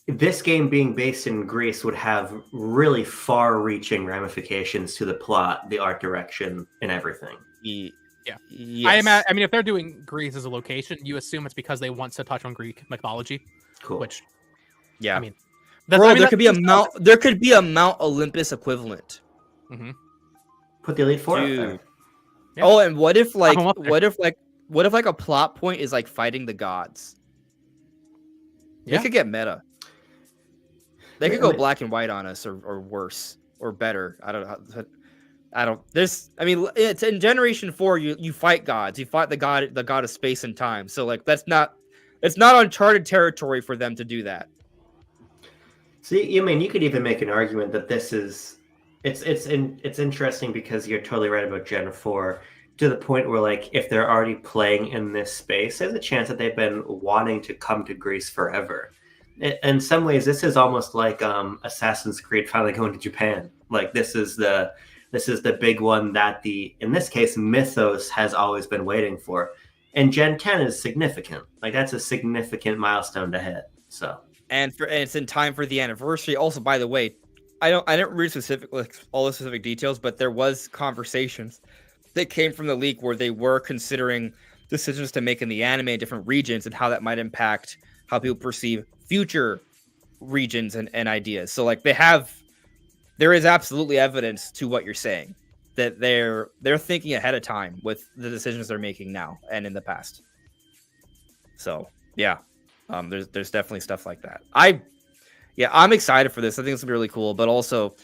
this game being based in Greece would have really far-reaching ramifications to the plot, the art direction, and everything. Yeah. Yes. I mean, if they're doing Greece as a location, you assume it's because they want to touch on Greek mythology. Cool. Which, yeah. I mean, there could be a Mount. There could be a Mount Olympus equivalent. Mm-hmm. Put the Elite Four up Dude. there. Yeah. Oh, and what if Have 'em up there. what if a plot point is fighting the gods? Yeah. It could get meta. They could go black and white on us, or worse, or better. I don't know. There's. I mean, it's in Generation 4. You fight gods. You fight the god of space and time. So like it's not uncharted territory for them to do that. See, I mean, you could even make an argument that this is. It's interesting because you're totally right about Gen 4, to the point where, like, if they're already playing in this space, there's a chance that they've been wanting to come to Greece forever. In some ways, this is almost like Assassin's Creed finally going to Japan. Like, this is the big one that in this case, Mythos has always been waiting for. And Gen 10 is significant. Like, that's a significant milestone to hit. So, and it's in time for the anniversary. Also, by the way, I didn't read all the specific details, but there was conversations that came from the leak where they were considering decisions to make in the anime in different regions and how that might impact how people perceive future regions and ideas. So like there is absolutely evidence to what you're saying, that they're thinking ahead of time with the decisions they're making now and in the past. So yeah, there's definitely stuff like that. I'm excited for this. I think it's gonna be really cool. But also,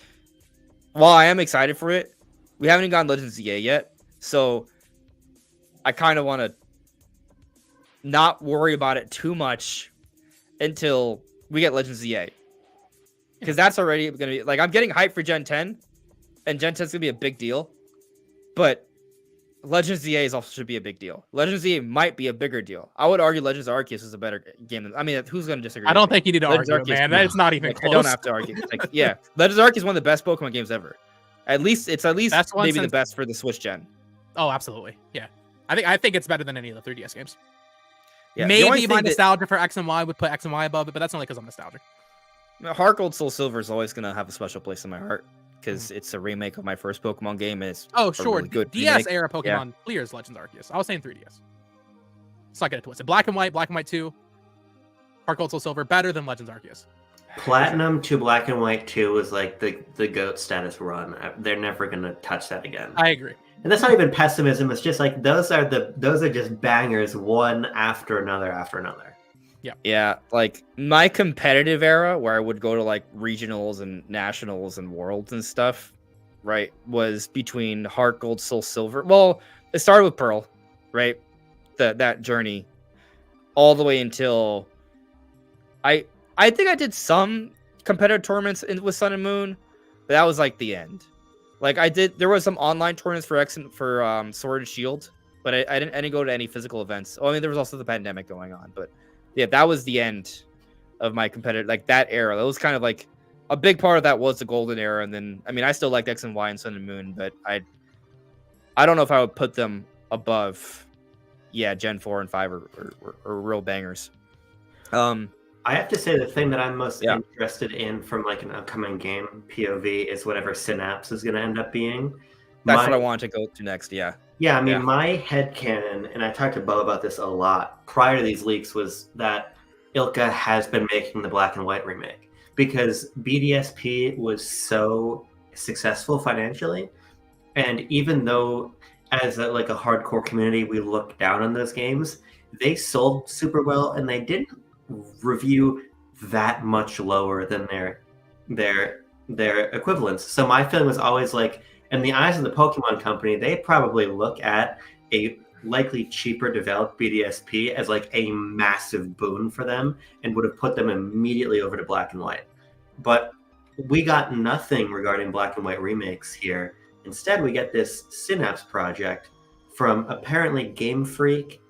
while I am excited for it, we haven't even gotten Legends ZA yet. So I kind of want to not worry about it too much until we get Legends ZA. Because that's already going to be... Like, I'm getting hyped for Gen 10. And Gen 10 is going to be a big deal. But Legends ZA also should be a big deal. Legends ZA might be a bigger deal. I would argue Legends Arceus is a better game. I mean, who's going to disagree? I don't think you need to Legends argue, Arceus, man. It's not even close. I don't have to argue. Like, yeah, Legends Arceus is one of the best Pokemon games ever. It's maybe the best for the Switch gen. Oh, absolutely. Yeah. I think it's better than any of the 3DS games. Yeah, maybe my nostalgia for X and Y would put X and Y above it, but that's only because I'm nostalgic. Heart Gold Soul Silver is always going to have a special place in my heart because it's a remake of my first Pokemon game. And it's really good DS era Pokemon clears Legends Arceus. I was saying 3DS. Let's not get it twisted. Black and White 2. Heart Gold Soul Silver better than Legends Arceus. Platinum to Black and White 2 was like the GOAT status run. They're never going to touch that again. I agree. And that's not even pessimism. It's just like those are just bangers, one after another after another. Yeah, like my competitive era where I would go to like regionals and nationals and worlds and stuff, right, was between Heart Gold, Soul Silver. Well, it started with Pearl, right? That journey all the way until I think I did some competitive tournaments with Sun and Moon, but that was like the end. Like there was some online tournaments for Sword and Shield, but I didn't go to any physical events. Oh, I mean, there was also the pandemic going on, but yeah, that was the end of my competitive, like that era. That was kind of like a big part of that was the golden era. And then, I mean, I still liked X and Y and Sun and Moon, but I don't know if I would put them above, Gen 4 and 5 are real bangers. I have to say the thing that I'm most interested in from like an upcoming game POV is whatever Synapse is going to end up being. That's what I wanted to go to next. Yeah. Yeah, I mean, my headcanon, and I talked to Bo about this a lot prior to these leaks, was that Ilka has been making the Black and White remake because BDSP was so successful financially, and even though as a hardcore community we look down on those games, they sold super well and they didn't review that much lower than their equivalents. So my feeling was always like, in the eyes of the Pokemon company, they probably look at a likely cheaper developed BDSP as like a massive boon for them and would have put them immediately over to Black and White. But we got nothing regarding Black and White remakes here. Instead, we get this Synapse project from apparently Game Freak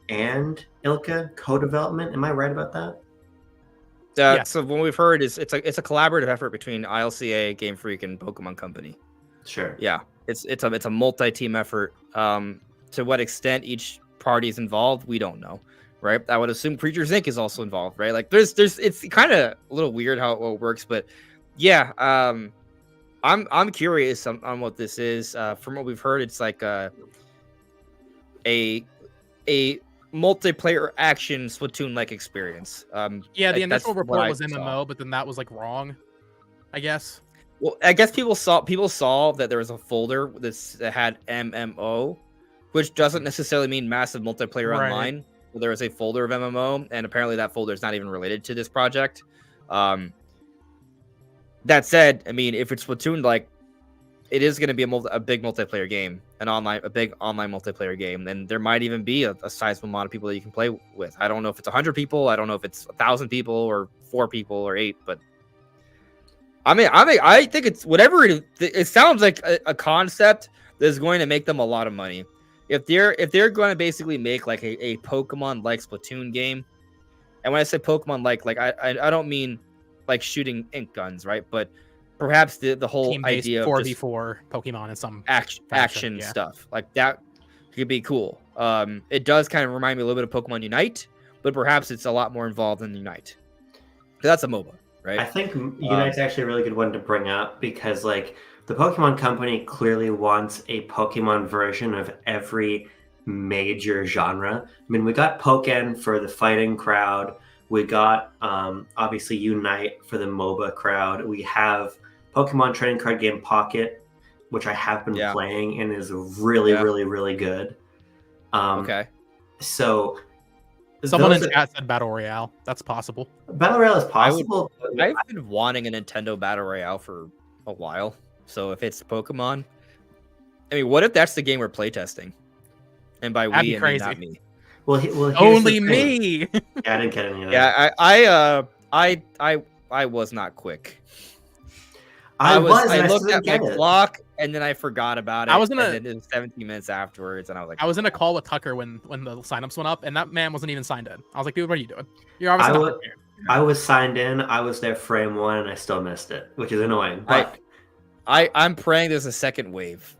and Ilka co-development. Am I right about that? So what we've heard is it's a collaborative effort between ILCA, Game Freak, and Pokemon Company. Sure. Yeah, it's a multi-team effort. To what extent each party is involved, we don't know, right? I would assume Creatures Inc. is also involved, right? Like there's it's kind of a little weird how it works, but yeah, I'm curious on what this is. From what we've heard, it's like a multiplayer action Splatoon-like experience. The initial report was MMO, but then that was like wrong, I guess. Well, I guess people saw that there was a folder that had MMO, which doesn't necessarily mean massive multiplayer online. Well, there is a folder of MMO, and apparently that folder is not even related to this project. That said, I mean, if it's Splatoon, like, it is going to be a big multiplayer game, a big online multiplayer game, and there might even be a sizable amount of people that you can play with. I don't know if it's 100 people, I don't know if it's 1,000 people or 4 people or 8, but I think it's whatever it sounds like a concept that is going to make them a lot of money. If they're going to basically make like a Pokemon like Splatoon game, and when I say Pokemon like I don't mean like shooting ink guns, right? But perhaps the whole Team-based idea of 4v4 Pokemon and some action stuff like that could be cool. It does kind of remind me a little bit of Pokemon Unite, but perhaps it's a lot more involved than Unite. That's a MOBA, right? I think Unite's actually a really good one to bring up because, like, the Pokemon Company clearly wants a Pokemon version of every major genre. I mean, we got Pokken for the fighting crowd. We got, obviously, Unite for the MOBA crowd. We have Pokemon Trading Card Game Pocket, which I have been playing and is really, really good. Okay. So... Someone in chat said Battle Royale. That's possible. Battle Royale is possible. I've been wanting a Nintendo Battle Royale for a while. So if it's Pokemon, I mean, what if that's the game we're playtesting? And by we, I mean not me. Well, only me. Yeah, I didn't get any of Yeah, that. I was not quick. I looked at my clock and then I forgot about it. I was and then it was 17 minutes afterwards, and I was like, I was in a call with Tucker when the signups went up, and that man wasn't even signed in. I was like, dude, what are you doing? You're obviously not here. I was signed in. I was there frame 1, and I still missed it, which is annoying. But I'm praying there's a second wave.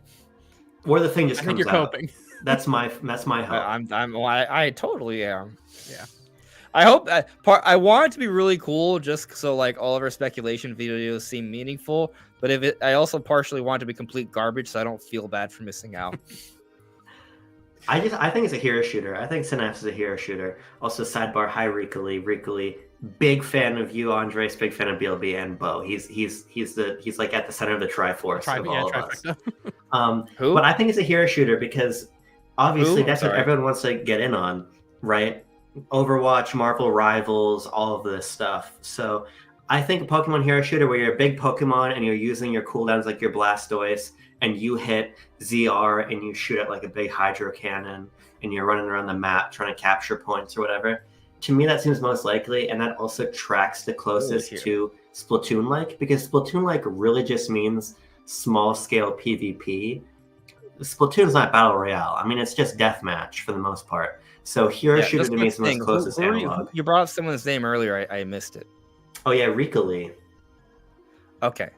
Or the thing just I comes think you're out. coping. That's my hope. I totally am. Yeah. I hope I want it to be really cool, just so like all of our speculation videos seem meaningful. But I also partially want it to be complete garbage, so I don't feel bad for missing out. I think it's a hero shooter. I think Synapse is a hero shooter. Also, sidebar, hi Rikali. Rikali, big fan of you, Andres. Big fan of BLB and Bo. He's like at the center of the Triforce of all of us. Who? But I think it's a hero shooter because obviously that's what everyone wants to get in on, right? Overwatch, Marvel Rivals, all of this stuff. So I think a Pokemon hero shooter where you're a big Pokemon and you're using your cooldowns like your Blastoise, and you hit ZR and you shoot at like a big Hydro Cannon and you're running around the map trying to capture points or whatever. To me, that seems most likely, and that also tracks the closest to Splatoon-like, because Splatoon-like really just means small-scale PvP. Splatoon's not Battle Royale. I mean, it's just deathmatch for the most part. So hero shooter to me is the most closest analog. You brought up someone's name earlier. I missed it. Oh yeah, Rikali. Okay.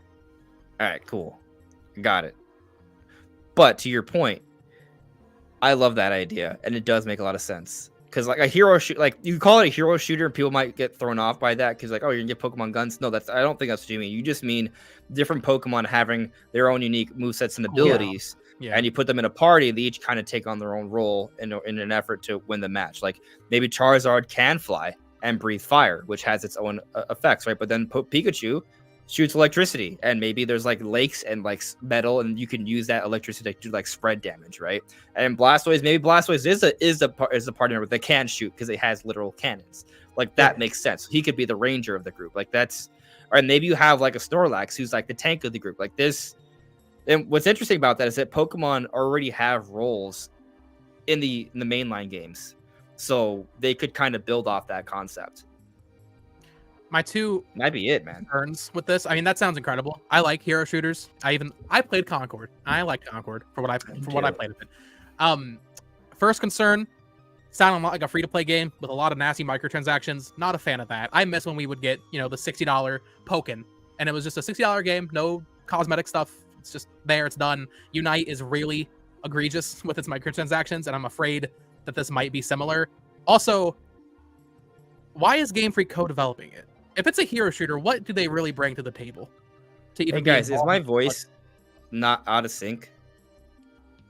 All right. Cool. Got it. But to your point, I love that idea, and it does make a lot of sense. Because like a hero shoot, like you call it a hero shooter, and people might get thrown off by that because like, oh, you're gonna get Pokemon guns. No, I don't think that's what you mean. You just mean different Pokemon having their own unique movesets and abilities. Yeah. And you put them in a party, they each kind of take on their own role in an effort to win the match. Like maybe Charizard can fly and breathe fire, which has its own effects, right? But then Pikachu shoots electricity, and maybe there's like lakes and like metal, and you can use that electricity to do like spread damage, right? And Blastoise, maybe Blastoise is a partner that can shoot because it has literal cannons. Like that makes sense. He could be the ranger of the group. Like that's, or maybe you have like a Snorlax who's like the tank of the group. Like this. And what's interesting about that is that Pokemon already have roles in the mainline games, so they could kind of build off that concept. My two might be it, man. Turns with this. I mean, that sounds incredible. I like hero shooters. I played Concord. I liked Concord for what I played of it. First concern, sounded a lot like a free-to-play game with a lot of nasty microtransactions. Not a fan of that. I miss when we would get, the $60 Pokken, and it was just a $60 game, no cosmetic stuff. It's just there, it's done. Unite is really egregious with its microtransactions, and I'm afraid that this might be similar. Also, why is Game Freak co-developing it? If it's a hero shooter, what do they really bring to the table? Hey guys, is my voice not out of sync?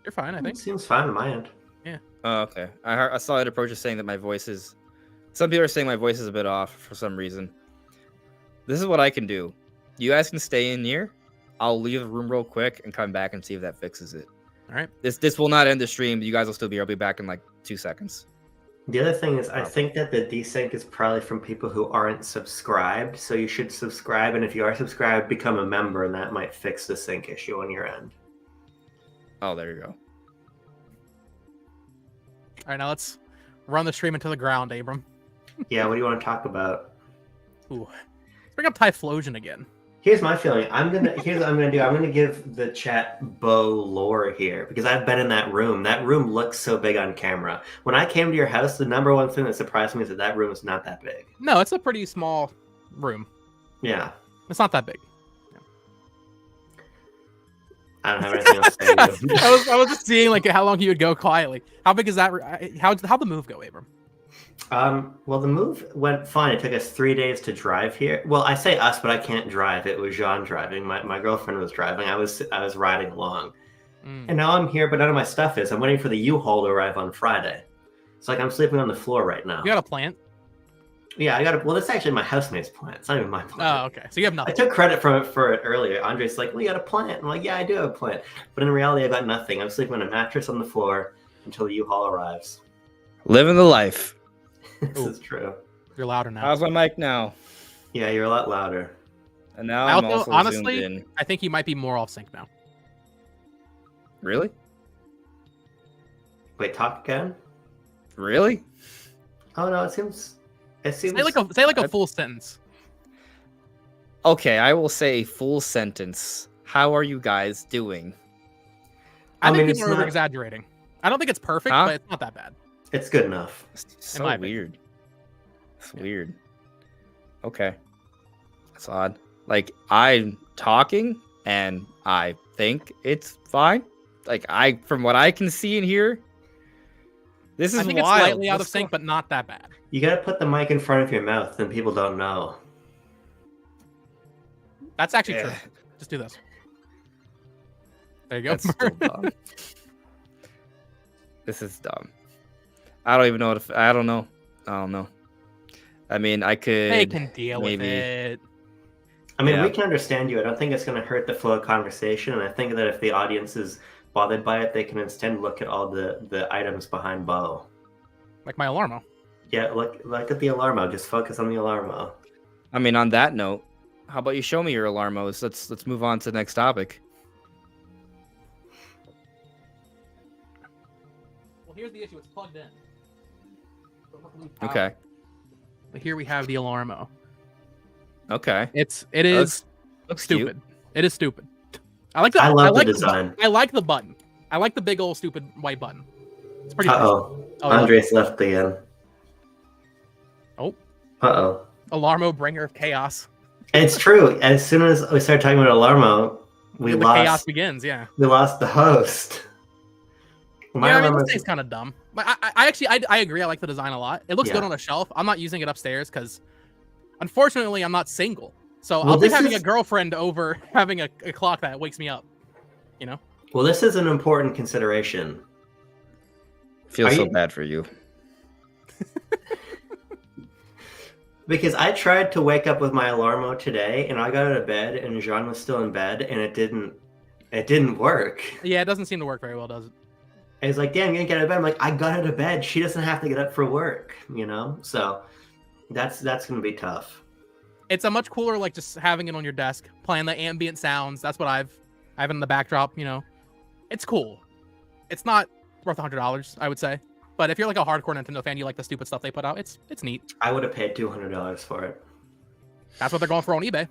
You're fine, I think. It seems fine on my end. Yeah. Oh, okay. I saw it approach saying that my voice is... Some people are saying my voice is a bit off for some reason. This is what I can do. You guys can stay in here. I'll leave the room real quick and come back and see if that fixes it. All right. This will not end the stream. You guys will still be here. I'll be back in like 2 seconds. The other thing is, I think that the desync is probably from people who aren't subscribed. So you should subscribe, and if you are subscribed, become a member, and that might fix the sync issue on your end. Oh, there you go. All right, now let's run the stream into the ground, Abram. Yeah, what do you want to talk about? Ooh, let's bring up Typhlosion again. Here's my feeling. Here's what I'm gonna do. I'm gonna give the chat Bo lore here because I've been in that room. That room looks so big on camera. When I came to your house, the number one thing that surprised me is that room is not that big. No, it's a pretty small room. Yeah. It's not that big. I don't have anything else to say. I was just seeing like how long he would go quietly. How big is that? How'd the move go, Abram? Well, the move went fine. It took us 3 days to drive here. Well, I say us, but I can't drive. It was Jean driving. My girlfriend was driving. I was riding along. And now I'm here, but none of my stuff is. I'm waiting for the U-Haul to arrive on Friday. It's like I'm sleeping on the floor right now. You got a plant? Yeah, I got well, that's actually my housemate's plant. It's not even my plant. Oh, okay. So you have nothing. I took credit for it earlier. Andre's like, well, you got a plant. I'm like, yeah, I do have a plant. But in reality, I got nothing. I'm sleeping on a mattress on the floor until the U-Haul arrives. Living the life. This is true. You're louder now. How's my mic now? Yeah, you're a lot louder. And now I'm also honestly, zoomed in. I think you might be more off sync now. Really? Wait, talk again? Really? Oh no, it seems. Say like a full sentence. Okay, I will say a full sentence. How are you guys doing? I think mean, people are over exaggerating. I don't think it's perfect, Huh? but it's not that bad. It's good enough. It's In my so opinion. weird. It's weird. Okay. That's odd. Like, I'm talking and I think it's fine. Like, from what I can see and hear, this is I think wild. it's slightly out What's of sync, but not that bad. You gotta put the mic in front of your mouth, then people don't know. That's actually Yeah. true. Just do this. There you go. That's still dumb. This is dumb. I don't even know what I don't know. I mean, I could. They can deal with maybe- it. I mean, Yeah. we can understand you. I don't think it's going to hurt the flow of conversation. And I think that if the audience is bothered by it, they can instead look at all the items behind Bo. Like my Alarmo. Yeah, look at the Alarmo. Just focus on the Alarmo. I mean, on that note, how about you show me your Alarmos? Let's move on to the next topic. Well, here's the issue. It's plugged in. Okay. But here we have the Alarmo. Okay. It is Looks stupid. cute. It is stupid. I like the. I love the like design. I like the button. I like the big old stupid white button. It's pretty. Uh-oh. Oh, Andres left again. Oh. Uh-oh. Alarmo, bringer of chaos. It's true. As soon as we started talking about Alarmo, The chaos begins. Yeah. we lost the host. Yeah, I mean, this thing's kind of dumb. But I actually agree. I like the design a lot. It looks Yeah. good on a shelf. I'm not using it upstairs because, unfortunately, I'm not single. So Well, I'll be this having is- a girlfriend over having a clock that wakes me up. You know. Well, this is an important consideration. Feel Are so you- bad for you. Because I tried to wake up with my Alarmo today, and I got out of bed, and Jean was still in bed, and it didn't work. Yeah, it doesn't seem to work very well, does it? And he's like, "Damn, you gonna get out of bed?" I'm like, "I got out of bed. She doesn't have to get up for work, you know." So that's gonna be tough. It's a much cooler, like just having it on your desk, playing the ambient sounds. That's what I have in the backdrop. You know, it's cool. It's not worth $100, I would say. But if you're like a hardcore Nintendo fan, you like the stupid stuff they put out. It's neat. I would have paid $200 for it. That's what they're going for on eBay.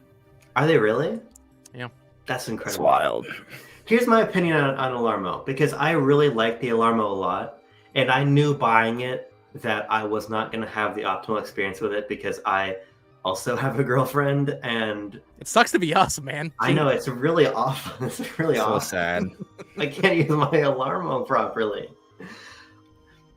Are they really? Yeah. That's It's incredible. wild. Here's my opinion on Alarmo, because I really like the Alarmo a lot, and I knew buying it that I was not going to have the optimal experience with it because I also have a girlfriend, and It sucks to be us, man. I know it's really awful. It's really So awful. sad. I can't use my Alarmo properly.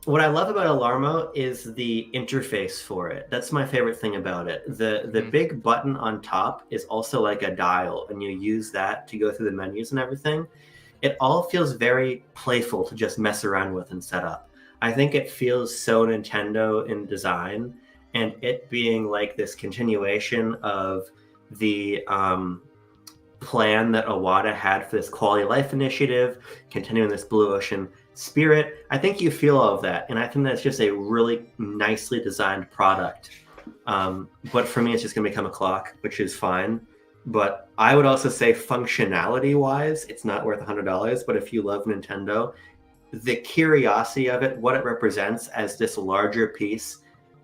What I love about Alarmo is the interface for it. That's my favorite thing about it. The big button on top is also like a dial, and you use that to go through the menus and everything. It all feels very playful to just mess around with and set up. I think it feels so Nintendo in design, and it being like this continuation of the plan that Iwata had for this quality of life initiative, continuing this Blue Ocean spirit. I think you feel all of that, and I think that's just a really nicely designed product. But for me, it's just going to become a clock, which is fine. But I would also say functionality-wise, it's not worth $100. But if you love Nintendo, the curiosity of it, what it represents as this larger piece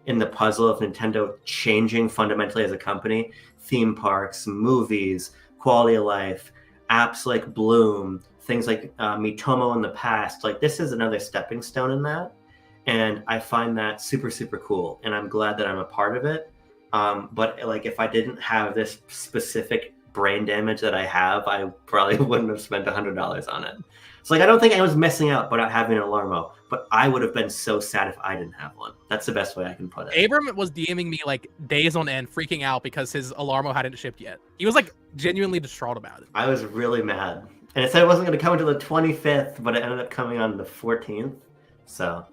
in the puzzle of Nintendo changing fundamentally as a company, theme parks, movies, quality of life, apps like Bloom, things like Mitomo in the past, like this is another stepping stone in that. And I find that super, super cool. And I'm glad that I'm a part of it. But like, if I didn't have this specific brain damage that I have, I probably wouldn't have spent $100 on it. So like, I don't think I was missing out by not having an Alarmo, but I would have been so sad if I didn't have one. That's the best way I can put it. Abram was DMing me like days on end, freaking out because his Alarmo hadn't shipped yet. He was like genuinely distraught about it. I was really mad. And it said it wasn't going to come until the 25th, but it ended up coming on the 14th. So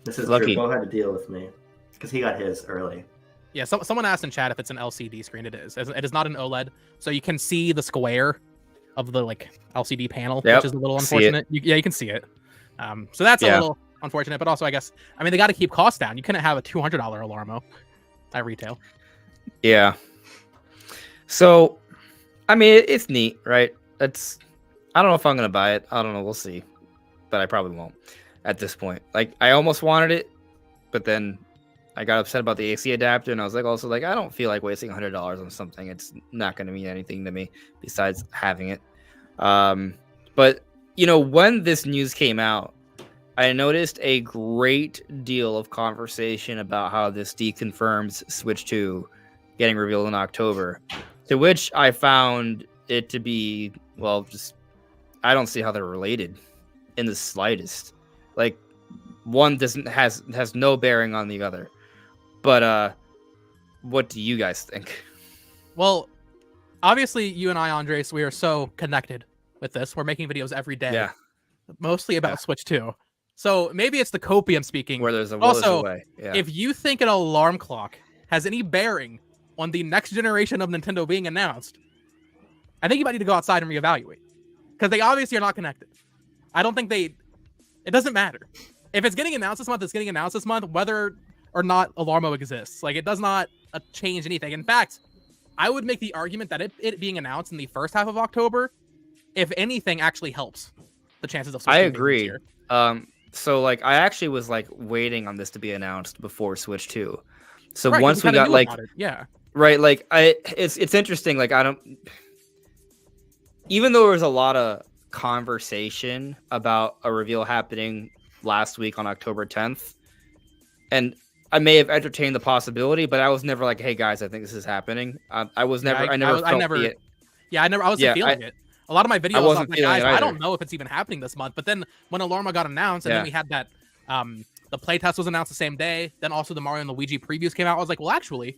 this is lucky. Go ahead to deal with me because he got his early. Yeah, someone asked in chat if it's an LCD screen. It is. It is not an OLED, so you can see the square of the like LCD panel, which is a little unfortunate. You can see it. So that's a little unfortunate, but also I guess they got to keep costs down. You couldn't have a $200 Alarmo at retail. Yeah. So, it's neat, right? I don't know if I'm gonna buy it. I don't know. We'll see, but I probably won't at this point. Like I almost wanted it, but then I got upset about the AC adapter, and I was like, I don't feel like wasting $100 on something. It's not going to mean anything to me besides having it. But when this news came out, I noticed a great deal of conversation about how this deconfirms Switch 2 getting revealed in October, to which I found it to be, I don't see how they're related in the slightest. Like one has no bearing on the other. But what do you guys think? Well, obviously, you and I, Andres, we are so connected with this. We're making videos every day, mostly about Switch 2. So maybe it's the copium speaking. Where there's a will, also, there's a way. Yeah. If you think an alarm clock has any bearing on the next generation of Nintendo being announced, I think you might need to go outside and reevaluate, because they obviously are not connected. I don't think it doesn't matter. If it's getting announced this month, it's getting announced this month, whether or not Alarmo exists. Like, it does not change anything. In fact, I would make the argument that it being announced in the first half of October, if anything, actually helps the chances of Switch. I agree. So like, I actually was like waiting on this to be announced before Switch 2. So once we got like, right, like it's interesting. Like even though there was a lot of conversation about a reveal happening last week on October 10th, and I may have entertained the possibility, but I was never like, "Hey guys, I think this is happening." I was never feeling it. A lot of my videos, I was like, guys, I don't know if it's even happening this month. But then when Alarma got announced, and then we had that, the playtest was announced the same day. Then also the Mario and Luigi previews came out. I was like, well, actually,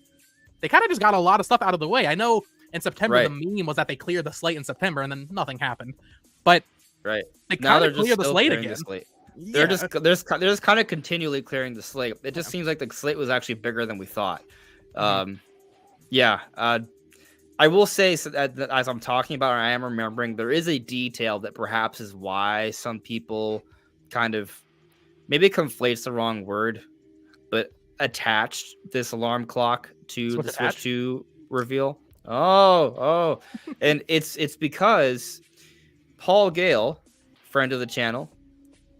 they kind of just got a lot of stuff out of the way. I know in September the meme was that they cleared the slate in September, and then nothing happened. But they kind of cleared the slate again. They're just kind of continually clearing the slate. It just seems like the slate was actually bigger than we thought. I will say, so that as I'm talking about, I am remembering there is a detail that perhaps is why some people kind of, maybe conflates the wrong word, but attached this alarm clock to the Switch 2 reveal. Oh, and it's because Paul Gale, friend of the channel,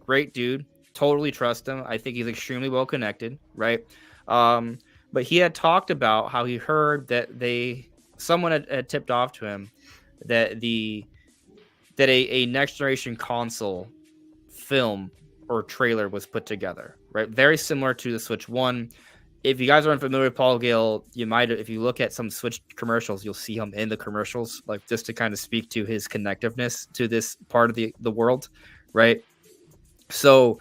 great dude, totally trust him. I think he's extremely well connected, right? But he had talked about how he heard that someone had tipped off to him that a next generation console film or trailer was put together, right? Very similar to the Switch 1. If you guys aren't familiar with Paul Gale, you might, if you look at some Switch commercials, you'll see him in the commercials, like just to kind of speak to his connectiveness to this part of the world, right? So,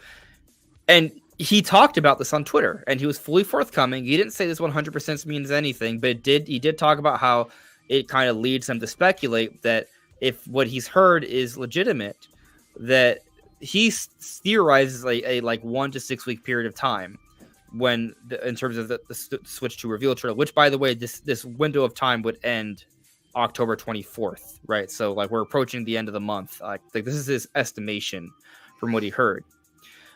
and he talked about this on Twitter, and he was fully forthcoming. He didn't say this 100% means anything, but he did talk about how it kind of leads him to speculate that if what he's heard is legitimate, that he theorizes a like 1 to 6 week period of time in terms of the Switch 2 reveal trailer, which, by the way, this window of time would end October 24th, right? So like we're approaching the end of the month. Like this is his estimation from what he heard.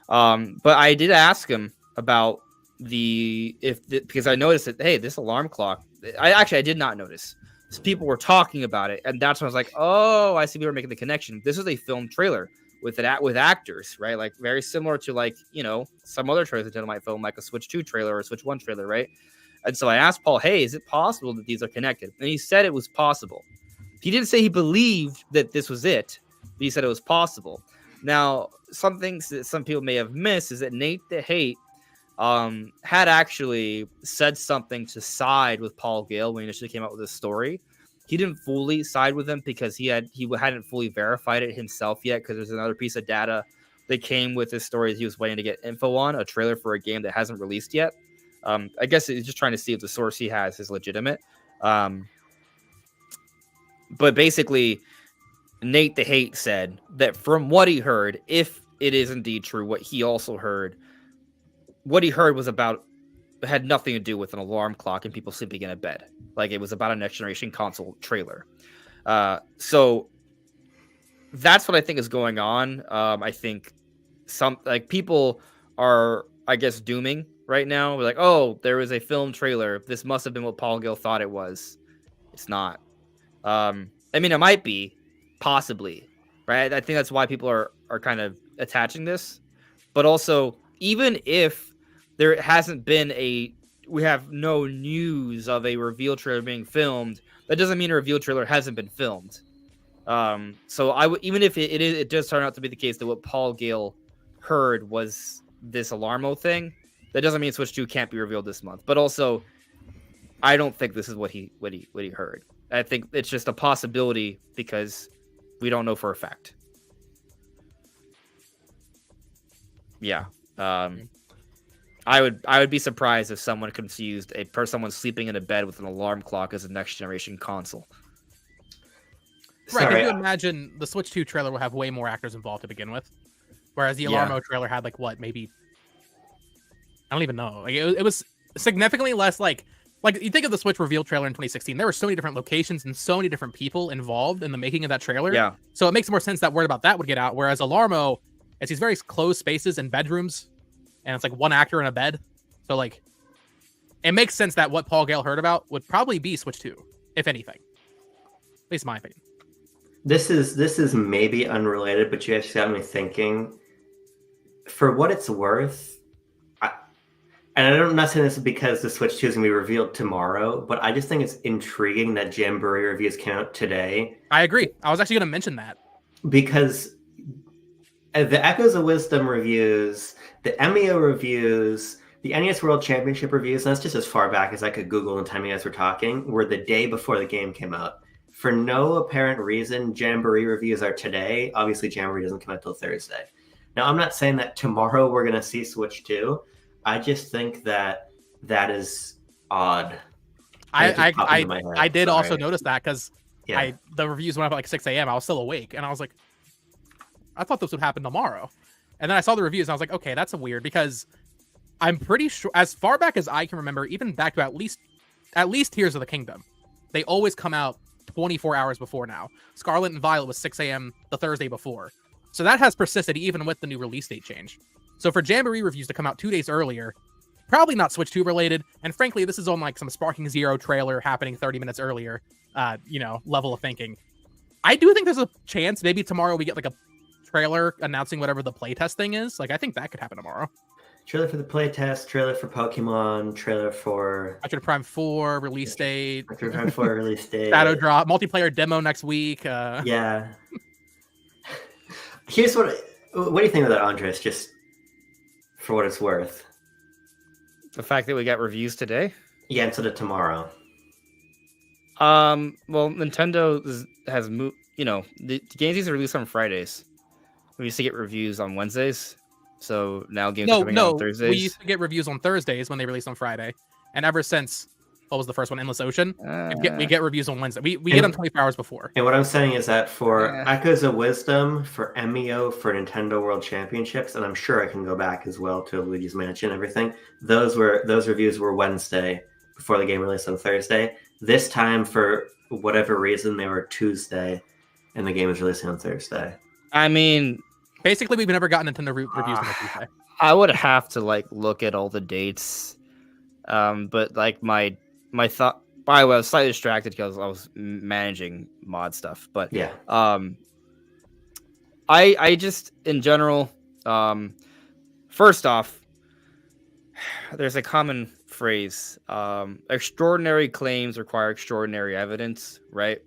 But I did ask him about because I noticed that, hey, this alarm clock. I did not notice. So people were talking about it, and that's when I was like, oh, I see people are making the connection. This is a film trailer with actors, right? Like very similar to like, some other trailers Nintendo might film, like a Switch 2 trailer or a Switch 1 trailer, right? And so I asked Paul, hey, is it possible that these are connected? And he said it was possible. He didn't say he believed that this was it, but he said it was possible. Now, some things that some people may have missed is that Nate the Hate had actually said something to side with Paul Gale when he initially came out with this story. He didn't fully side with him because he hadn't fully verified it himself yet, because there's another piece of data that came with this story that he was waiting to get info on, a trailer for a game that hasn't released yet. I guess he's just trying to see if the source he has is legitimate. But basically, Nate the Hate said that from what he heard, if it is indeed true, what he also heard, what he heard had nothing to do with an alarm clock and people sleeping in a bed. Like, it was about a next generation console trailer. So that's what I think is going on. I think people are, I guess, dooming right now. We're like, oh, there was a film trailer. This must have been what Paul Gill thought it was. It's not. I mean, it might be, possibly, right? I think that's why people are kind of attaching this. But also, even if there hasn't been we have no news of a reveal trailer being filmed, that doesn't mean a reveal trailer hasn't been filmed. So even if it does turn out to be the case that what Paul Gale heard was this Alarmo thing, that doesn't mean Switch 2 can't be revealed this month. But also, I don't think this is what he heard. I think it's just a possibility because we don't know for a fact. Yeah. I would be surprised if someone confused someone sleeping in a bed with an alarm clock as a next generation console. Right, could you imagine the Switch 2 trailer will have way more actors involved to begin with? Whereas the Alarmo trailer had maybe, I don't even know. Like it was significantly less like you think of the Switch reveal trailer in 2016, there were so many different locations and so many different people involved in the making of that trailer. Yeah. So it makes more sense that word about that would get out. Whereas Alarmo, it's these very closed spaces and bedrooms, and it's like one actor in a bed. So it makes sense that what Paul Gale heard about would probably be Switch 2, if anything. At least in my opinion. This is maybe unrelated, but you actually got me thinking. For what it's worth, and I'm not saying this because the Switch 2 is going to be revealed tomorrow, but I just think it's intriguing that Jamboree reviews came out today. I agree. I was actually going to mention that. Because the Echoes of Wisdom reviews, the MEO reviews, the NES World Championship reviews, and that's just as far back as I could Google in the time you guys were talking, were the day before the game came out. For no apparent reason, Jamboree reviews are today. Obviously, Jamboree doesn't come out till Thursday. Now, I'm not saying that tomorrow we're going to see Switch 2. I just think that is odd. I did also notice that because the reviews went up at 6 a.m. I was still awake, and I was like, I thought this would happen tomorrow. And then I saw the reviews, and I was like, okay, that's weird, because I'm pretty sure, as far back as I can remember, even back to at least Tears of the Kingdom, they always come out 24 hours before now. Scarlet and Violet was 6 a.m. the Thursday before. So that has persisted even with the new release date change. So for Jamboree reviews to come out 2 days earlier, probably not Switch 2 related. And frankly, this is on some Sparking Zero trailer happening 30 minutes earlier, level of thinking. I do think there's a chance maybe tomorrow we get a trailer announcing whatever the playtest thing is. I think that could happen tomorrow. Trailer for the playtest, trailer for Pokemon, trailer for Metroid Prime 4 release date. Metroid Prime 4 release date. Shadow Drop, multiplayer demo next week. Yeah. Here's what do you think of that, Andres? Just for what it's worth. The fact that we got reviews today? Yeah, instead of tomorrow. Well, Nintendo has moved. The games used to release on Fridays. We used to get reviews on Wednesdays. So now games are coming out on Thursdays. We used to get reviews on Thursdays when they released on Friday. And ever since, what was the first one? Endless Ocean? We get reviews on Wednesday. We get them 24 hours before. And what I'm saying is that for Echoes of Wisdom, for MEO, for Nintendo World Championships, and I'm sure I can go back as well to Luigi's Mansion and everything, those reviews were Wednesday before the game released on Thursday. This time, for whatever reason, they were Tuesday, and the game was releasing on Thursday. I mean, Basically, we've never gotten Nintendo reviews on the Tuesday. I would have to like look at all the dates. But like my thought. By the way, I was slightly distracted because I was managing mod stuff. But Yeah. I just in general, first off, there's a common phrase: extraordinary claims require extraordinary evidence, right?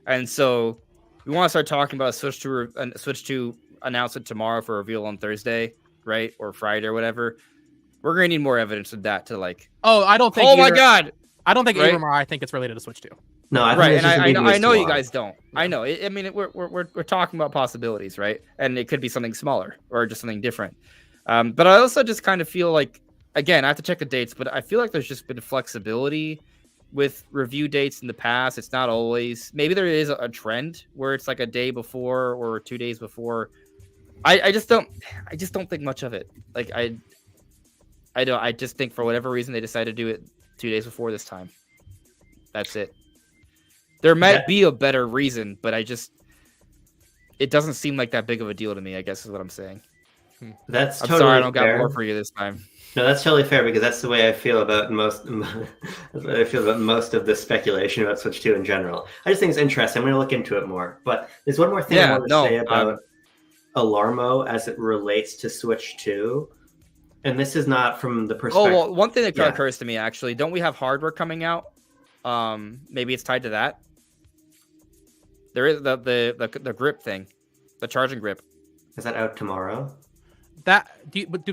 And so we want to start talking about a Switch 2 announcement tomorrow for reveal on Thursday, right, or Friday or whatever. We're gonna need more evidence of that to like. Oh, I don't think. Oh my god! I don't think right? Abram or I think it's related to Switch 2. No, I right, and I know you tomorrow. guys don't. I know. I mean, we're talking about possibilities, right? And it could be something smaller or just something different. But I also just kind of feel like, again, I have to check the dates, but I feel like there's just been flexibility with review dates in the past. It's not always. Maybe there is a trend where it's like a day before or 2 days before. I just don't think much of it. Like I just think for whatever reason they decided to do it 2 days before this time. That's it. There might be a better reason, but it doesn't seem like that big of a deal to me, I guess is what I'm saying. That's I'm totally sorry I don't fair. got more for you this time. No, that's totally fair because that's the way I feel about most. That's the way I feel about most of the speculation about Switch 2 in general. I just think it's interesting. I'm going to look into it more. But there's one more thing I want to say about Alarmo as it relates to Switch 2. And this is not from the perspective. Oh, well, one thing that occurs to me, actually, don't we have hardware coming out? Maybe it's tied to that. There is the grip thing, the charging grip. Is that out tomorrow? Would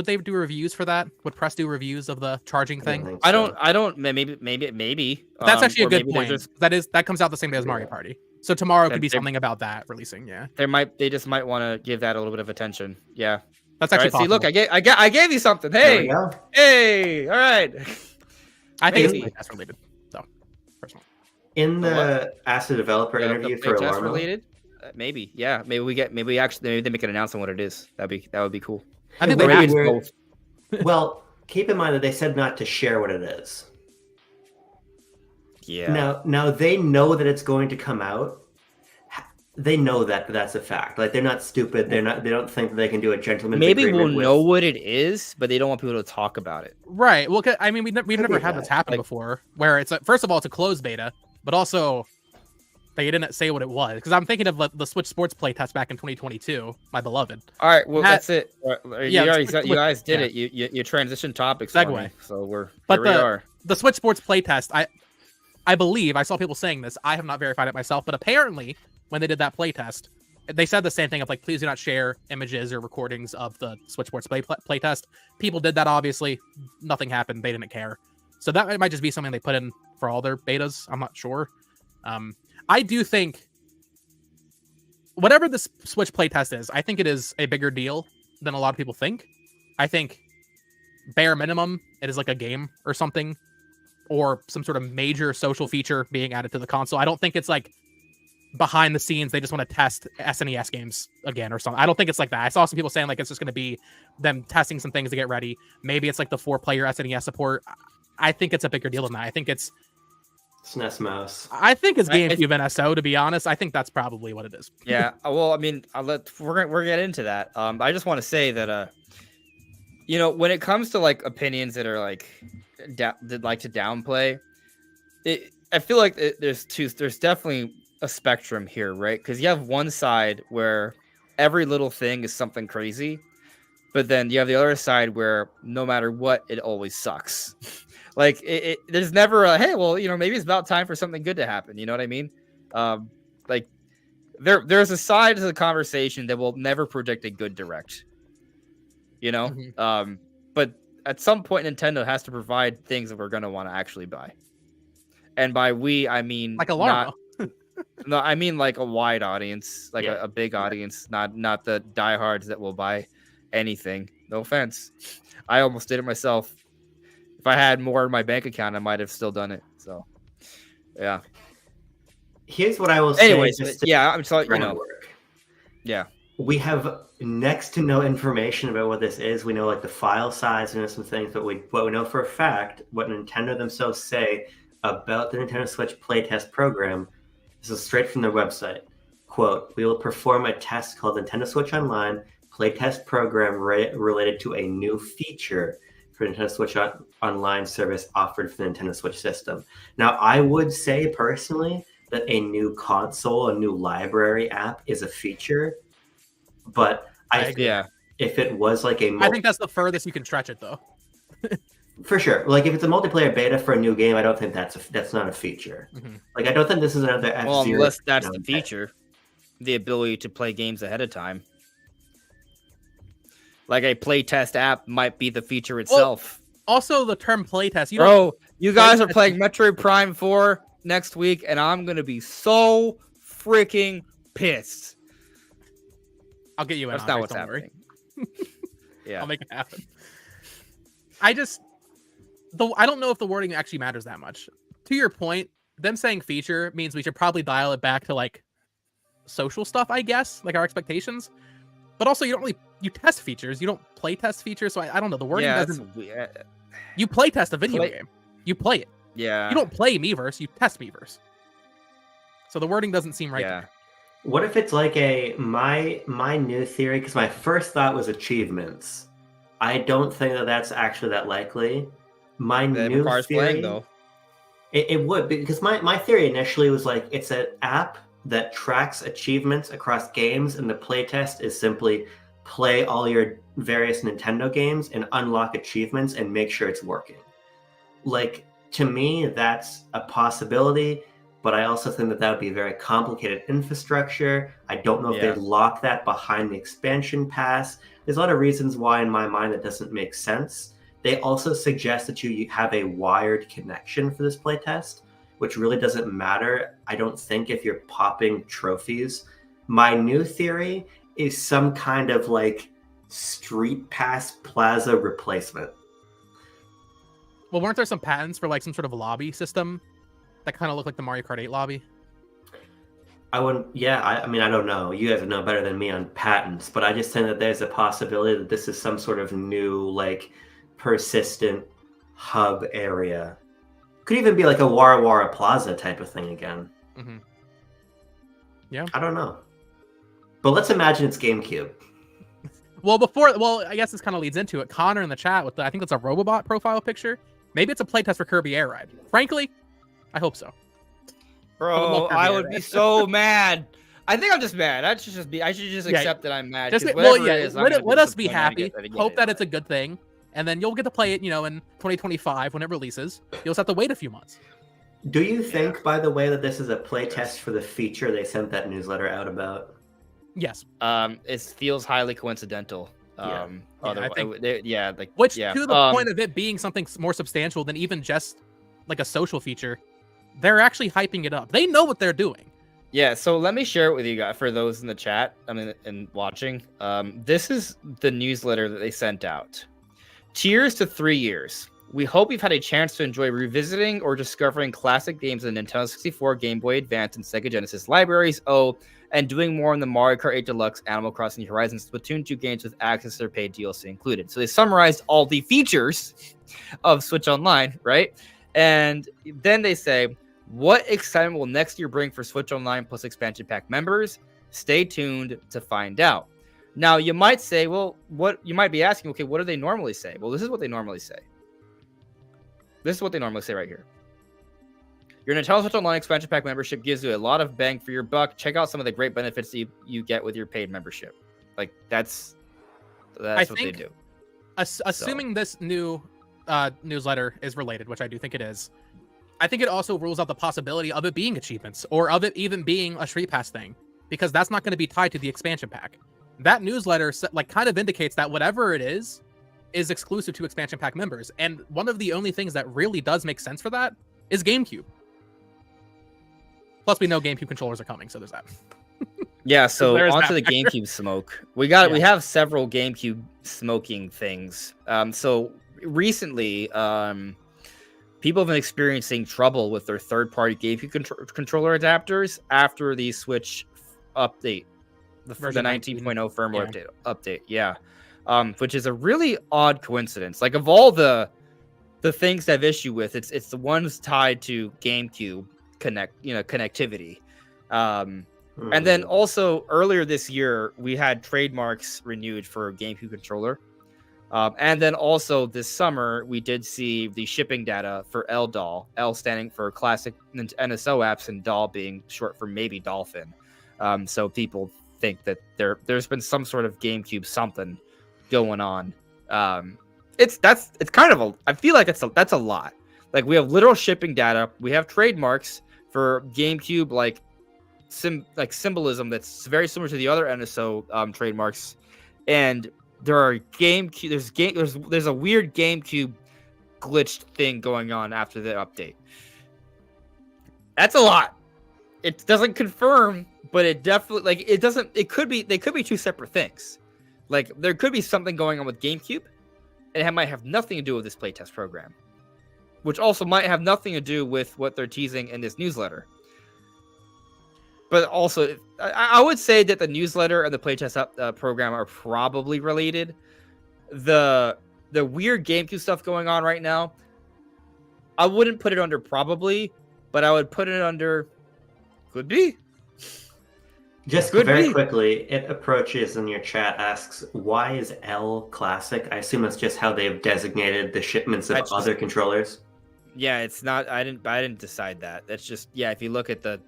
they do reviews for that? Would press do reviews of the charging thing? I don't. Maybe. That's actually a good point. That comes out the same day as Mario Party. So tomorrow could be something about that releasing. Yeah. They just might want to give that a little bit of attention. Yeah. That's actually possible. See, look, I gave you something. Hey, hey, all right. I think it's playtest related. So, personally. In the Ask the Developer interview for Alarmo, related, maybe, yeah, maybe they make an announcement on what it is. That would be cool. I think they have both. Well, keep in mind that they said not to share what it is. Yeah. Now they know that it's going to come out. They know that that's a fact. Like they're not stupid. They don't think that they can do a gentleman's agreement. Maybe we'll know what it is, but they don't want people to talk about it. Right. Well, I mean, we've never had this happen before, where it's first of all it's a closed beta, but also they didn't say what it was. Because I'm thinking of the Switch Sports playtest back in 2022, my beloved. All right. Well, that's it. You guys did it. You transitioned topics. Segue. So we are. The Switch Sports playtest, I believe I saw people saying this. I have not verified it myself, but apparently, when they did that playtest, they said the same thing of like, please do not share images or recordings of the Switch Sports playtest. People did that, obviously. Nothing happened. They didn't care. So that might just be something they put in for all their betas. I'm not sure. I do think whatever this Switch playtest is, I think it is a bigger deal than a lot of people think. I think bare minimum, it is like a game or something, or some sort of major social feature being added to the console. I don't think it's like behind the scenes they just want to test SNES games again or something. I don't think it's like that. I saw some people saying like it's just going to be them testing some things to get ready. Maybe it's like the 4-player SNES support. I think it's a bigger deal than that. I think it's SNES mouse. I think it's GameCube NSO, to be honest. I think that's probably what it is. Yeah. Well, I mean, we're gonna get into that. I just want to say that when it comes to like opinions that are like that like to downplay it, I feel like there's definitely a spectrum here, right? Because you have one side where every little thing is something crazy, but then you have the other side where no matter what, it always sucks. Like there's never a hey, well, maybe it's about time for something good to happen. You know what I mean? Like there's a side to the conversation that will never predict a good direct. Mm-hmm. But at some point, Nintendo has to provide things that we're gonna want to actually buy. And by we, I mean like Alarmo. No, I mean like a wide audience, like a big audience, not the diehards that will buy anything. No offense. I almost did it myself. If I had more in my bank account, I might have still done it. So, yeah. Here's what I will say. Anyways, I'm sorry, Yeah. We have next to no information about what this is. We know like the file size and some things, but what we know for a fact, what Nintendo themselves say about the Nintendo Switch playtest program, this is straight from their website. quote, "We will perform a test called Nintendo Switch Online playtest program related to a new feature for Nintendo Switch Online service offered for the Nintendo Switch system." Now, I would say personally that a new console, a new library app is a feature, but I think Yeah. if it was like a I think that's the furthest you can stretch it, though. for sure, like if it's a multiplayer beta for a new game, I don't think that's not a feature. Like I don't think this is another F-Zero. Well, unless that's the feature, the ability to play games ahead of time. Like a playtest app might be the feature itself. Also, the term playtest. You guys are playing Metroid Prime 4 next week, and I'm gonna be so freaking pissed. I'll get you in. That's not what's happening. Yeah, I'll make it happen. I don't know if the wording actually matters that much. To your point, them saying feature means we should probably dial it back to like social stuff, I guess, like our expectations. But also, you test features. You don't play test features. So I don't know. The wording doesn't. You play test a video game. You play it. Yeah. You don't play Miiverse. You test Miiverse. So the wording doesn't seem right. Yeah. What if it's like my new theory? Because my first thought was achievements. I don't think that's actually that likely. My new theory, playing, though. It would, because my theory initially was like it's an app that tracks achievements across games, and the playtest is simply play all your various Nintendo games and unlock achievements and make sure it's working. Like, to me, that's a possibility, but I also think that would be a very complicated infrastructure. I don't know if they'd lock that behind the expansion pass. There's a lot of reasons why in my mind that doesn't make sense. They also suggest that you have a wired connection for this playtest, which really doesn't matter, I don't think, if you're popping trophies. My new theory is some kind of like Street Pass Plaza replacement. Well, weren't there some patents for like some sort of lobby system that kind of looked like the Mario Kart 8 lobby? I mean, I don't know. You guys know better than me on patents, but I just think that there's a possibility that this is some sort of new, like, persistent hub area. Could even be like a Wara Wara Plaza type of thing again. Yeah. I don't know. But let's imagine it's GameCube. Well, I guess this kind of leads into it. Connor in the chat with I think that's a Robobot profile picture. Maybe it's a playtest for Kirby Air Ride. Frankly, I hope so. Bro, I would be so mad. I think I'm just mad. I should just accept that I'm mad. Let us be happy. Hope that it's a good thing. And then you'll get to play it, in 2025 when it releases. You'll just have to wait a few months. Do you think, by the way, that this is a playtest for the feature they sent that newsletter out about? Yes. It feels highly coincidental. To the point of it being something more substantial than even just like a social feature, they're actually hyping it up. They know what they're doing. Yeah, so let me share it with you guys for those in the chat. And watching. This is the newsletter that they sent out. Cheers to 3 years. We hope you've had a chance to enjoy revisiting or discovering classic games in the Nintendo 64, Game Boy Advance, and Sega Genesis libraries. And doing more in the Mario Kart 8 Deluxe, Animal Crossing New Horizons, Splatoon 2 games with access to their paid DLC included. So they summarized all the features of Switch Online, right? And then they say, what excitement will next year bring for Switch Online plus expansion pack members? Stay tuned to find out. Now, you might say, well, what you might be asking, okay, what do they normally say? Well, this is what they normally say. This is what they normally say right here. Your Nintendo Switch Online expansion pack membership gives you a lot of bang for your buck. Check out some of the great benefits you get with your paid membership. Like, that's what they do. Assuming this new newsletter is related, which I do think it is, I think it also rules out the possibility of it being achievements or of it even being a Street Pass thing, because that's not going to be tied to the expansion pack. That newsletter kind of indicates that whatever it is exclusive to expansion pack members. And one of the only things that really does make sense for that is GameCube. Plus, we know GameCube controllers are coming, so there's that. Yeah, so onto the GameCube smoke. We have several GameCube smoking things. So recently, people have been experiencing trouble with their third-party GameCube controller adapters after the Switch update, the 19.0 firmware update. Yeah, which is a really odd coincidence. Like, of all the things to have issue with, it's the ones tied to GameCube connectivity. And then also earlier this year, we had trademarks renewed for GameCube controller. And then also this summer, we did see the shipping data for LDOL, L standing for Classic NSO apps, and DOL being short for maybe Dolphin. So people think that there's been some sort of GameCube something going on. It's kind of I feel like that's a lot. Like, we have literal shipping data, we have trademarks for GameCube, like symbolism that's very similar to the other NSO trademarks, and there are GameCube. There's a weird GameCube glitched thing going on after the update. That's a lot. It doesn't confirm, but it definitely it doesn't. It could be. They could be two separate things. Like, there could be something going on with GameCube, and it might have nothing to do with this playtest program, which also might have nothing to do with what they're teasing in this newsletter. But also, I would say that the newsletter and the playtest program are probably related. The weird GameCube stuff going on right now, I wouldn't put it under probably, but I would put it under could be. Just very quickly, it approaches in your chat, asks, why is L Classic? I assume it's just how they've designated the shipments of other controllers. Yeah, it's not. I didn't decide that. That's just, yeah. If you look at the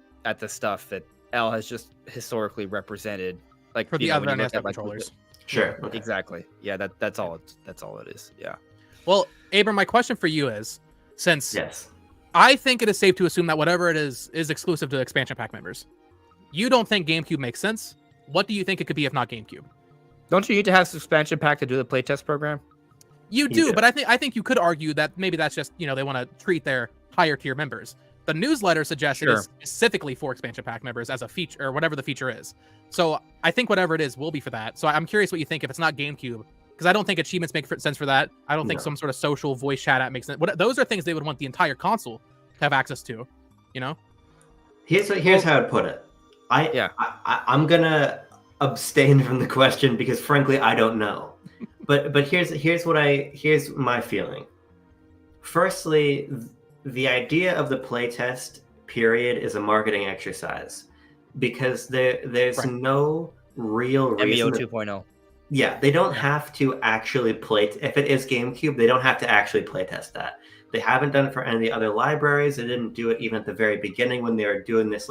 stuff that L has just historically represented, like, for the other NSO controllers. Sure. Okay. Exactly. Yeah. That's all it is. Yeah. Well, Abram, my question for you is, since yes, I think it is safe to assume that whatever it is exclusive to expansion pack members. You don't think GameCube makes sense? What do you think it could be if not GameCube? Don't you need to have this expansion pack to do the playtest program? You do, but I think you could argue that maybe that's just, they want to treat their higher tier members. The newsletter suggests it is specifically for expansion pack members as a feature, or whatever the feature is. So I think whatever it is will be for that. So I'm curious what you think if it's not GameCube, because I don't think achievements make sense for that. I don't think some sort of social voice chat app makes sense. Those are things they would want the entire console to have access to, Here's how I'd put it. I'm gonna abstain from the question because frankly I don't know. But here's my feeling. Firstly, the idea of the playtest period is a marketing exercise because there's no real reason. MEO 2.0. Yeah, they don't have to actually play. If it is GameCube, they don't have to actually playtest that. They haven't done it for any of the other libraries. They didn't do it even at the very beginning when they were doing this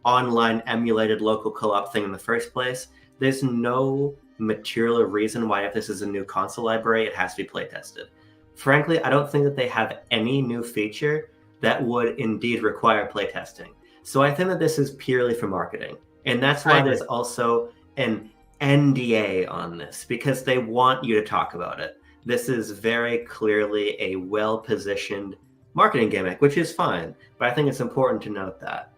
online emulated local co-op thing in the first place. There's no material reason why, if this is a new console library, it has to be playtested. Frankly, I don't think that they have any new feature that would indeed require playtesting. So I think that this is purely for marketing. And that's why there's also an NDA on this, because they want you to talk about it. This is very clearly a well-positioned marketing gimmick, which is fine. But I think it's important to note that.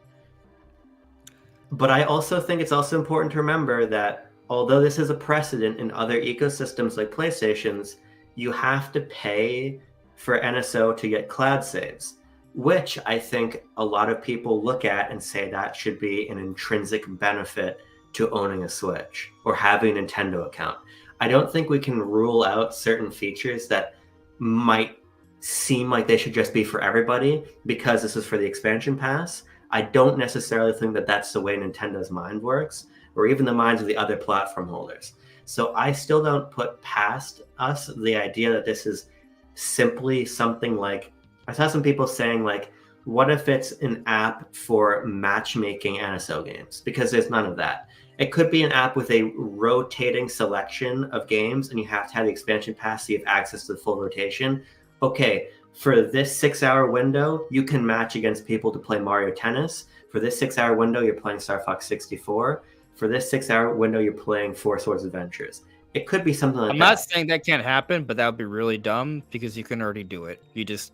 But I also think it's also important to remember that although this is a precedent in other ecosystems like PlayStation's, you have to pay for NSO to get cloud saves, which I think a lot of people look at and say that should be an intrinsic benefit to owning a Switch or having a Nintendo account. I don't think we can rule out certain features that might seem like they should just be for everybody because this is for the expansion pass. I don't necessarily think that that's the way Nintendo's mind works, or even the minds of the other platform holders. So I still don't put past us the idea that this is simply something like, I saw some people saying what if it's an app for matchmaking NSO games? Because there's none of that. It could be an app with a rotating selection of games, and you have to have the expansion pass so you have access to the full rotation. Okay, for this 6-hour window, you can match against people to play Mario Tennis. For this 6-hour window, you're playing Star Fox 64. For this 6-hour window, you're playing Four Swords Adventures. It could be something like that. I'm not saying that can't happen, but that would be really dumb because you can already do it. You just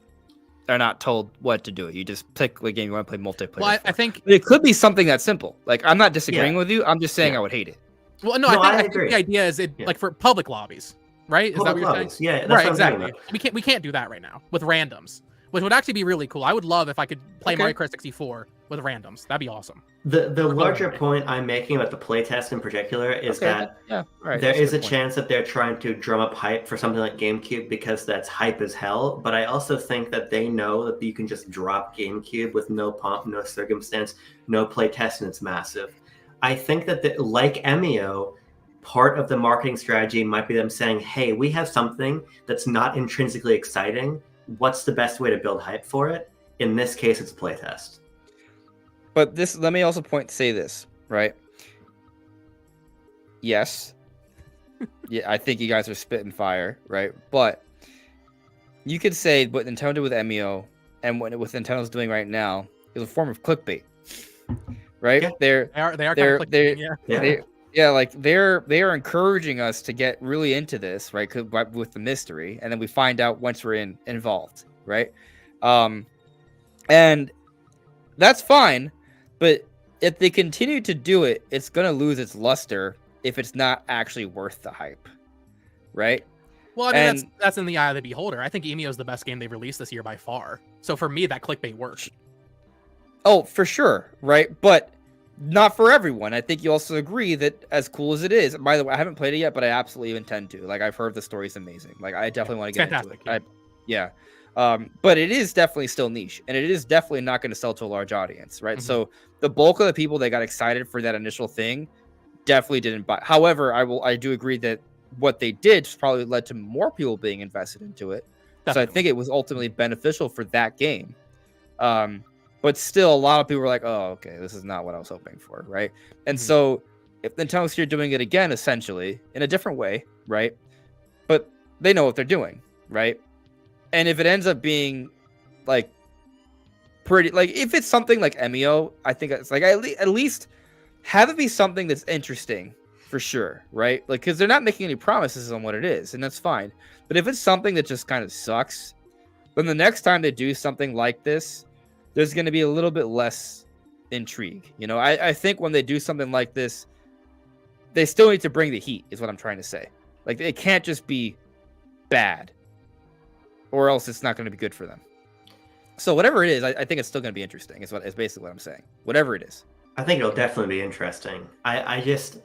are not told what to do. You just pick the game you want to play multiplayer. Well, I think it could be something that simple. I'm not disagreeing with you. I'm just saying I would hate it. Well, no, I think the idea is for public lobbies, right? Is that what you're saying? Yeah, that's right, exactly. We can't do that right now with randoms, which would actually be really cool. I would love if I could play Mario Kart 64 with randoms. That'd be awesome. The larger point I'm making about the playtest in particular is that there is a chance that they're trying to drum up hype for something like GameCube because that's hype as hell. But I also think that they know that you can just drop GameCube with no pomp, no circumstance, no playtest, and it's massive. I think that like Emio, part of the marketing strategy might be them saying, hey, we have something that's not intrinsically exciting. What's the best way to build hype for it? In this case, it's a playtest. But let me also say this, right? Yes. Yeah, I think you guys are spitting fire, right? But you could say what Nintendo did with Emio and what Nintendo's doing right now is a form of clickbait, right? Yeah. They are kind of clickbaiting, they are encouraging us to get really into this, right? With the mystery, and then we find out once we're involved, right? And that's fine, but if they continue to do it, it's gonna lose its luster if it's not actually worth the hype, right? Well, I mean, that's in the eye of the beholder. I think Emio is the best game they've released this year by far. So for me, that clickbait works. Oh, for sure, right? But not for everyone. I think you also agree that as cool as it is, by the way, I haven't played it yet, but I absolutely intend to. Like, I've heard the story's amazing. Like, I definitely want to get into it. Yeah. But it is definitely still niche, and it is definitely not going to sell to a large audience, right? Mm-hmm. So the bulk of the people that got excited for that initial thing definitely didn't buy. However, I do agree that what they did probably led to more people being invested into it. Definitely. So I think it was ultimately beneficial for that game. But still, a lot of people were like, oh, okay, this is not what I was hoping for, right? And so if Nintendo's here doing it again, essentially, in a different way, right? But they know what they're doing, right? And if it ends up being, like, pretty... Like, if it's something like Emio, I think it's like, at least have it be something that's interesting, for sure, right? Like, because they're not making any promises on what it is, and that's fine. But if it's something that just kind of sucks, then the next time they do something like this, there's going to be a little bit less intrigue. You know, I think when they do something like this, they still need to bring the heat, is what I'm trying to say. Like, it can't just be bad, or else it's not going to be good for them. So whatever it is, I think it's still going to be interesting, is basically what I'm saying. Whatever it is. I think it'll definitely be interesting. I just...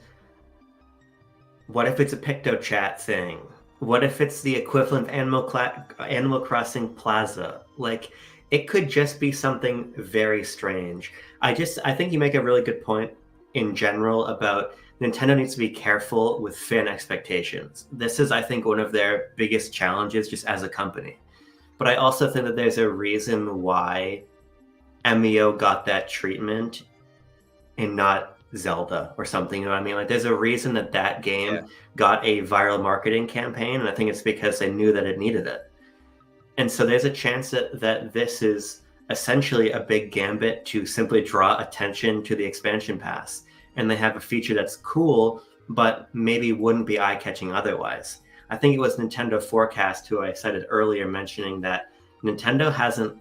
What if it's a PictoChat thing? What if it's the equivalent of Animal Crossing Plaza? Like, it could just be something very strange. I think you make a really good point in general about Nintendo needs to be careful with fan expectations. This is, I think, one of their biggest challenges just as a company. But I also think that there's a reason why Emio got that treatment and not Zelda or something. You know what I mean? Like, there's a reason that game got a viral marketing campaign, and I think it's because they knew that it needed it. And so there's a chance that this is essentially a big gambit to simply draw attention to the expansion pass. And they have a feature that's cool, but maybe wouldn't be eye-catching otherwise. I think it was Nintendo Forecast who I cited earlier mentioning that Nintendo hasn't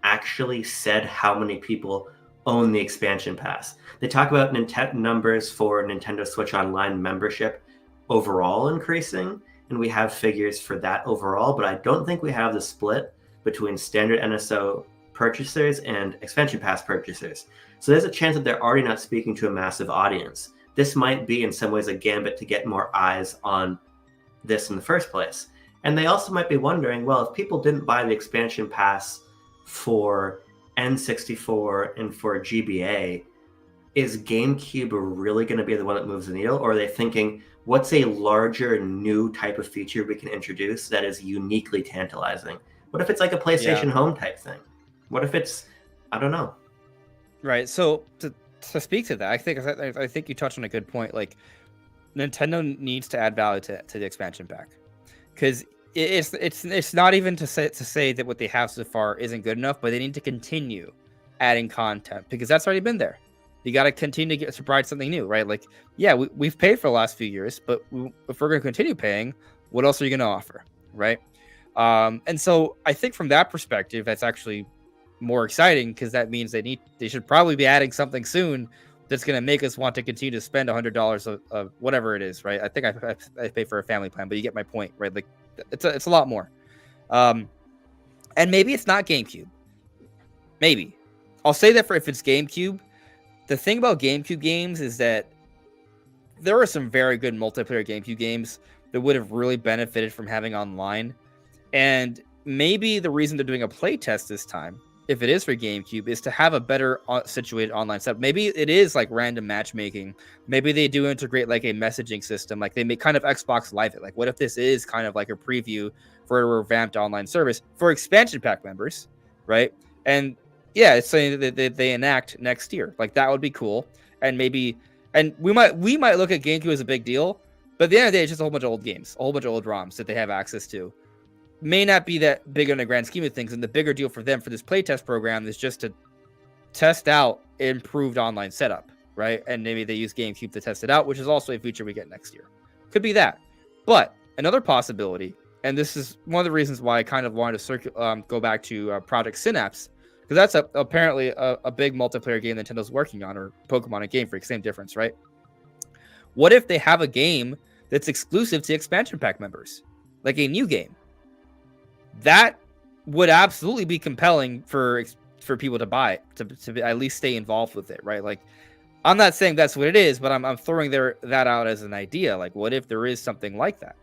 actually said how many people own the expansion pass. They talk about numbers for Nintendo Switch Online membership overall increasing, and we have figures for that overall, but I don't think we have the split between standard NSO purchasers and expansion pass purchasers. So there's a chance that they're already not speaking to a massive audience. This might be in some ways a gambit to get more eyes on this in the first place. And they also might be wondering, well, if people didn't buy the expansion pass for N64 and for GBA, is GameCube really going to be the one that moves the needle? Or are they thinking, what's a larger new type of feature we can introduce that is uniquely tantalizing? What if it's like a PlayStation Home type thing? What if it's, I don't know. Right. So to speak to that, I think you touched on a good point. Like, Nintendo needs to add value to the expansion pack, because it's not even to say that what they have so far isn't good enough, but they need to continue adding content, because that's already been there. You got to continue to provide something new, right? Like, yeah, we've paid for the last few years, but if we're going to continue paying, what else are you going to offer, right? And so I think from that perspective, that's actually more exciting, because that means they should probably be adding something soon that's going to make us want to continue to spend $100 of whatever it is, right? I think I pay for a family plan, but you get my point, right? Like, it's a lot more. And maybe it's not GameCube. Maybe. I'll say that for if it's GameCube. The thing about GameCube games is that there are some very good multiplayer GameCube games that would have really benefited from having online. And maybe the reason they're doing a playtest this time if it is for GameCube, is to have a better situated online setup. Maybe it is like random matchmaking. Maybe they do integrate like a messaging system, like they make kind of Xbox Live it. Like, what if this is kind of like a preview for a revamped online service for expansion pack members, right? And yeah, it's something that they enact next year. Like that would be cool. And maybe, and we might look at GameCube as a big deal, but at the end of the day, it's just a whole bunch of old games, a whole bunch of old ROMs that they have access to. May not be that big in the grand scheme of things, and the bigger deal for them for this playtest program is just to test out improved online setup, right? And maybe they use GameCube to test it out, which is also a feature we get next year. Could be that. But another possibility, and this is one of the reasons why I kind of wanted to go back to Project Synapse, because that's apparently a big multiplayer game Nintendo's working on, or Pokemon and Game Freak, same difference, right? What if they have a game that's exclusive to expansion pack members, like a new game? That would absolutely be compelling for people to buy it, to at least stay involved with it, right? Like, I'm not saying that's what it is, but I'm throwing that out as an idea. Like, what if there is something like that?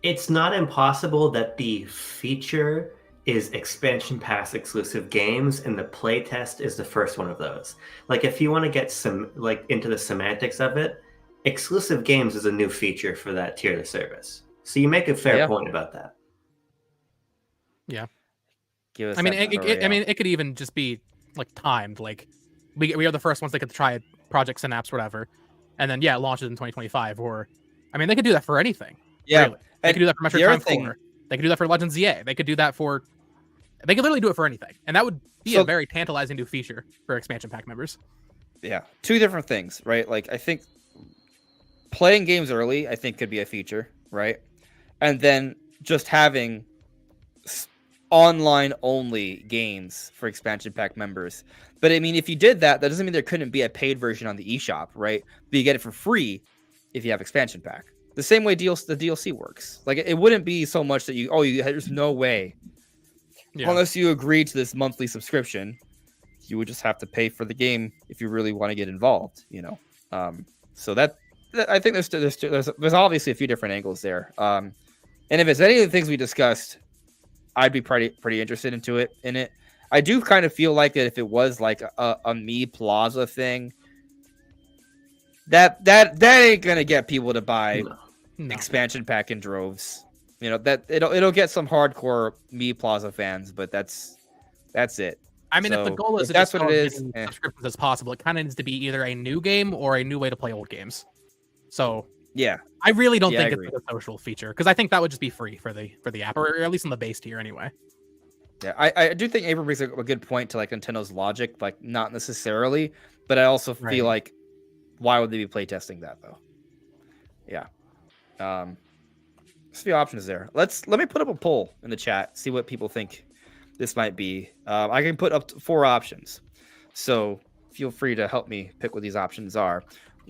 It's not impossible that the feature is expansion pass exclusive games, and the playtest is the first one of those. Like, if you want to get some into the semantics of it, exclusive games is a new feature for that tier of the service. So you make a fair point about that. Yeah. Give us it could even just be like timed. Like we are the first ones that could try Project Synapse, whatever, and then it launches in 2025. Or, I mean, they could do that for anything. Yeah, really. They could do that for Metroid Prime 4. They could do that for Legends ZA. They could do that for. They could literally do it for anything, and that would be a very tantalizing new feature for expansion pack members. Yeah, two different things, right? Like, I think playing games early, I think, could be a feature, right? And then just having online only games for expansion pack members. But I mean, if you did that, that doesn't mean there couldn't be a paid version on the eShop, right? But you get it for free if you have expansion pack. The same way the DLC works. Like, it wouldn't be so much that there's no way. Yeah. Unless you agree to this monthly subscription, you would just have to pay for the game if you really want to get involved, you know? So that I think there's obviously a few different angles there. And if it's any of the things we discussed, I'd be pretty interested in it. I do kind of feel like that if it was like a Me Plaza thing, that ain't gonna get people to buy expansion pack in droves. You know, that it'll get some hardcore Me Plaza fans, but that's it. I mean, if the goal is that's what it is, subscriptions as possible, it kind of needs to be either a new game or a new way to play old games. So yeah, I really don't think it's like a social feature, because I think that would just be free for the app, or at least on the base tier anyway. Yeah, I do think Abram brings a good point to like Nintendo's logic, like not necessarily, but I also feel like why would they be playtesting that though? Yeah, there's a few options there. Let me put up a poll in the chat, see what people think this might be. I can put up to 4 options, so feel free to help me pick what these options are.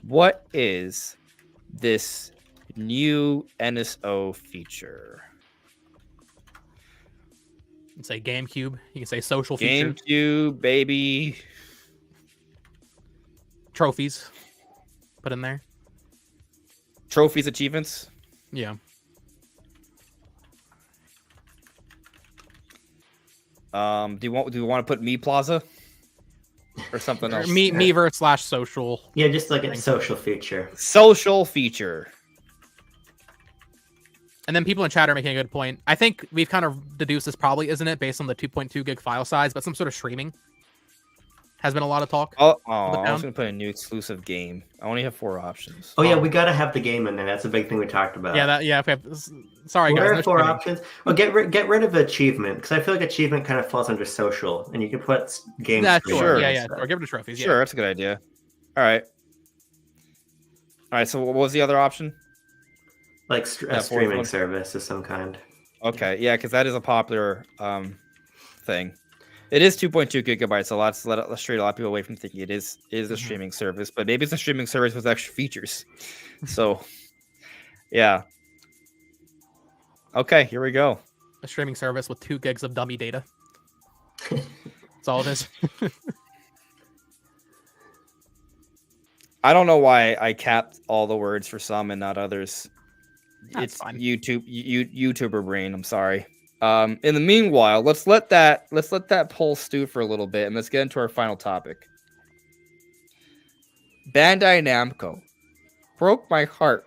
What is this new NSO feature? You can say GameCube. You can say social feature. GameCube, baby. Trophies. Put in there. Trophies, achievements. Yeah. Do we want to put Me Plaza or something else? Meverse / social. Yeah, just like a social feature. Social feature. And then people in chat are making a good point. I think we've kind of deduced this probably isn't it based on the 2.2 gig file size, but some sort of streaming has been a lot of talk. I was going to put a new exclusive game. I only have 4 options. Oh yeah, we got to have the game in there. That's a big thing we talked about. Yeah, sorry what guys. What are 4 options? Well, get rid of achievement, because I feel like achievement kind of falls under social, and you can put games. Sure. Yeah. Or give it to trophies. Sure, that's a good idea. All right. So what was the other option? Like a streaming service of some kind. Okay, yeah, because that is a popular thing. It is 2.2 gigabytes, so let's straight a lot of people away from thinking it is a streaming service, but maybe it's a streaming service with extra features. So, yeah. Okay, here we go. A streaming service with 2 gigs of dummy data. That's all it is. I don't know why I capped all the words for some and not others. That's it's fine. YouTuber brain. I'm sorry. In the meanwhile, let's let that poll stew for a little bit, and let's get into our final topic. Bandai Namco broke my heart.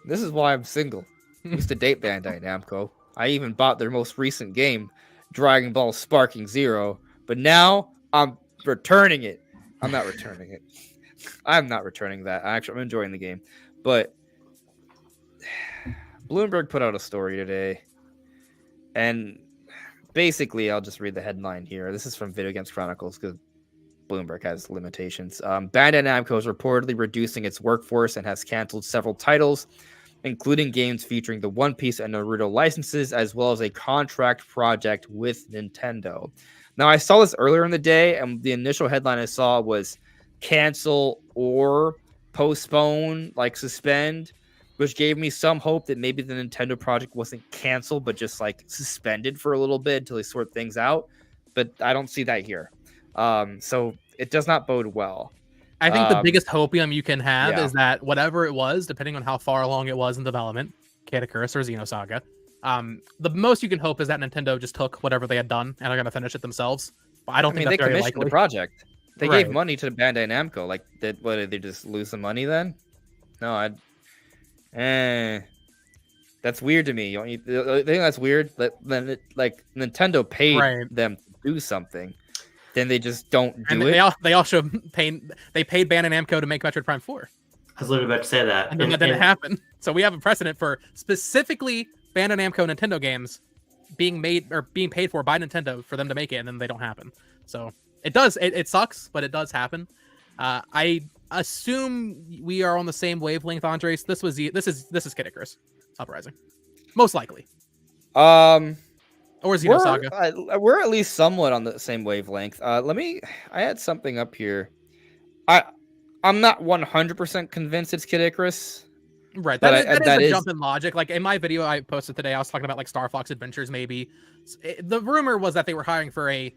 This is why I'm single. I used to date Bandai Namco. I even bought their most recent game, Dragon Ball Sparking Zero, but now I'm returning it. I'm not returning it. I'm not returning that. I'm enjoying the game. But Bloomberg put out a story today, and basically, I'll just read the headline here. This is from Video Games Chronicles because Bloomberg has limitations. Bandai Namco is reportedly reducing its workforce and has canceled several titles, including games featuring the One Piece and Naruto licenses, as well as a contract project with Nintendo. Now, I saw this earlier in the day, and the initial headline I saw was cancel or postpone, like suspend, which gave me some hope that maybe the Nintendo project wasn't canceled, but just like suspended for a little bit until they sort things out. But I don't see that here. So it does not bode well. I think the biggest hopium you can have is that whatever it was, depending on how far along it was in development, Kid Icarus or Xenosaga, the most you can hope is that Nintendo just took whatever they had done and are going to finish it themselves. But I don't think that's they very commissioned likely. The project. They gave money to Bandai Namco. Like, did they just lose the money then? No, that's weird to me. You think that's weird? Then Nintendo paid them to do something, then they just don't do it. They also paid Bandai Namco to make Metroid Prime 4. I was literally about to say that, and then that didn't happen. So we have a precedent for specifically Bandai Namco Nintendo games being made or being paid for by Nintendo for them to make it, and then they don't happen. So it does. It sucks, but it does happen. I assume we are on the same wavelength, Andres. This is Kid Icarus Uprising, most likely. Or Xenosaga. We're at least somewhat on the same wavelength. I had something up here. I'm not 100% convinced it's Kid Icarus. Right, that is a jump in logic. Like in my video I posted today, I was talking about like Star Fox Adventures. Maybe the rumor was that they were hiring for a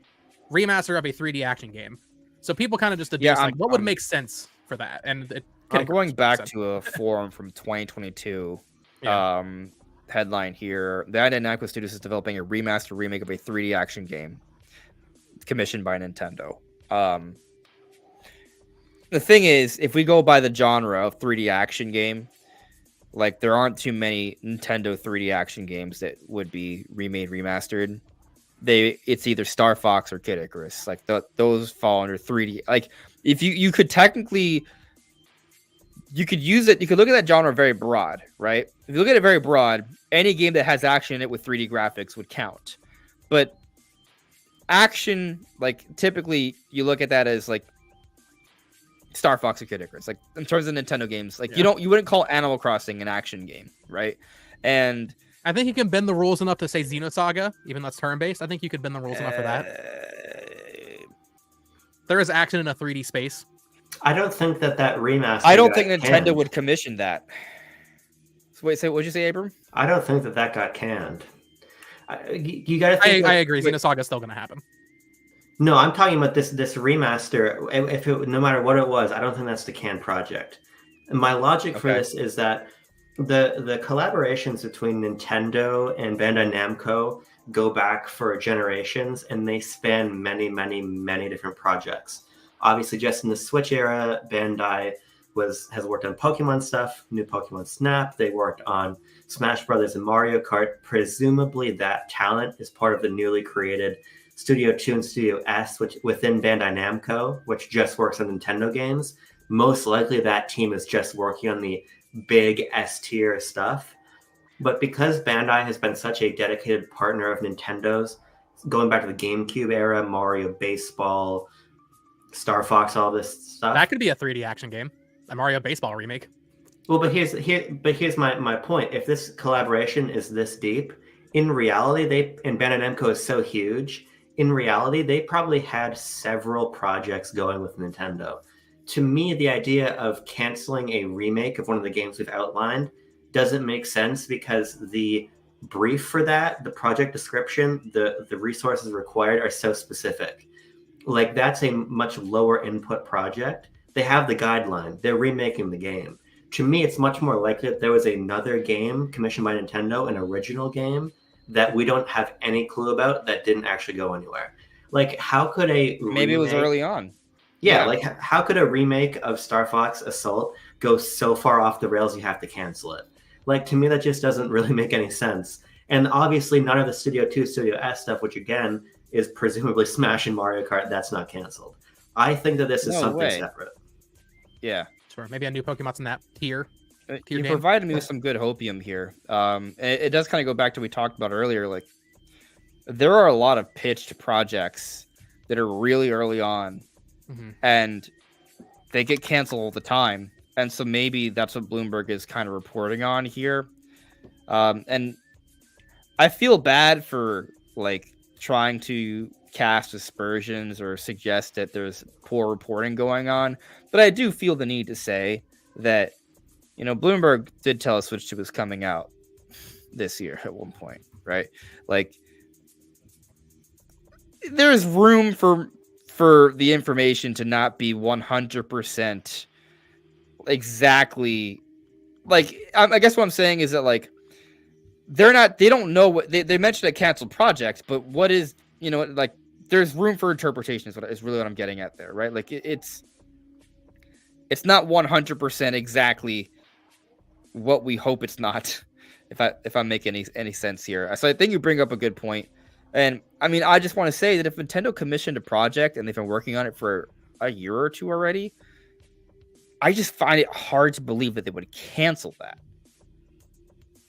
remaster of a 3D action game. So people kind of just deduced what would make sense for that. And I'm going back to a forum from 2022 headline here. The Bandai Namco Studios is developing a remaster remake of a 3D action game commissioned by Nintendo. The thing is, if we go by the genre of 3D action game, like there aren't too many Nintendo 3D action games that would be remade, remastered. It's either Star Fox or Kid Icarus. Like those fall under 3D. Like if you could technically, you could use it. You could look at that genre very broad, right? If you look at it very broad, any game that has action in it with 3D graphics would count. But action, like typically, you look at that as like Star Fox or Kid Icarus. Like in terms of Nintendo games, like you wouldn't call Animal Crossing an action game, right? And I think you can bend the rules enough to say Xenosaga, even though that's turn-based. I think you could bend the rules enough for that. There is action in a 3D space. I don't think that remaster. I don't think Nintendo would commission that. So wait, what'd you say, Abram? I don't think that got canned. You got to think. I agree. Xenosaga is still going to happen. No, I'm talking about this remaster. No matter what it was, I don't think that's the canned project. And my logic for this is that the collaborations between Nintendo and Bandai Namco go back for generations, and they span many, many, many different projects. Obviously, just in the Switch era, Bandai has worked on Pokemon stuff, new Pokemon Snap. They worked on Smash Brothers and Mario Kart. Presumably, that talent is part of the newly created Studio 2 and Studio S, which within Bandai Namco, which just works on Nintendo games. Most likely, that team is just working on the big S-tier stuff. But because Bandai has been such a dedicated partner of Nintendo's, going back to the GameCube era, Mario Baseball, Star Fox, all this stuff. That could be a 3D action game, a Mario Baseball remake. Well, but here's my point. If this collaboration is this deep, in reality, and Bandai Namco is so huge, in reality, they probably had several projects going with Nintendo. To me, the idea of canceling a remake of one of the games we've outlined doesn't make sense because the brief for that, the project description, the resources required are so specific. Like that's a much lower input project. They have the guideline. They're remaking the game. To me, it's much more likely that there was another game commissioned by Nintendo, an original game that we don't have any clue about that didn't actually go anywhere. Like, how could a Maybe it was early on. Yeah, like how could a remake of Star Fox Assault go so far off the rails you have to cancel it? Like, to me, that just doesn't really make any sense. And obviously, none of the Studio 2, Studio S stuff, which again is presumably Smash and Mario Kart, that's not canceled. I think that this is something separate. Yeah. Sure. Maybe a new Pokemon's in that tier. You provided me with some good hopium here. It does kind of go back to what we talked about earlier. Like, there are a lot of pitched projects that are really early on, and they get canceled all the time. And so maybe that's what Bloomberg is kind of reporting on here. And I feel bad for like trying to cast aspersions or suggest that there's poor reporting going on, but I do feel the need to say that, you know, Bloomberg did tell us Switch 2 was coming out this year at one point, right? Like, there's room for the information to not be 100% exactly. Like, I guess what I'm saying is that, like, they don't know what they mentioned a canceled project, but what is, you know, like, there's room for interpretation is really what I'm getting at there, right? Like, it's not 100% exactly what we hope it's not, if I make any sense here. So I think you bring up a good point. And I mean, I just want to say that if Nintendo commissioned a project and they've been working on it for a year or two already, I just find it hard to believe that they would cancel that,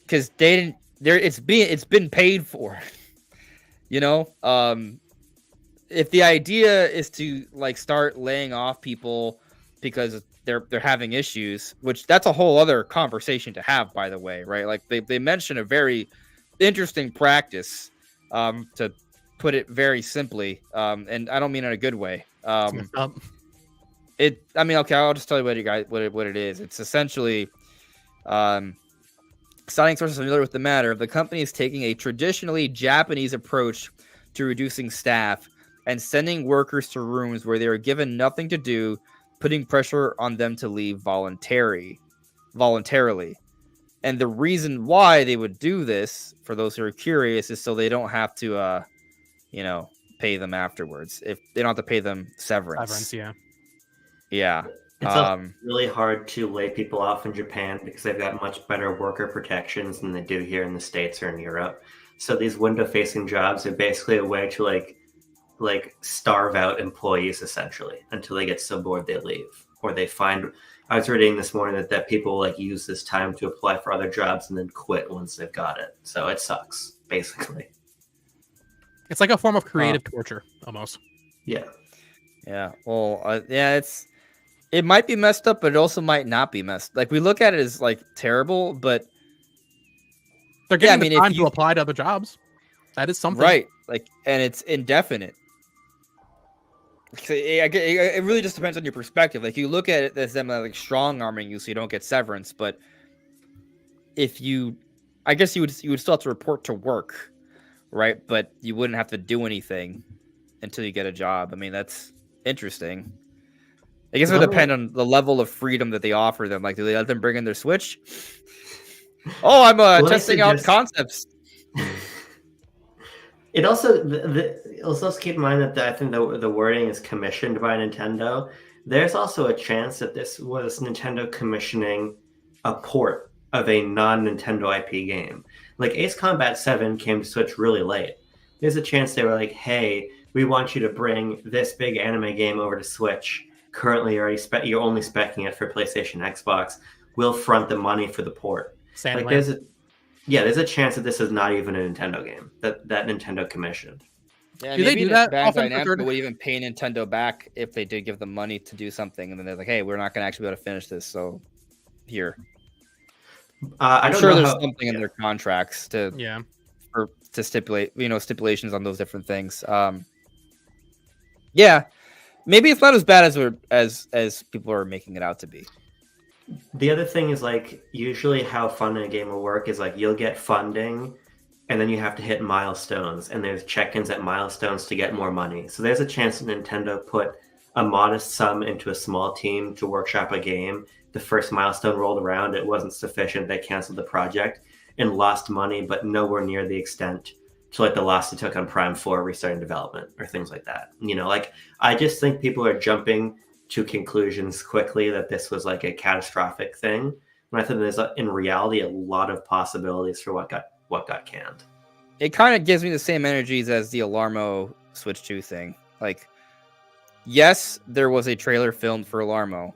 because they didn't. It's been paid for, you know. If the idea is to like start laying off people because they're having issues, which that's a whole other conversation to have, by the way, right? Like they mention a very interesting practice, to put it very simply, and I don't mean in a good way. I mean, okay, I'll just tell you what it is. It's essentially, citing sources familiar with the matter, the company is taking a traditionally Japanese approach to reducing staff and sending workers to rooms where they are given nothing to do, putting pressure on them to leave voluntarily. And the reason why they would do this, for those who are curious, is so they don't have to, pay them afterwards. If they don't have to pay them severance. Yeah. It's also really hard to lay people off in Japan because they've got much better worker protections than they do here in the States or in Europe. So these window-facing jobs are basically a way to like starve out employees essentially until they get so bored they leave, or they find. I was reading this morning that people like use this time to apply for other jobs and then quit once they've got it. So it sucks, basically. It's like a form of creative torture, almost. Yeah. Yeah. Well, it might be messed up, but it also might not be messed. Like, we look at it as like terrible, but they're getting the time to apply to other jobs. That is something, right? Like, and it's indefinite. It really just depends on your perspective. Like, you look at it as them like strong arming you so you don't get severance, but I guess you would still have to report to work, right? But you wouldn't have to do anything until you get a job. I mean, that's interesting. I guess it would depend on the level of freedom that they offer them. Like, do they let them bring in their Switch? Oh, I'm testing out concepts. It also let's keep in mind that I think the wording is commissioned by Nintendo. There's also a chance that this was Nintendo commissioning a port of a non-Nintendo IP game. Like, Ace Combat 7 came to Switch really late. There's a chance they were like, hey, we want you to bring this big anime game over to Switch. Currently, you're only speccing it for PlayStation, Xbox. We'll front the money for the port. Like, there's a chance that this is not even a Nintendo game that Nintendo commissioned. Yeah, do they do that often? Bandai Namco would even pay Nintendo back if they did give them money to do something, and then they're like, "Hey, we're not going to actually be able to finish this, so here." I'm sure there's something in their contracts to stipulate, stipulations on those different things. Yeah, maybe it's not as bad as people are making it out to be. The other thing is, like, usually how funding a game will work is like you'll get funding and then you have to hit milestones, and there's check-ins at milestones to get more money. So there's a chance that Nintendo put a modest sum into a small team to workshop a game. The first milestone rolled around, it wasn't sufficient, they canceled the project. and lost money, but nowhere near the extent to like the loss they took on Prime 4 restarting development or things like that. You know, like I just think people are jumping to conclusions quickly that this was like a catastrophic thing. And I think there's in reality a lot of possibilities for what got canned. It kind of gives me the same energies as the Alarmo Switch 2 thing. Like, yes, there was a trailer filmed for Alarmo.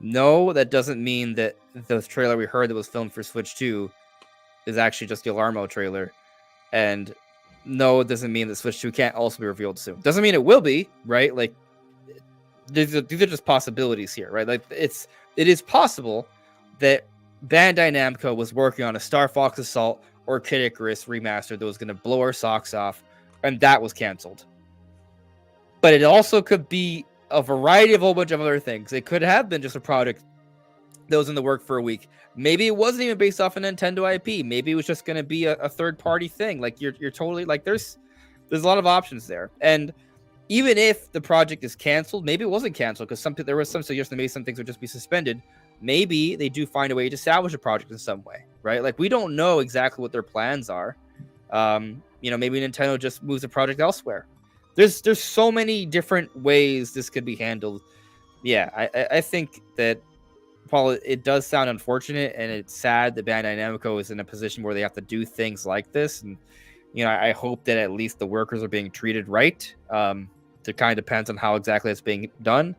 No, that doesn't mean that the trailer we heard that was filmed for Switch 2 is actually just the Alarmo trailer. And no, it doesn't mean that Switch 2 can't also be revealed soon. Doesn't mean it will be, right? Like, these are just possibilities here, right? Like, it is possible that Bandai Namco was working on a Star Fox Assault or Kid Icarus remaster that was going to blow our socks off, and that was canceled. But it also could be a variety of a whole bunch of other things. It could have been just a product that was in the work for a week. Maybe it wasn't even based off a Nintendo IP. Maybe it was just going to be a third-party thing. Like, you're totally, like, there's a lot of options there. And even if the project is canceled, maybe it wasn't canceled because there was some suggestion that maybe some things would just be suspended. Maybe they do find a way to salvage a project in some way, right? Like, we don't know exactly what their plans are. Maybe Nintendo just moves the project elsewhere. There's so many different ways this could be handled. Yeah, I think that while it does sound unfortunate and it's sad that Bandai Namco is in a position where they have to do things like this, and I hope that at least the workers are being treated right. It kind of depends on how exactly it's being done.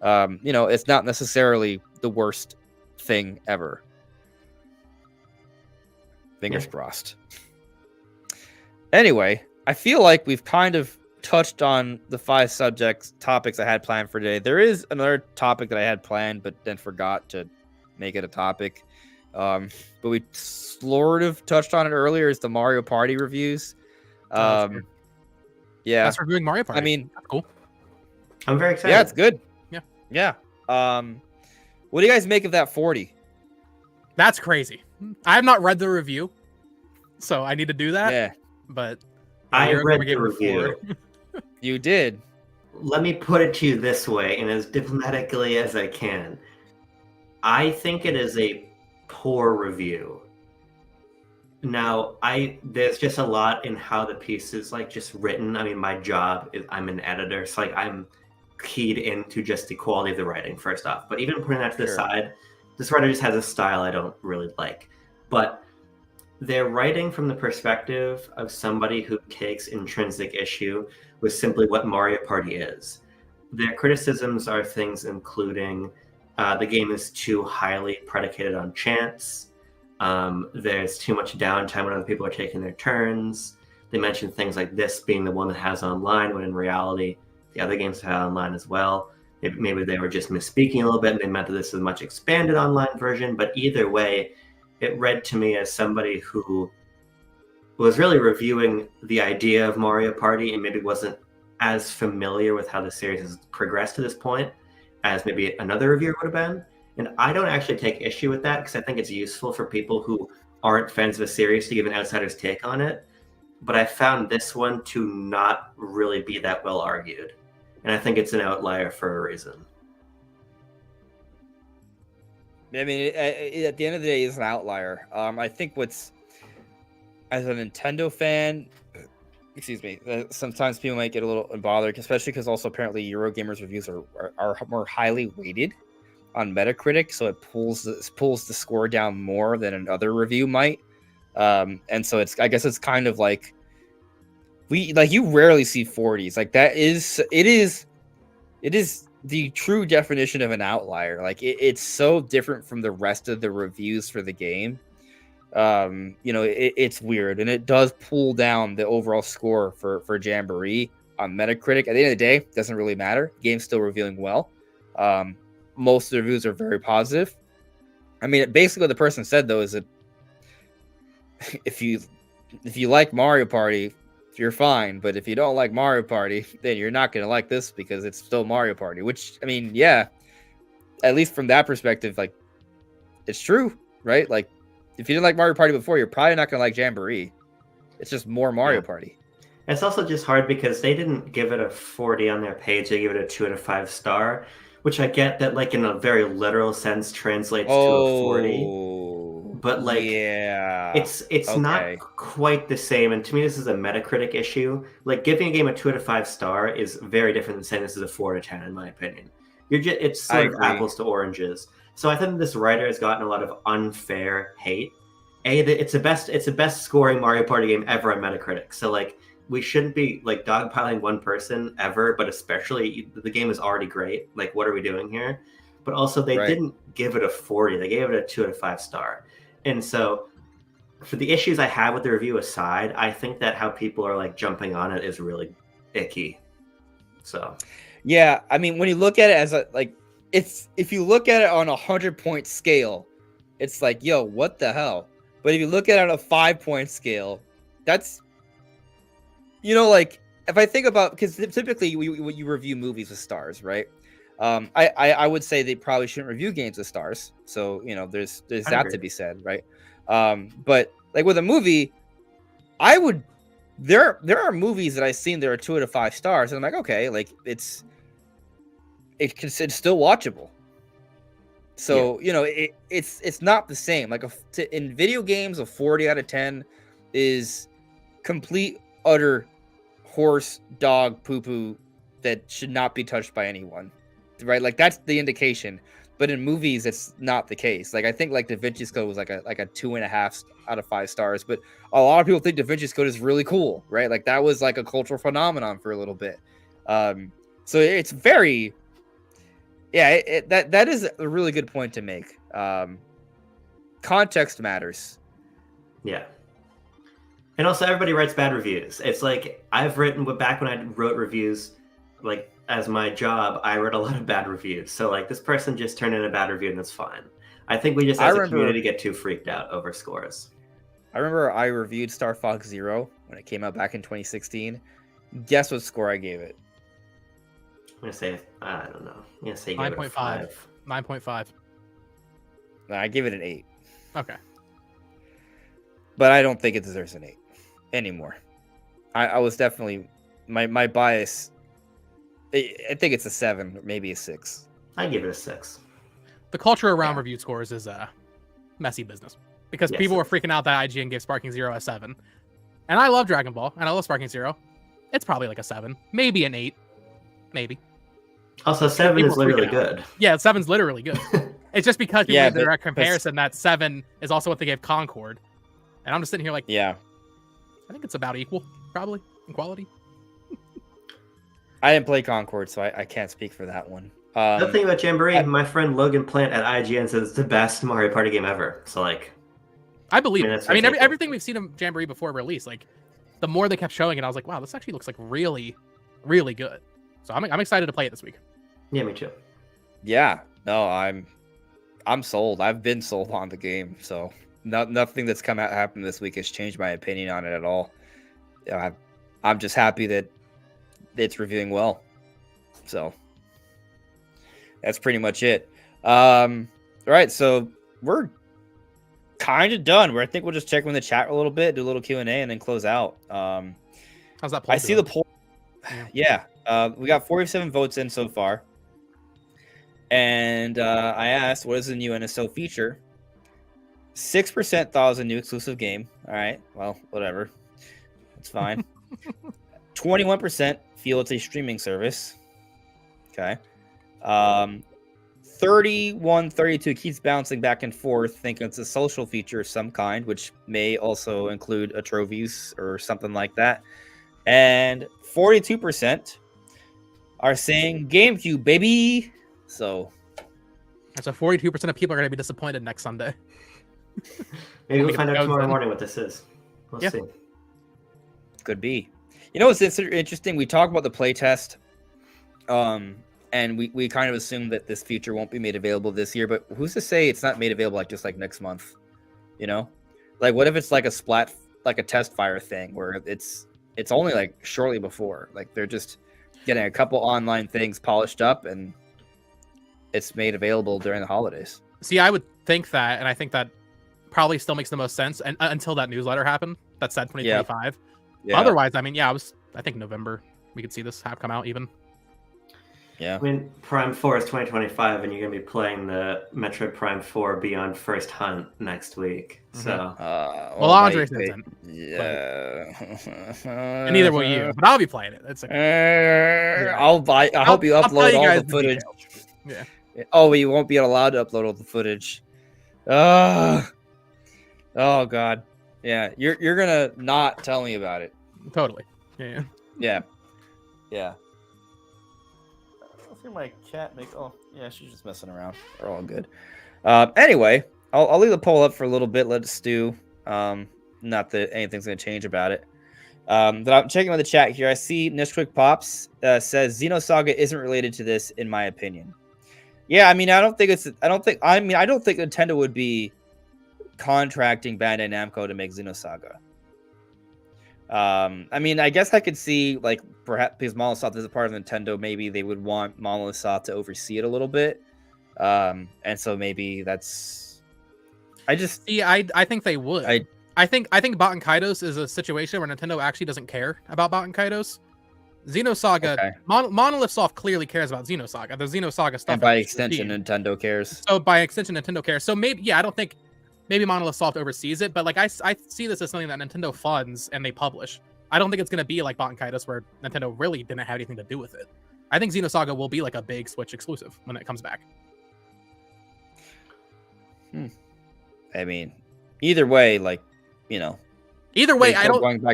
It's not necessarily the worst thing ever. Fingers crossed. Anyway, I feel like we've kind of touched on the 5 topics I had planned for today. There is another topic that I had planned, but then forgot to make it a topic. But we sort of touched on it earlier. Is the Mario Party reviews. Yeah, that's reviewing Mario Party. I mean, that's cool. I'm very excited. Yeah, it's good. Yeah. What do you guys make of that 40? That's crazy. I have not read the review, so I need to do that. Yeah, but I read the review. You did. Let me put it to you this way, and as diplomatically as I can. I think it is a poor review. Now, there's just a lot in how the piece is like just written. I mean, my job is I'm an editor, so like I'm keyed into just the quality of the writing first off. But even putting that to the side, this writer just has a style I don't really like. But they're writing from the perspective of somebody who takes intrinsic issue with simply what Mario Party is. Their criticisms are things including the game is too highly predicated on chance. There's too much downtime when other people are taking their turns. They mention things like this being the one that has online, when in reality, the other games have online as well. Maybe they were just misspeaking a little bit and they meant that this is a much expanded online version. But either way, it read to me as somebody who was really reviewing the idea of Mario Party and maybe wasn't as familiar with how the series has progressed to this point as maybe another reviewer would have been. And I don't actually take issue with that because I think it's useful for people who aren't fans of a series to give an outsider's take on it. But I found this one to not really be that well argued. And I think it's an outlier for a reason. I mean, at the end of the day, it's an outlier. I think as a Nintendo fan, sometimes people might get a little bothered, especially because also apparently Eurogamer's reviews are more highly weighted on Metacritic, so it pulls the score down more than another review might. And so I guess it's kind of like you rarely see 40s. Like it is the true definition of an outlier. Like it's so different from the rest of the reviews for the game. It's weird, and it does pull down the overall score for Jamboree on Metacritic. At the end of the day, it doesn't really matter. The game's still reviewing well. Most of the reviews are very positive. I mean, basically what the person said though is that if you like Mario Party, you're fine, but if you don't like Mario Party, then you're not going to like this because it's still Mario Party, which, I mean, yeah, at least from that perspective, like, it's true, right? Like, if you didn't like Mario Party before, you're probably not going to like Jamboree. It's just more Mario Party. It's also just hard because they didn't give it a 40 on their page. They gave it a 2 out of 5 star, which I get that, like, in a very literal sense translates to a 40. but like yeah, it's not quite the same. And to me, this is a Metacritic issue. Like giving a game a 2 out of 5 star is very different than saying this is a 4 out of 10, in my opinion. It's sort of apples to oranges. So I think this writer has gotten a lot of unfair hate. It's the best scoring Mario Party game ever on Metacritic. So like we shouldn't be like dogpiling one person ever, but especially the game is already great. Like what are we doing here? But also they didn't give it a 40. They gave it a 2 out of 5 star. And so for the issues I have with the review aside, I think that how people are like jumping on it is really icky. So yeah, I mean, when you look at it as a like, if you look at it on 100-point scale, it's like, yo, what the hell? But if you look at it on a 5-point scale, that's, you know, like if I think about, because typically you review movies with stars, right? I would say they probably shouldn't review games with stars. So, you know, there's that to be said, right? But like with a movie, there are movies that I've seen that are 2 out of 5 stars, and I'm like, okay, like it's still watchable. So you know, it's not the same. Like in video games, a 40 out of 10 is complete utter horse dog poo poo that should not be touched by anyone, right? Like that's the indication. But in movies, it's not the case. Like I think like Da Vinci's Code was like a 2.5 out of 5 stars, but a lot of people think Da Vinci's Code is really cool, right? Like that was like a cultural phenomenon for a little bit. So it's very, yeah, that is a really good point to make. Context matters. Yeah. And also everybody writes bad reviews. It's like back when I wrote reviews, like as my job, I wrote a lot of bad reviews. So like this person just turned in a bad review and that's fine. I think we just as a community get too freaked out over scores. I remember I reviewed Star Fox Zero when it came out back in 2016. Guess what score I gave it? I'm gonna say, I don't know. I'm gonna say 9.5. 9.5. I gave it an 8. Okay. But I don't think it deserves an 8 anymore. I was definitely my bias. I think it's a 7, or maybe a 6. I give it a 6. The culture around review scores is a messy business because people were freaking out that IGN gave Sparking Zero a 7, and I love Dragon Ball and I love Sparking Zero. It's probably like a 7, maybe an 8, maybe. Also, 7 is literally good. Yeah, 7's literally good. It's just because people made the direct comparison that 7 is also what they gave Concord, and I'm just sitting here like, yeah, I think it's about equal, probably in quality. I didn't play Concord, so I can't speak for that one. The thing about Jamboree, my friend Logan Plant at IGN says it's the best Mario Party game ever. So like, I believe it. I mean, everything we've seen of Jamboree before release, like the more they kept showing it, I was like, wow, this actually looks like really, really good. So I'm excited to play it this week. Yeah, me too. Yeah, no, I'm sold. I've been sold on the game, so nothing that's happened this week has changed my opinion on it at all. I'm just happy that it's reviewing well. So that's pretty much it. All right, so we're kind of done. I think we'll just check in the chat a little bit, do a little Q&A, and then close out. How's that poll? I see the poll. Yeah, we got 47 votes in so far. And I asked, what is the new NSO feature? 6% thought it was a new exclusive game. All right, well, whatever. It's fine. 21% feel it's a streaming service. Okay. 32 keeps bouncing back and forth, thinking it's a social feature of some kind, which may also include a trophies or something like that. And 42% are saying GameCube, baby. So 42% of people are going to be disappointed next Sunday. Maybe we'll find out tomorrow morning what this is. We'll see. Could be. You know what's interesting? We talk about the playtest, and we kind of assume that this feature won't be made available this year, but who's to say it's not made available just like next month? You know? Like what if it's like a test fire thing where it's only like shortly before. Like they're just getting a couple online things polished up and it's made available during the holidays. See, I would think that, and I think that probably still makes the most sense and until that newsletter happened that said 2025. Yeah. Otherwise, I mean, I think November we could see this have come out even. Yeah. I mean, Prime 4 is 2025, and you're going to be playing the Metroid Prime 4 Beyond First Hunt next week. So, Well, Andres isn't. Yeah. And neither will you. But I'll be playing it. That's okay. I'll buy. I hope you I'll tell upload you all guys the footage. details. Yeah. Oh, you won't be allowed to upload all the footage. Oh God. Yeah, you're gonna not tell me about it. Totally. Yeah. Yeah. Yeah. I feel my cat make. Oh, yeah, she's just messing around. We're all good. Anyway, I'll leave the poll up for a little bit. Let it stew. Not that anything's gonna change about it. But I'm checking with the chat here. I see Nishquick Pops says Xenosaga isn't related to this, in my opinion. Yeah, I mean, I don't think Nintendo would be contracting Bandai Namco to make Xenosaga. I mean, I guess I could see, like, perhaps because Monolith Soft is a part of Nintendo, maybe they would want Monolith Soft to oversee it a little bit. And so maybe that's. I think they would. I think Baten Kaitos is a situation where Nintendo actually doesn't care about Baten Kaitos. Xenosaga, okay. Monolith Soft clearly cares about Xenosaga. The Xenosaga stuff. And by extension, Nintendo cares. So by extension, Nintendo cares. So maybe, I don't think maybe Monolith Soft oversees it, but like I see this as something that Nintendo funds and they publish. I don't think it's going to be like Baten Kaitos where Nintendo really didn't have anything to do with it. I think Xenosaga will be like a big Switch exclusive when it comes back. I mean, either way, like, you know. Either way, I don't.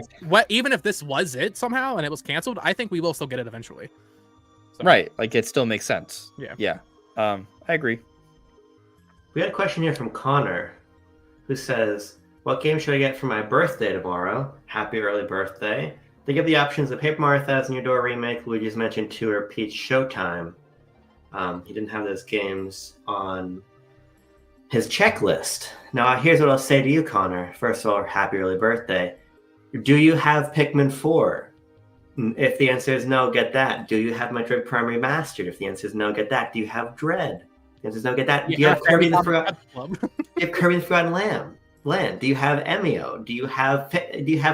Even if this was it somehow and it was canceled, I think we will still get it eventually. So. Right, like it still makes sense. Yeah. I agree. We had a question here from Connor, who says, "What game should I get for my birthday tomorrow? Happy early birthday!" They give the options: the Paper Mario Thousand Year Door remake, Luigi's Mansion 2, or Peach Showtime. He didn't have those games on his checklist. Now, here's what I'll say to you, Connor. First of all, happy early birthday. Do you have Pikmin 4? If the answer is no, get that. Do you have Metroid Prime Remastered? If the answer is no, get that. Do you have Dread? If the answer is no, get that. Do you have Kirby the Forgotten Land? Do you have Emio? Do you have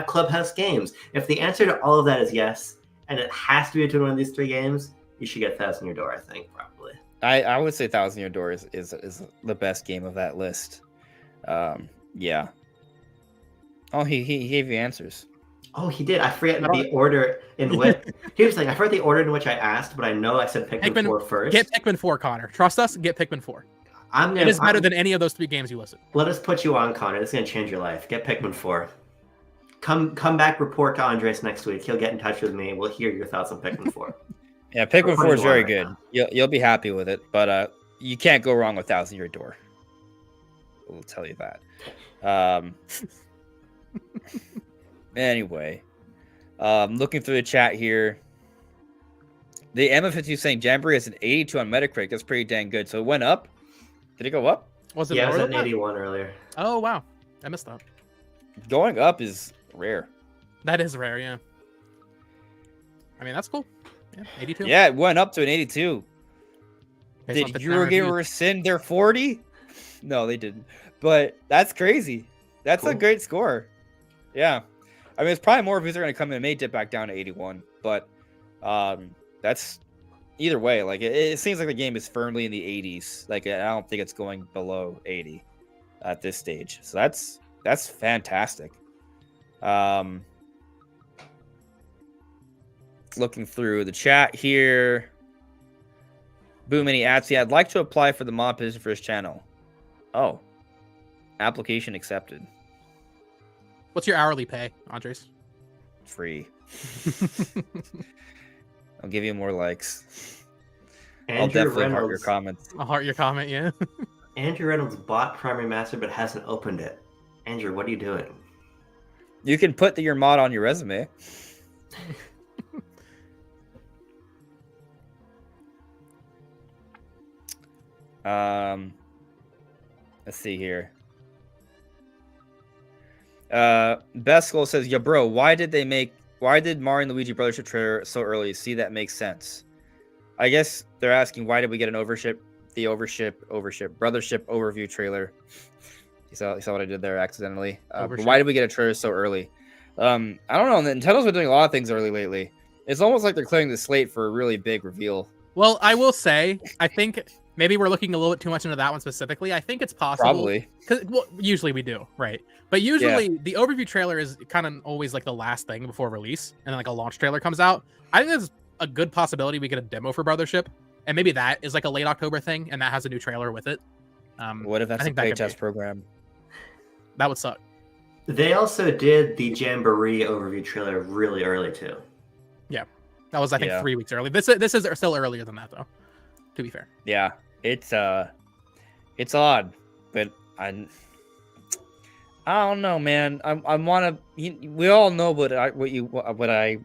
Clubhouse Games? If the answer to all of that is yes, and it has to be between one of these three games, you should get Thousand Year Door, I think, probably. I would say Thousand Year Door is the best game of that list. Yeah. Oh, he gave you answers. Oh, he did. I forget the order in which. Here's the thing. I forget the order in which I asked, but I know I said Pikmin 4 first. Get Pikmin 4, Connor. Trust us. Get Pikmin 4. It is better than any of those three games you listed. Let us put you on, Connor. This is gonna change your life. Get Pikmin 4. Come back. Report to Andres next week. He'll get in touch with me. We'll hear your thoughts on Pikmin 4. Yeah, Pikmin 4 is very good. You'll be happy with it, but you can't go wrong with Thousand Year Door. We'll tell you that. Anyway, looking through the chat here, the MF52 saying Jamboree is an 82 on Metacritic. That's pretty dang good. So it went up. Did it go up? Was it? Yeah, it was at 81 earlier. Oh wow, I missed that. Going up is rare. That is rare, yeah. I mean, that's cool. Yeah, 82. Yeah, it went up to an 82. Did Eurogamer rescind their 40? No, they didn't. But that's crazy. That's cool. A great score. Yeah. I mean, it's probably more views are going to come in. It may dip back down to 81. But that's either way. Like, it seems like the game is firmly in the 80s. Like, I don't think it's going below 80 at this stage. So that's fantastic. Looking through the chat here. Boomini Atsy, I'd like to apply for the mod position for his channel. Oh. Application accepted. What's your hourly pay, Andres? Free. I'll give you more likes. I'll definitely heart your comments. I'll heart your comment, yeah. Andrew Reynolds bought Primary Master but hasn't opened it. Andrew, what are you doing? You can put your mod on your resume. Let's see here. Best Skull says, "Yeah, bro, why did Mario and Luigi Brothership trailer so early? See, that makes sense." I guess they're asking why did we get an Brothership overview trailer. You saw what I did there accidentally. But why did we get a trailer so early? I don't know. Nintendo's been doing a lot of things early lately. It's almost like they're clearing the slate for a really big reveal. Well, I will say, I think maybe we're looking a little bit too much into that one specifically. I think it's possible. Probably. Because usually we do, right? But usually the overview trailer is kind of always like the last thing before release, and then like a launch trailer comes out. I think there's a good possibility we get a demo for Brothership, and maybe that is like a late October thing, and that has a new trailer with it. What if that's a playtest program? That would suck. They also did the Jamboree overview trailer really early too. Yeah, that was I think 3 weeks early. This is still earlier than that though. To be fair. Yeah, it's odd, but I don't know, man. I want to. We all know what I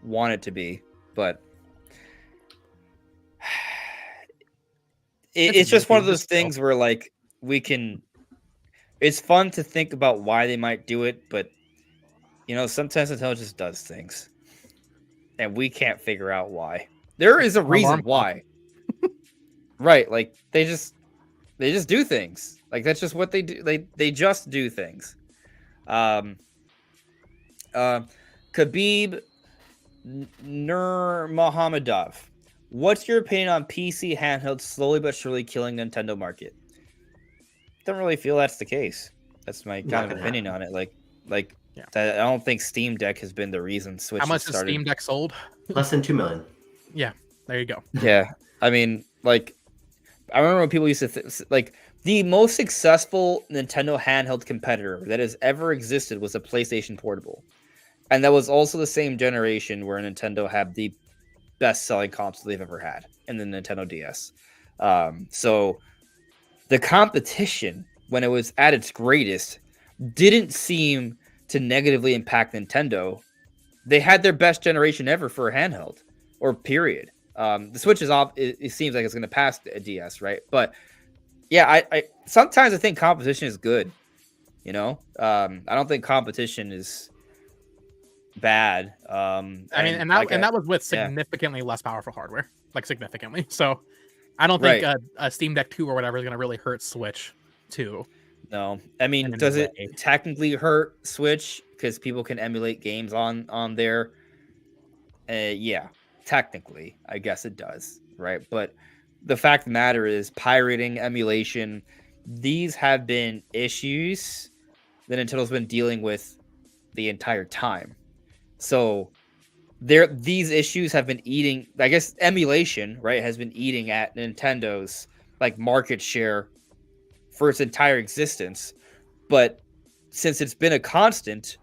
want it to be, but it's just one of those things where like we can. It's fun to think about why they might do it, but sometimes Nintendo just does things, and we can't figure out why. There is a reason why, right? Like they just do things. Like that's just what they do. They just do things. Khabib Nurmagomedov, what's your opinion on PC handhelds slowly but surely killing Nintendo market? Don't really feel that's the case. That's my kind of opinion on it. Like, I don't think Steam Deck has been the reason Switch. How much has Steam Deck sold? Less than 2 million. Yeah, there you go. Yeah, I mean, like, I remember when people used to like the most successful Nintendo handheld competitor that has ever existed was a PlayStation Portable, and that was also the same generation where Nintendo had the best-selling console they've ever had in the Nintendo DS. So the competition, when it was at its greatest, didn't seem to negatively impact Nintendo. They had their best generation ever for a handheld, or period. The Switch is off. It seems like it's going to pass a DS, right? But yeah, I sometimes I think competition is good. I don't think competition is bad. And that was with significantly less powerful hardware, like significantly. So I don't think a Steam Deck 2 or whatever is going to really hurt Switch 2. No, I mean, does it technically hurt Switch because people can emulate games on there? Yeah, technically, I guess it does, right? But the fact of the matter is, pirating, emulation, these have been issues that Nintendo's been dealing with the entire time. So these issues have been eating, I guess emulation, right, has been eating at Nintendo's like market share for its entire existence. But since it's been a constant,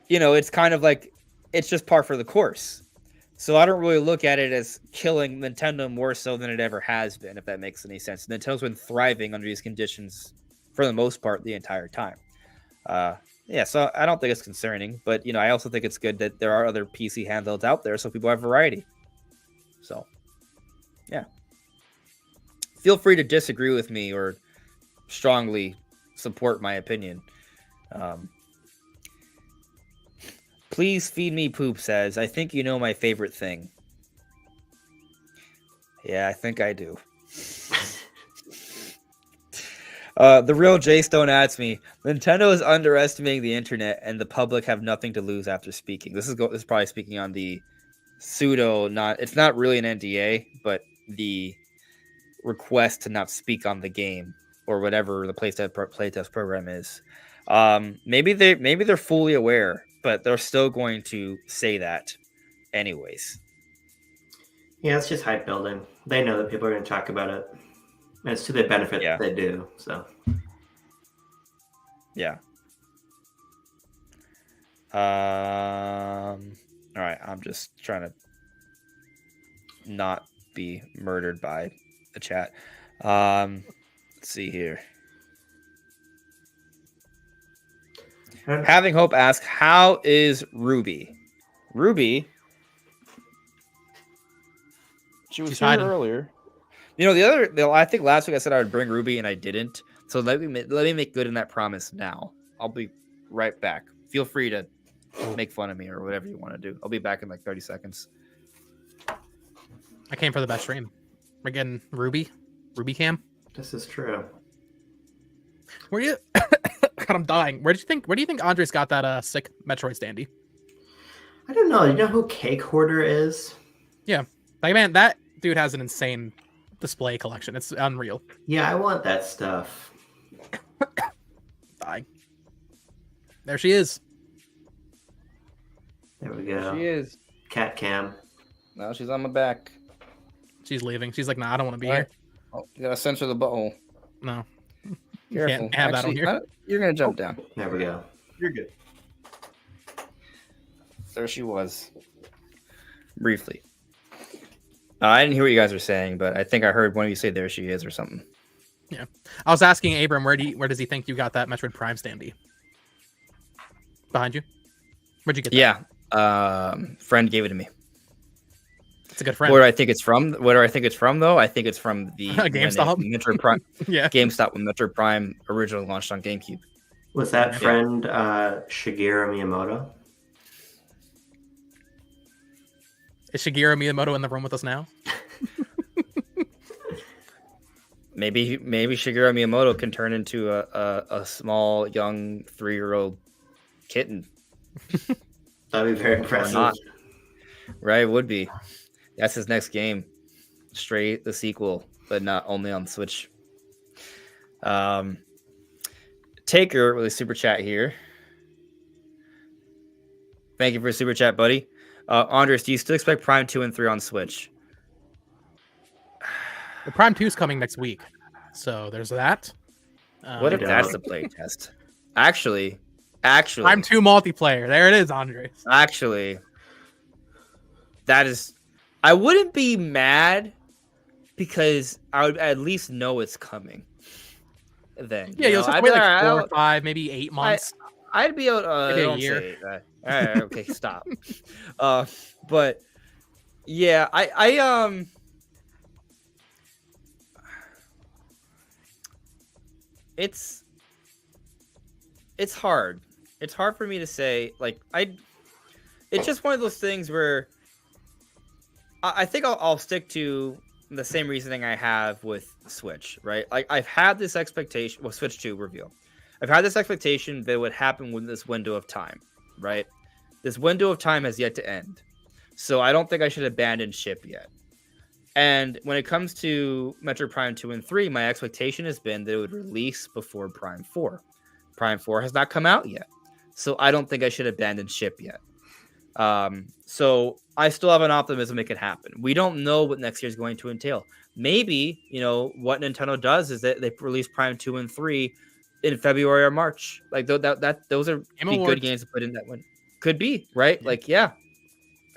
it's kind of like it's just par for the course. So I don't really look at it as killing Nintendo more so than it ever has been, if that makes any sense. Nintendo's been thriving under these conditions for the most part the entire time. So I don't think it's concerning, but I also think it's good that there are other PC handhelds out there, so people have variety. So, yeah. Feel free to disagree with me or strongly support my opinion. Please feed me poop says, I think you know my favorite thing. Yeah, I think I do. The real J Stone adds me, Nintendo is underestimating the internet and the public have nothing to lose after speaking. This is probably speaking on the it's not really an NDA, but the request to not speak on the game or whatever the playtest program is. Maybe they're fully aware, but they're still going to say that anyways. Yeah, it's just hype building. They know that people are going to talk about it. And it's to their benefit that they do. So, yeah. All right. I'm just trying to not be murdered by the chat. Let's see here. Having Hope asks, how is Ruby? Ruby? She was here earlier. I think last week I said I would bring Ruby and I didn't. So let me make good on that promise now. I'll be right back. Feel free to make fun of me or whatever you want to do. I'll be back in like 30 seconds. I came for the best stream. We're getting Ruby cam. This is true. Where you? God, I'm dying. Where do you think Andres got that sick Metroid standee? I don't know. You know who Cake Hoarder is? Yeah, like man, that Dude has an insane display collection. It's unreal. Yeah, I want that stuff. Bye. There she is. There we go. She is. Cat cam. Now she's on my back. She's leaving. She's like, nah, I don't want to be All right. here. Oh, you gotta censor the butthole. No. Careful. Can't have that on here. You're gonna jump down. There we go. You're good. There she was. Briefly. I didn't hear what you guys were saying, but I think I heard one of you say "there she is" or something. Yeah. I was asking Abram, where does he think you got that Metroid Prime standee? Behind you? Where'd you get that? Yeah. Friend gave it to me. It's a good friend. Where do I think it's from? Where do I think it's from, though? I think it's from the GameStop? Metroid Prime. Yeah. GameStop when Metroid Prime originally launched on GameCube. Was that friend Shigeru Miyamoto? Is Shigeru Miyamoto in the room with us now? Maybe Shigeru Miyamoto can turn into a small young 3-year-old kitten. That'd be very impressive. Not. Right, it would be. That's his next game. Straight the sequel, but not only on the Switch. Taker with a super chat here. Thank you for a super chat, buddy. Andres, do you still expect Prime 2 and 3 on Switch? The Prime 2 is coming next week. So there's that. What if that's the play test? Actually, Prime 2 multiplayer. There it is, Andres. Actually, that is. I wouldn't be mad because I would at least know it's coming. Then Yeah, you'll just wait like 4 or 5, maybe 8 months. I'd be able to maybe a don't year. say that. All right, okay, stop. But yeah, I it's hard. It's hard for me to say. Like it's just one of those things where I think I'll stick to the same reasoning I have with Switch, right? Like I've had this expectation. Well, Switch 2 reveal. I've had this expectation that it would happen with this window of time, right? This window of time has yet to end. So I don't think I should abandon ship yet. And when it comes to Metroid Prime 2 and 3, my expectation has been that it would release before Prime 4. Prime 4 has not come out yet. So I don't think I should abandon ship yet. So I still have an optimism it could happen. We don't know what next year is going to entail. Maybe, what Nintendo does is that they release Prime 2 and 3 in February or March. Like those are be good games to put in that one. Could be, right? Yeah. Like, yeah.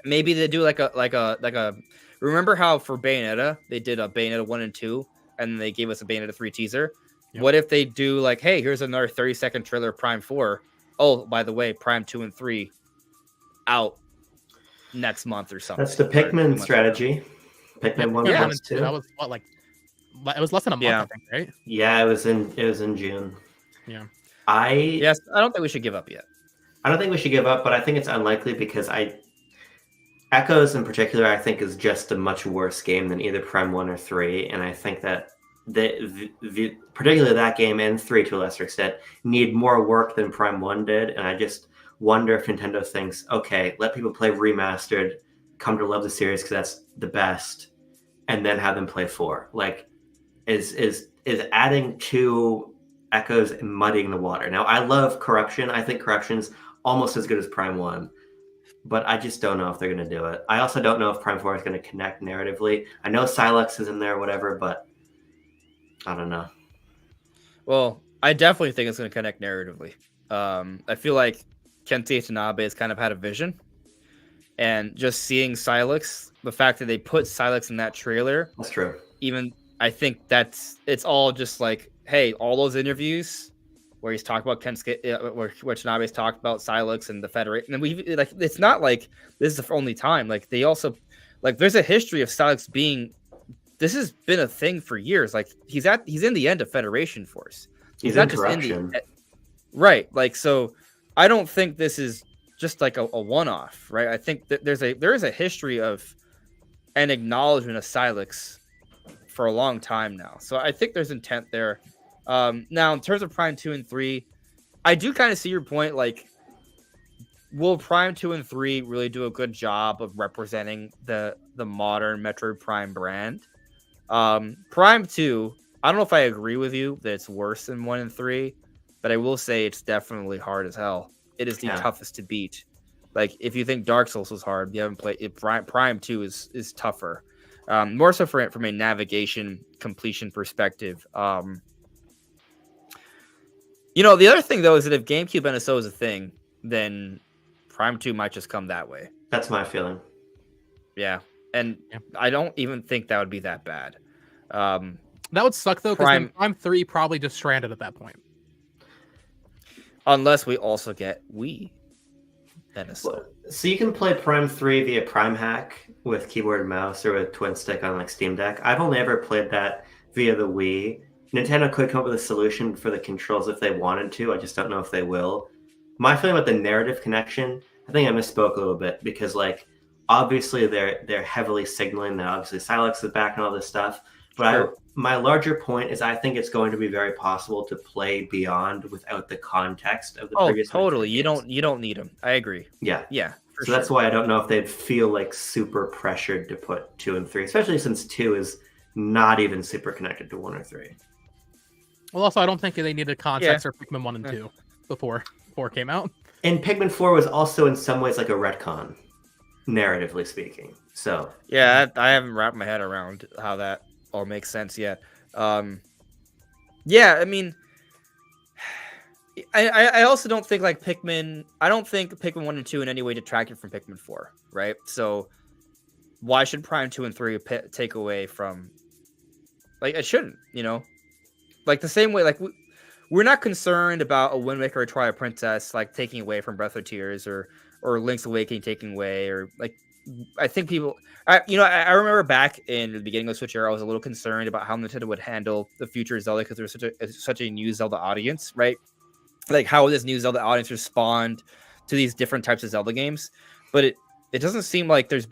Maybe they do like a remember how for Bayonetta they did a Bayonetta 1 and 2 and they gave us a Bayonetta 3 teaser? Yep. What if they do like, hey, here's another 30-second trailer of Prime 4. Oh, by the way, Prime 2 and 3 out next month or something. That's the Pikmin strategy. Pikmin 1 and 2. That was what, like, it was less than a month, I think, right? Yeah, it was in June. Yeah. I don't think we should give up yet. I don't think we should give up, but I think it's unlikely because Echoes in particular, I think, is just a much worse game than either Prime 1 or 3, and I think that particularly that game and 3 to a lesser extent need more work than Prime 1 did, and I just wonder if Nintendo thinks, okay, let people play remastered, come to love the series because that's the best, and then have them play 4. Like, is adding 2 Echoes and muddying the water. Now, I love Corruption. I think Corruption's almost as good as Prime 1. But I just don't know if they're going to do it. I also don't know if Prime 4 is going to connect narratively. I know Silex is in there or whatever, but I don't know. Well, I definitely think it's going to connect narratively. I feel like Kentei Tanabe has kind of had a vision. And just seeing Silex, the fact that they put Silex in that trailer. That's true. Even, I think it's all just like, hey, all those interviews where he's talked about where Tanabe's talked about Silex and the Federation. And it's not like this is the only time. Like they also, like there's a history of Silex being. This has been a thing for years. Like he's in the end of Federation Force. He's not just in the right. Like so, I don't think this is just like a one-off, right? I think that there is a history of an acknowledgement of Silex for a long time now. So I think there's intent there. Now, in terms of Prime 2 and 3, I do kind of see your point. Like, will Prime 2 and 3 really do a good job of representing the modern Metroid Prime brand? Prime 2, I don't know if I agree with you that it's worse than 1 and 3, but I will say it's definitely hard as hell. It is the toughest to beat. Like, if you think Dark Souls was hard, you haven't played it. Prime 2 is tougher. More so from a navigation completion perspective. The other thing, though, is that if GameCube NSO is a thing, then Prime 2 might just come that way. That's my feeling. Yeah. And I don't even think that would be that bad. That would suck, though, because Prime 3 probably just stranded at that point. Unless we also get Wii NSO. So you can play Prime 3 via Prime Hack with keyboard and mouse or with twin stick on like Steam Deck. I've only ever played that via the Wii. Nintendo could come up with a solution for the controls if they wanted to. I just don't know if they will. My feeling about the narrative connection, I think I misspoke a little bit because like obviously they're heavily signaling that obviously Silex is back and all this stuff. But my larger point is I think it's going to be very possible to play Beyond without the context of the previous. Oh, totally. You don't need them. I agree. Yeah. So that's why I don't know if they'd feel like super pressured to put 2 and 3, especially since 2 is not even super connected to 1 or 3. Well, also, I don't think they needed context for Pikmin 1 and 2 before 4 came out. And Pikmin 4 was also in some ways like a retcon, narratively speaking. So yeah, I haven't wrapped my head around how that all makes sense yet. Yeah, I mean, I also don't think like Pikmin. I don't think Pikmin 1 and 2 in any way detracted from Pikmin 4, right? So why should Prime 2 and 3 take away from? Like it shouldn't, Like the same way, like we're not concerned about a Wind Waker or Twilight Princess like taking away from Breath of Tears or Link's Awakening taking away or like. I think people, I remember back in the beginning of the Switch era, I was a little concerned about how Nintendo would handle the future of Zelda because there was such a new Zelda audience, right? Like how would this new Zelda audience respond to these different types of Zelda games? But it doesn't seem like there hasn't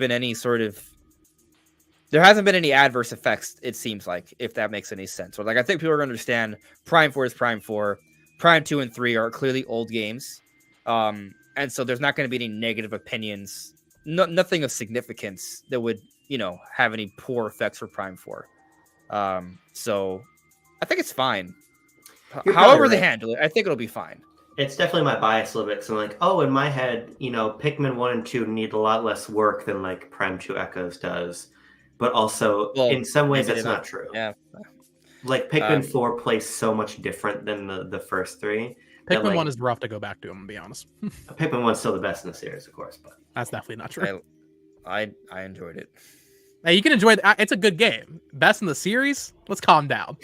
been any adverse effects, it seems like, if that makes any sense. Or like I think people are going to understand Prime 4 is Prime 4, Prime 2 and 3 are clearly old games. And so there's not going to be any negative opinions. Nothing of significance that would, have any poor effects for Prime 4. So I think it's fine. However they handle it, I think it'll be fine. It's definitely my bias a little bit. So I'm like, in my head, Pikmin 1 and 2 need a lot less work than like Prime 2 Echoes does. But also, in some ways, that's not true. Yeah. Like Pikmin 4 plays so much different than the first 3. Pikmin 1 is rough to go back to, I'm going to be honest. Pikmin 1's still the best in the series, of course, but that's definitely not true. I enjoyed it. Hey, you can enjoy it. It's a good game. Best in the series? Let's calm down.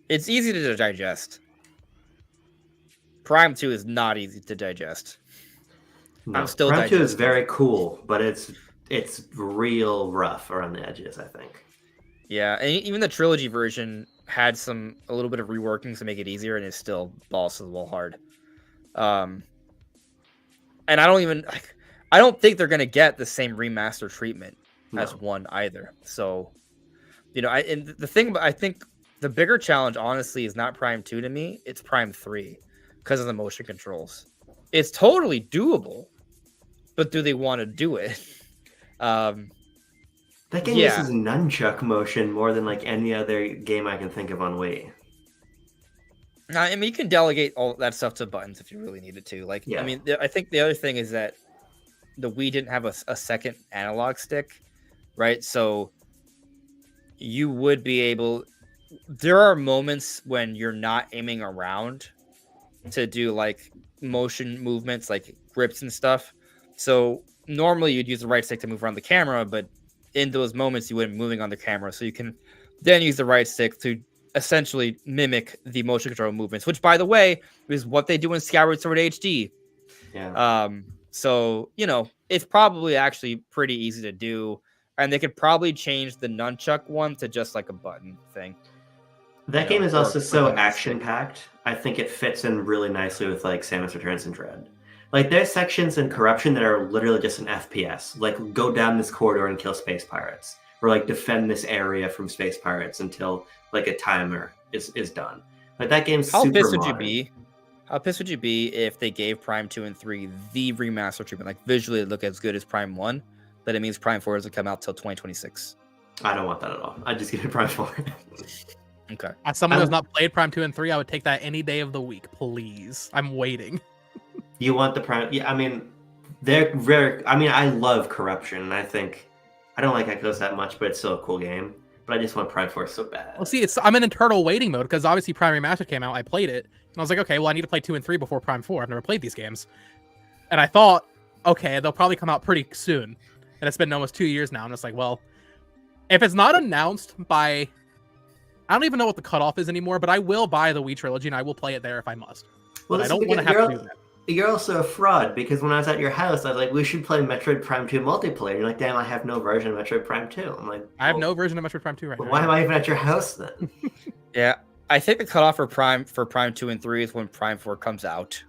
It's easy to digest. Prime 2 is not easy to digest. No, Prime 2 is very cool, but it's real rough around the edges, I think. Yeah, and even the trilogy version had a little bit of reworking to make it easier, and it's still balls to the wall hard. And I don't think they're gonna get the same remaster treatment as 1 either. So, and I think the bigger challenge, honestly, is not Prime 2 to me; it's Prime 3 because of the motion controls. It's totally doable, but do they want to do it? That game uses nunchuck motion more than like any other game I can think of on Wii. I mean, you can delegate all that stuff to buttons if you really needed to. I mean, I think the other thing is that the Wii didn't have a second analog stick, right? So you would be able. There are moments when you're not aiming around to do like motion movements, like grips and stuff. So normally you'd use the right stick to move around the camera, but in those moments you wouldn't be moving on the camera. So you can then use the right stick to essentially mimic the motion control movements, which, by the way, is what they do in Skyward Sword HD. Yeah. So, it's probably actually pretty easy to do, and they could probably change the nunchuck one to just like a button thing. That game is also so action-packed. I think it fits in really nicely with like Samus Returns and Dread. Like there's sections in Corruption that are literally just an FPS. Like go down this corridor and kill space pirates, or like defend this area from space pirates until like a timer is done. Like that game's how super pissed would modern. you be How pissed would you be if they gave Prime 2 and 3 the remaster treatment? Like visually it look as good as Prime 1, but it means Prime 4 doesn't come out till 2026. I don't want that at all. I just give it Prime 4. Okay. As someone who has not played Prime 2 and 3, I would take that any day of the week, please. I'm waiting. You want the Prime? Yeah, I mean, they're very. I mean, I love Corruption, and I think I don't like Echoes that much, but it's still a cool game. But I just want Prime 4 so bad. Well, see, I'm in eternal waiting mode because obviously Prime Remastered came out. I played it, and I was like, okay, well, I need to play 2 and 3 before Prime 4. I've never played these games, and I thought, okay, they'll probably come out pretty soon. And it's been almost 2 years now, and it's like, well, if it's not announced by, I don't even know what the cutoff is anymore, but I will buy the Wii trilogy and I will play it there if I must. Well, but I don't want to have to do that. You're also a fraud because when I was at your house, I was like, we should play Metroid Prime 2 multiplayer. And you're like, damn, I have no version of Metroid Prime 2. I'm like, I have no version of Metroid Prime 2 right now. Why am I even at your house then? Yeah, I think the cutoff for Prime 2 and 3 is when Prime 4 comes out.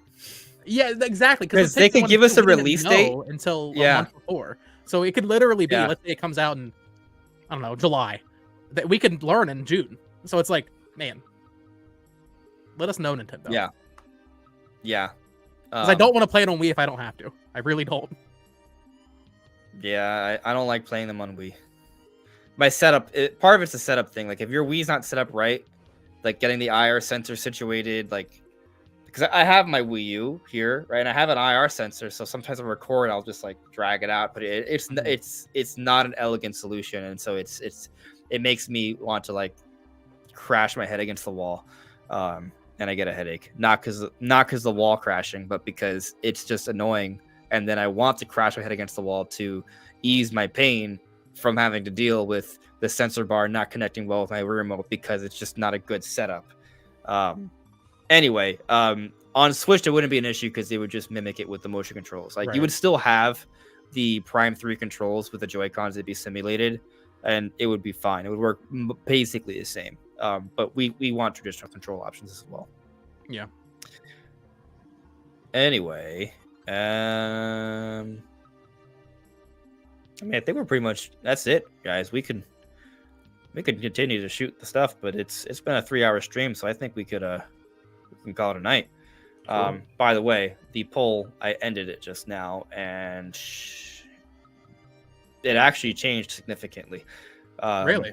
Yeah, exactly. Because they can give us a release date until a month before. So it could literally be, let's say it comes out in, I don't know, July. That we could learn in June. So it's like, man, let us know, Nintendo. Yeah. Yeah. Because I don't want to play it on Wii if I don't have to. I really don't. Yeah, I don't like playing them on Wii. My setup, part of it's a setup thing. Like if your Wii's not set up right, like getting the IR sensor situated, like because I have my Wii U here, right? And I have an IR sensor, so sometimes I record, I'll just like drag it out, but it's not an elegant solution, and so it makes me want to like crash my head against the wall, and I get a headache. Not because the wall crashing, but because it's just annoying, and then I want to crash my head against the wall to ease my pain from having to deal with the sensor bar not connecting well with my remote because it's just not a good setup. Anyway, on Switch, it wouldn't be an issue because they would just mimic it with the motion controls. Like you would still have the Prime 3 controls with the Joy-Cons that'd be simulated, and it would be fine. It would work basically the same. But we want traditional control options as well. Yeah. Anyway, I mean, I think we're pretty much that's it, guys. We could continue to shoot the stuff, but it's been a 3-hour stream, so I think we can call it a night. Cool. By the way, the poll, I ended it just now, and it actually changed significantly. Really?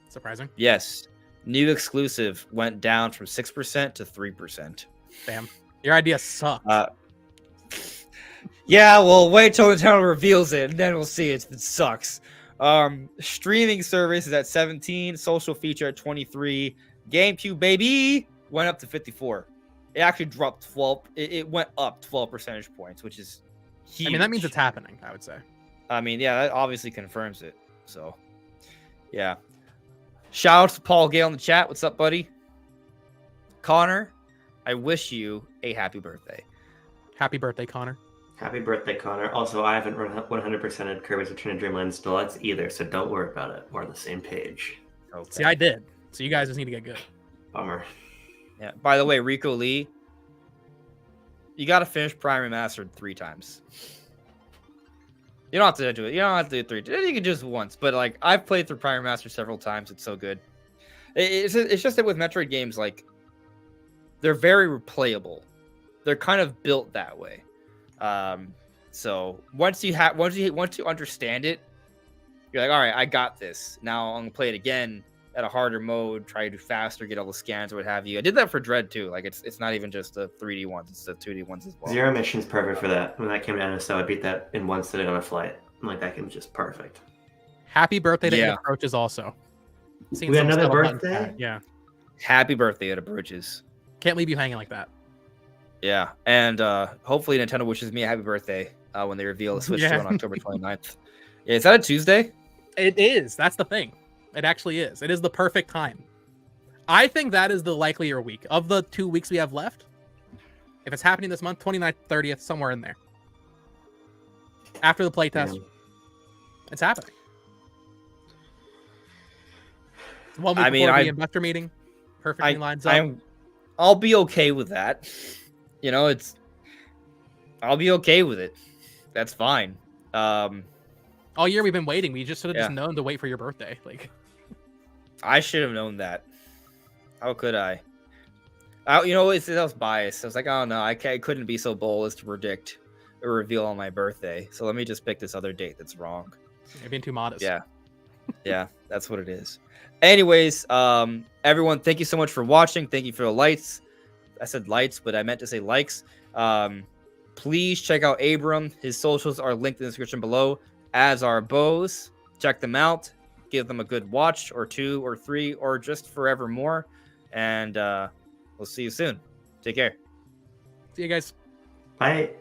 Surprising. Yes. New exclusive went down from 6% to 3%. Damn. Your idea sucks. Yeah, well, wait till Nintendo reveals it, and then we'll see it sucks. Streaming service is at 17, social feature at 23, GameCube baby went up to 54. It actually dropped 12. It went up 12 percentage points, which is huge. I mean, that means it's happening, I would say. I mean, yeah, that obviously confirms it. So, yeah. Shout out to Paul Gale in the chat. What's up, buddy? Connor, I wish you a happy birthday. Happy birthday, Connor. Happy birthday, Connor. Also, I haven't 100%ed Kirby's Return to Dreamland Deluxe either, so don't worry about it. We're on the same page. Okay. See, I did. So you guys just need to get good. Bummer. Yeah. By the way, Rico Lee, you got to finish Prime Remastered 3 times. You don't have to do it. You don't have to do it 3. You can just once. But like, I've played through Prime Remastered several times. It's so good. It's just that with Metroid games, like, they're very replayable. They're kind of built that way. So once you understand it, you're like, all right, I got this. Now I'm gonna play it again at a harder mode, try to do faster, get all the scans or what have you. I did that for Dread too. Like it's not even just the 3D ones, it's the 2D ones as well. Zero Mission's perfect for that. When that came down, so I beat that in one sitting on a flight. I'm like, that game's just perfect. Happy birthday to It Approaches also. We had another birthday? Yeah. Happy birthday, It Approaches. Can't leave you hanging like that. Yeah, and hopefully Nintendo wishes me a happy birthday when they reveal the Switch 2 on October 29th. Yeah, is that a Tuesday? It is. That's the thing. It actually is. It is the perfect time. I think that is the likelier week. Of the 2 weeks we have left, if it's happening this month, 29th, 30th, somewhere in there. After the playtest, it's happening. 1 week before the investor meeting, perfectly lines up. I'll be okay with that. You know, I'll be okay with it. That's fine. All year we've been waiting. We just should have just known to wait for your birthday. Like, I should have known that. How could I? That was biased. I was like, oh no, I couldn't be so bold as to predict a reveal on my birthday. So let me just pick this other date that's wrong. You're being too modest. Yeah, that's what it is. Anyways, everyone, thank you so much for watching. Thank you for the lights. I said lights, but I meant to say likes. Please check out Abram. His socials are linked in the description below, as are Bo's. Check them out. Give them a good watch, or 2 or 3, or just forevermore. And we'll see you soon. Take care. See you guys. Bye.